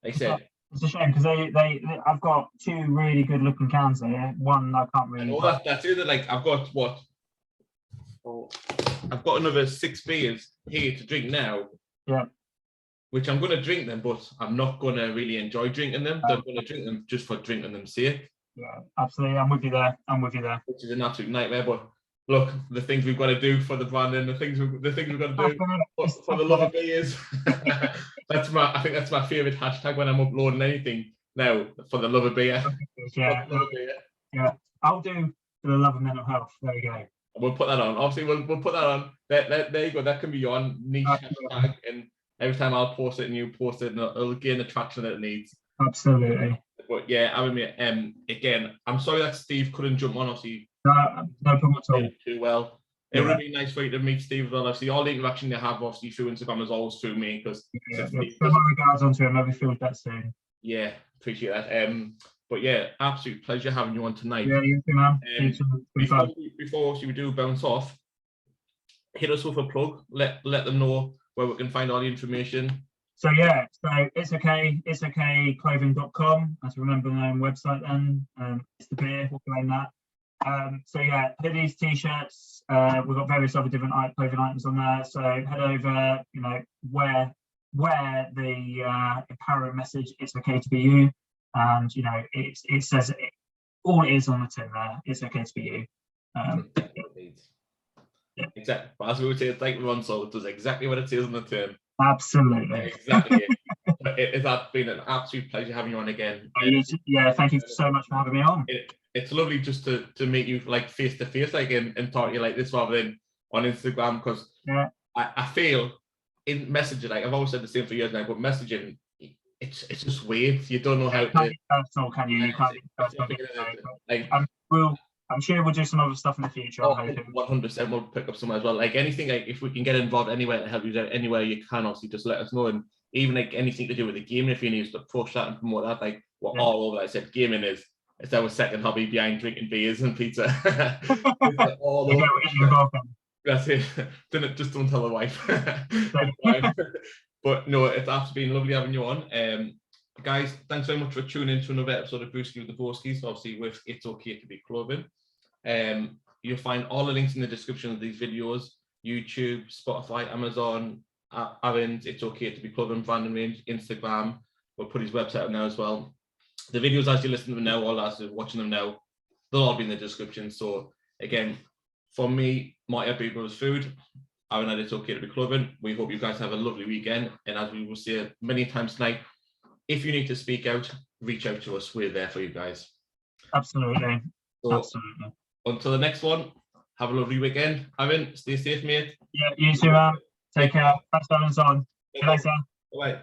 A: like I said,
B: it's a shame because I've got 2 really good looking cans there. One I can't really.
A: And all that's it. Like I've got what? Oh, I've got another 6 beers here to drink now.
B: Yeah.
A: Which I'm going to drink them, but I'm not going to really enjoy drinking them. I'm going to drink them just for drinking them sake.
B: Yeah, absolutely. I'm with you there.
A: Which is an absolute nightmare. But look, the things we've got to do for the brand and the things we've got to do for the love of beers. I think that's my favourite hashtag when I'm uploading anything now. For the love of beer.
B: Yeah. Yeah. I'll do for the love of mental health. There you go.
A: We'll put that on. Obviously, we'll put that on. There you go. That can be your niche hashtag, and every time I'll post it and you post it, and it'll gain the traction that it needs.
B: Absolutely.
A: But yeah, I mean, again, I'm sorry that Steve couldn't jump on. Obviously,
B: no problem at all.
A: Too well. It would be nice for you to meet Steve as well. Obviously, all the interaction they have, obviously, through Instagram is always through me because.
B: Put my regards onto him. Maybe feel that soon.
A: Yeah, appreciate that. But yeah, absolute pleasure having you on tonight.
B: Yeah, you too, man.
A: Before we do bounce off, hit us with a plug. Let them know where we can find all the information.
B: So it's okay clothing.com. As remember the website then. It's the beer, we'll claim that. Hoodies, t-shirts, we've got various other different clothing items on there. So head over, wear the apparent message, it's okay to be you. And it says all it is on the tin there, it's okay to be you.
A: Yeah. Exactly. But as we would say, it's like Ron Salt, it does exactly what it says on the tin.
B: Absolutely.
A: Exactly. It's been an absolute pleasure having you on again.
B: Yeah, thank you so much for having me on.
A: It's lovely just to meet you like face to face, like and talk to you like this rather than on Instagram, because I feel in messaging, like I've always said the same for years now, but messaging, it's just weird. You don't know how to.
B: Personal, can you? You can't. I'm sure we'll do some other stuff in the future.
A: 100% we'll pick up some as well. Like anything, like if we can get involved anywhere to help you out anywhere you can, obviously just let us know. And even like anything to do with the gaming, if you need to push that and promote that, like all over. Like I said, gaming it's our second hobby behind drinking beers and pizza. All over. That's it. Just don't tell the wife. But no, it's absolutely been lovely having you on. Guys, thanks very much for tuning in to another episode of Brewskis with the Broskis, obviously with It's Okay to Be Clothing. You'll find all the links in the description of these videos: YouTube, Spotify, Amazon, Aaron's It's Okay to Be Clothing brand and range, Instagram. We'll put his website up now as well. The videos as you listen to them now, or as you're watching them now, they'll all be in the description. So again, from me, my Happy Brothers Food, Aaron at It's Okay to Be Clothing. We hope you guys have a lovely weekend, and as we will say many times tonight, if you need to speak out, reach out to us. We're there for you guys.
B: Absolutely.
A: So, until the next one, have a lovely weekend. Aaron, stay safe, mate.
B: Yeah, you too, man. Take care. Thanks for having us on. See you later.
A: Bye.